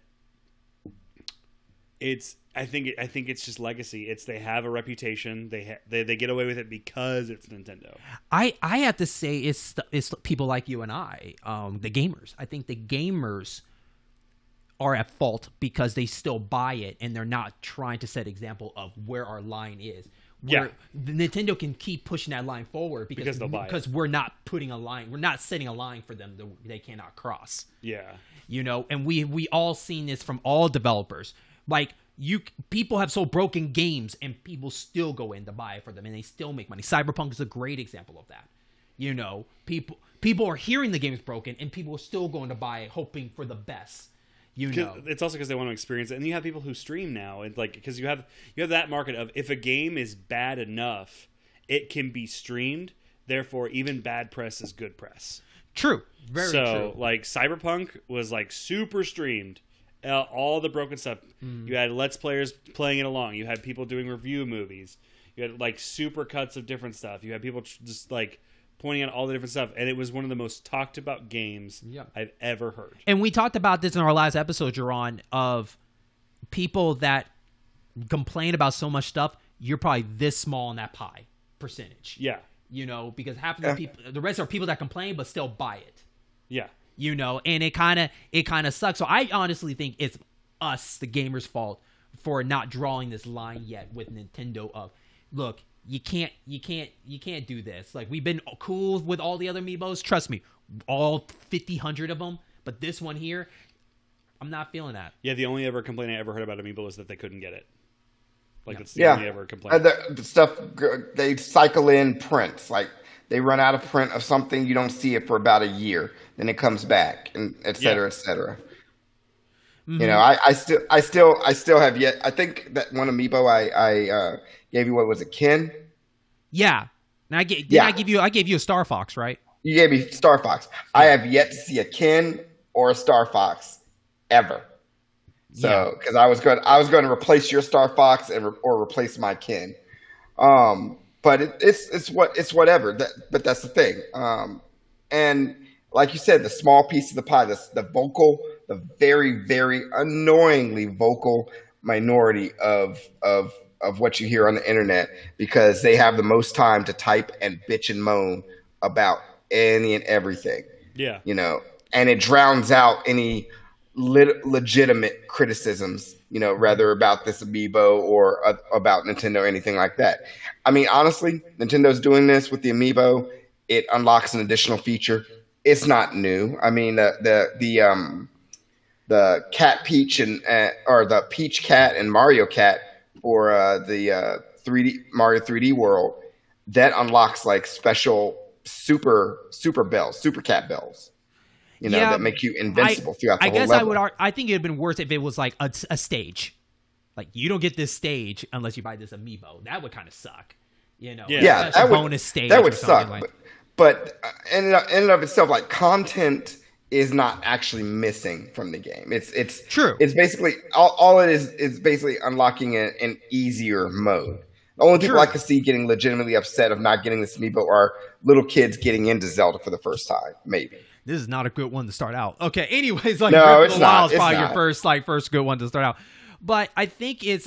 I think it's just legacy. They have a reputation. They get away with it because it's Nintendo. I have to say it's people like you and I, the gamers. I think the gamers are at fault because they still buy it and they're not trying to set example of where our line is. Nintendo can keep pushing that line forward because they'll buy it. We're not putting a line. We're not setting a line for them that they cannot cross. Yeah. And we all seen this from all developers. Like people have sold broken games and people still go in to buy it for them and they still make money. Cyberpunk is a great example of that. People are hearing the game is broken and people are still going to buy it, hoping for the best. It's also because they want to experience it, and you have people who stream now, and like because you have that market of if a game is bad enough, it can be streamed. Therefore, even bad press is good press. True, very true. So, like Cyberpunk was like super streamed. All the broken stuff. You had Let's Players playing it along. You had people doing review movies. You had like super cuts of different stuff. You had people just like pointing out all the different stuff, and it was one of the most talked about games I've ever heard. And we talked about this in our last episode, Jaron, of people that complain about so much stuff. You're probably this small in that pie percentage. Yeah. You know, because half of the people, the rest are people that complain but still buy it. Yeah. You know, and it kind of sucks. So I honestly think it's us, the gamers' fault for not drawing this line yet with Nintendo of, look, you can't do this. Like, we've been cool with all the other Amiibos. Trust me, all 100 of them. But this one here, I'm not feeling that. Yeah, the only ever complaint I ever heard about Amiibo is that they couldn't get it. Like, that's the only ever complaint. The stuff, they cycle in prints. Like, they run out of print of something, you don't see it for about a year. Then it comes back, and et cetera, et cetera. Mm-hmm. You know, I still have yet. I think that one Amiibo I gave you, what was it, Ken? Yeah. And I gave you a Star Fox, right? You gave me Star Fox. I have yet to see a Ken or a Star Fox ever. So, because I was going to replace your Star Fox or replace my Ken. But it's whatever. But that's the thing. And like you said, the small piece of the pie, the very, very annoyingly vocal minority of what you hear on the internet, because they have the most time to type and bitch and moan about any and everything. Yeah. You know, and it drowns out any legitimate criticisms, you know, rather about this Amiibo or about Nintendo or anything like that. I mean, honestly, Nintendo's doing this with the Amiibo. It unlocks an additional feature. It's not new. I mean, the Cat Peach or the Peach Cat and Mario Cat for the 3D Mario 3D World, that unlocks like special super bells, super cat bells. You know, that make you invincible throughout the whole level. I think it'd been worse if it was like a stage. Like, you don't get this stage unless you buy this Amiibo. That would kind of suck. You know, that would, bonus stage. That would suck. Like. But in and of itself, like, content is not actually missing from the game. It's true. It's basically all it is basically unlocking an easier mode. The only people I can see getting legitimately upset of not getting this Amiibo are little kids getting into Zelda for the first time, maybe. This is not a good one to start out. Okay, anyways, like, no, it's not. It's probably your first good one to start out. But I think it's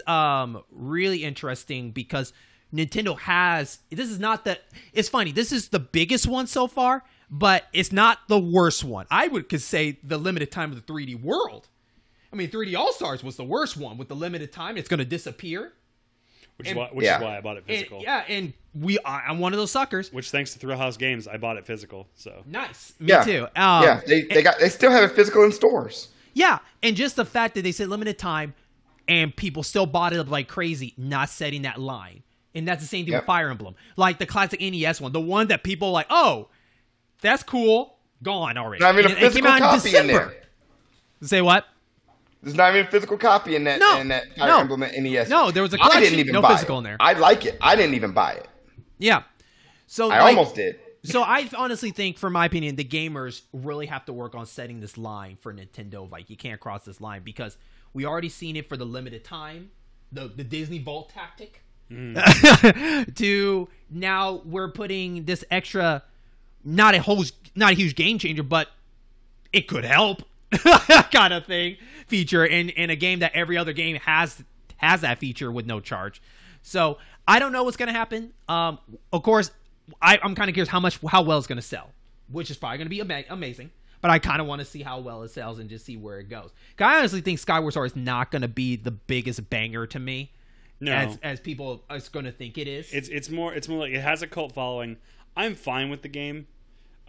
really interesting because Nintendo has, it's funny, this is the biggest one so far, but it's not the worst one. I could say the limited time of the 3D World. I mean, 3D All-Stars was the worst one with the limited time. It's going to disappear. Which is why I bought it physical. And I'm one of those suckers. Which, thanks to Thrillhouse Games, I bought it physical. So nice, me too. They still have it physical in stores. Yeah, and just the fact that they said limited time, and people still bought it like crazy, not setting that line. And that's the same thing with Fire Emblem, like the classic NES one, the one that people like, oh, that's cool, gone already. Not even a physical copy in there. Say what? There's not even a physical copy in that Fire Emblem NES. No, there was a collection. I didn't even no buy physical in there. I like it. I didn't even buy it. Yeah. So I almost did. So I honestly think, for my opinion, the gamers really have to work on setting this line for Nintendo. Like, you can't cross this line because we already seen it for the limited time, the Disney Vault tactic. To now we're putting this extra, not a huge game changer, but it could help kind of thing feature in a game that every other game has that feature with no charge. So I don't know what's gonna happen. Of course, I'm kind of curious how well it's gonna sell, which is probably gonna be amazing. But I kind of want to see how well it sells and just see where it goes. I honestly think Skyward Sword is not gonna be the biggest banger to me. No. As people are going to think it is. It's more like it has a cult following. I'm fine with the game.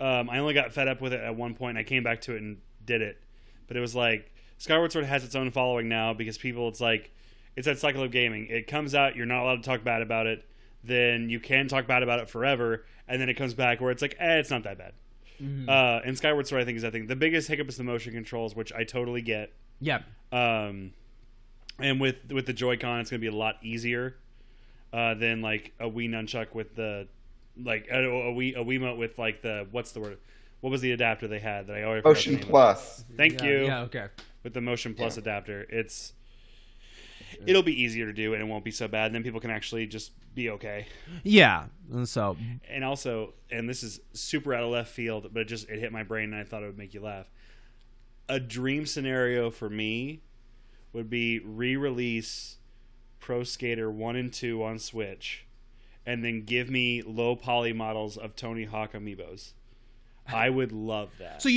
I only got fed up with it at one point. I came back to it and did it. But it was like, Skyward Sword has its own following now because people, it's that cycle of gaming. It comes out, you're not allowed to talk bad about it. Then you can talk bad about it forever. And then it comes back where it's like, it's not that bad. Mm-hmm. And Skyward Sword, I think the biggest hiccup is the motion controls, which I totally get. Yeah. And with the Joy-Con, it's going to be a lot easier than like a Wii nunchuck with the a Wiimote with like the what's the word? What was the adapter they had that I always Motion Plus. Thank you. Yeah, okay. With the Motion Plus adapter, it's it'll be easier to do and it won't be so bad. And then people can actually just be okay. Yeah. And so, and also, and this is super out of left field, but it hit my brain and I thought it would make you laugh. A dream scenario for me would be re-release Pro Skater 1 and 2 on Switch and then give me low poly models of Tony Hawk amiibos. I would love that. So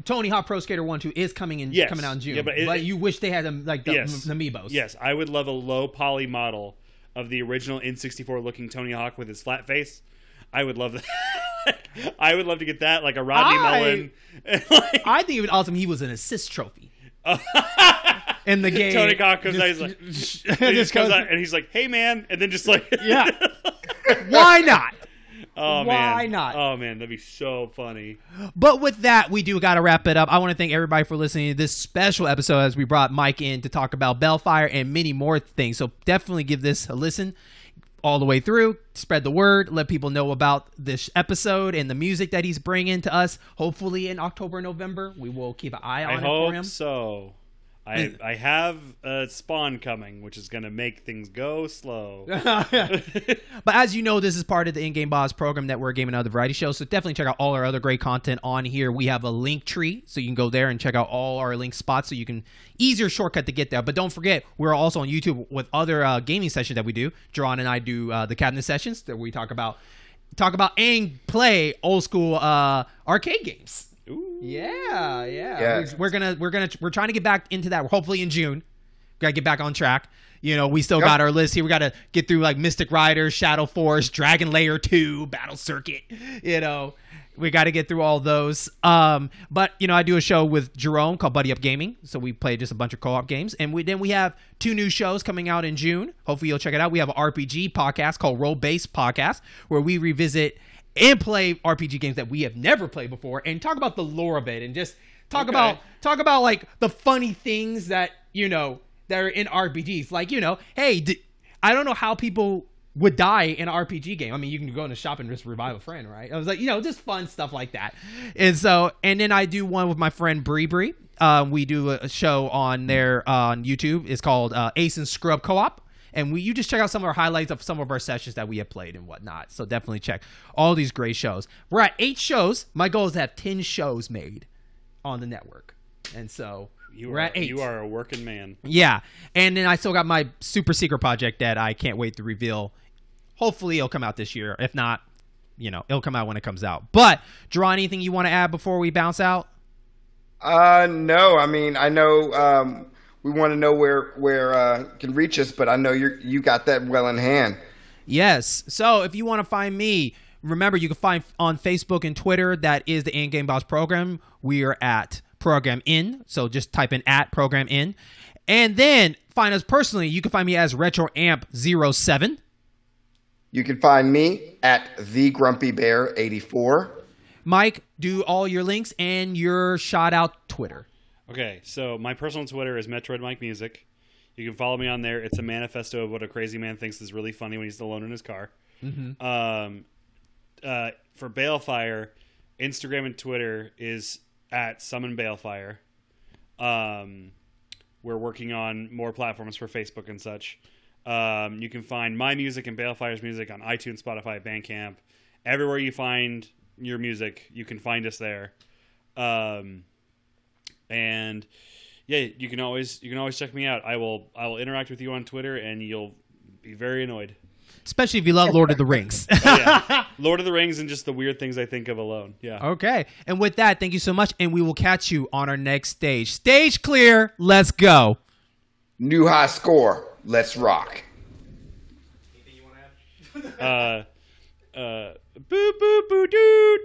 Tony Hawk Pro Skater 1 2 is coming out in June. Yeah, but you wish they had them like the amiibos. Yes, I would love a low poly model of the original N64 looking Tony Hawk with his flat face. I would love that. I would love to get that, like a Rodney Mullen. I think it would awesome. He was an assist trophy in the game. Tony Hawk comes out, and he's like, "Hey man," and then just like, yeah, why not? Oh, why not? Oh, man, that'd be so funny. But with that, we do got to wrap it up. I want to thank everybody for listening to this special episode as we brought Mike in to talk about Balfire and many more things. So definitely give this a listen all the way through. Spread the word. Let people know about this episode and the music that he's bringing to us. Hopefully in October and November, we will keep an eye on it for him. I hope so. I have a Spawn coming, which is going to make things go slow. But as you know, this is part of the In-Game Boss program, Network Game and Other Variety Shows. So definitely check out all our other great content on here. We have a link tree, so you can go there and check out all our link spots so you can easier shortcut to get there. But don't forget, we're also on YouTube with other gaming sessions that we do. Jaron and I do the cabinet sessions that we talk about and play old school arcade games. Ooh. Yeah. We're trying to get back into that. Hopefully in June. Gotta get back on track. We still got our list here. We gotta get through like Mystic Riders, Shadow Force, Dragon Lair 2, Battle Circuit. We got to get through all those. But I do a show with Jaron called Buddy Up Gaming. So we play just a bunch of co-op games. And we have 2 new shows coming out in June. Hopefully you'll check it out. We have an RPG podcast called Roll Based Podcast, where we revisit and play RPG games that we have never played before and talk about the lore of it and just talk about like the funny things that, that are in RPGs. Like, hey, I don't know how people would die in an RPG game. I mean, you can go in a shop and just revive a friend, right? I was like, just fun stuff like that. And then I do one with my friend Bree. We do a show on there on YouTube. It's called Ace and Scrub Co-op. And you just check out some of our highlights of some of our sessions that we have played and whatnot. So definitely check all these great shows. We're at 8 shows. My goal is to have 10 shows made on the network. And so we're at 8. You are a working man. Yeah. And then I still got my super secret project that I can't wait to reveal. Hopefully it'll come out this year. If not, it'll come out when it comes out. But, Jaron, anything you want to add before we bounce out? No. I mean, I know... we want to know where you can reach us, but I know you got that well in hand. Yes. So if you want to find me, remember you can find on Facebook and Twitter. That is the In-Game Boss program. We are at Program In. So just type in at Program In. And then find us personally. You can find me as RetroAmp07. You can find me at TheGrumpyBear84. Mike, do all your links and your shout out Twitter. Okay, so my personal Twitter is Metroyd Mike Music. You can follow me on there. It's a manifesto of what a crazy man thinks is really funny when he's alone in his car. Mm-hmm. For Balefire, Instagram and Twitter is at Summon Balefire. We're working on more platforms for Facebook and such. You can find my music and Balefire's music on iTunes, Spotify, Bandcamp. Everywhere you find your music, you can find us there. And yeah, you can always check me out. I will interact with you on Twitter, and you'll be very annoyed. Especially if you love Lord of the Rings. Yeah. Lord of the Rings and just the weird things I think of alone. Yeah. Okay. And with that, thank you so much, and we will catch you on our next stage. Stage clear. Let's go. New high score. Let's rock. Anything you want to add? Boo boo boo dude.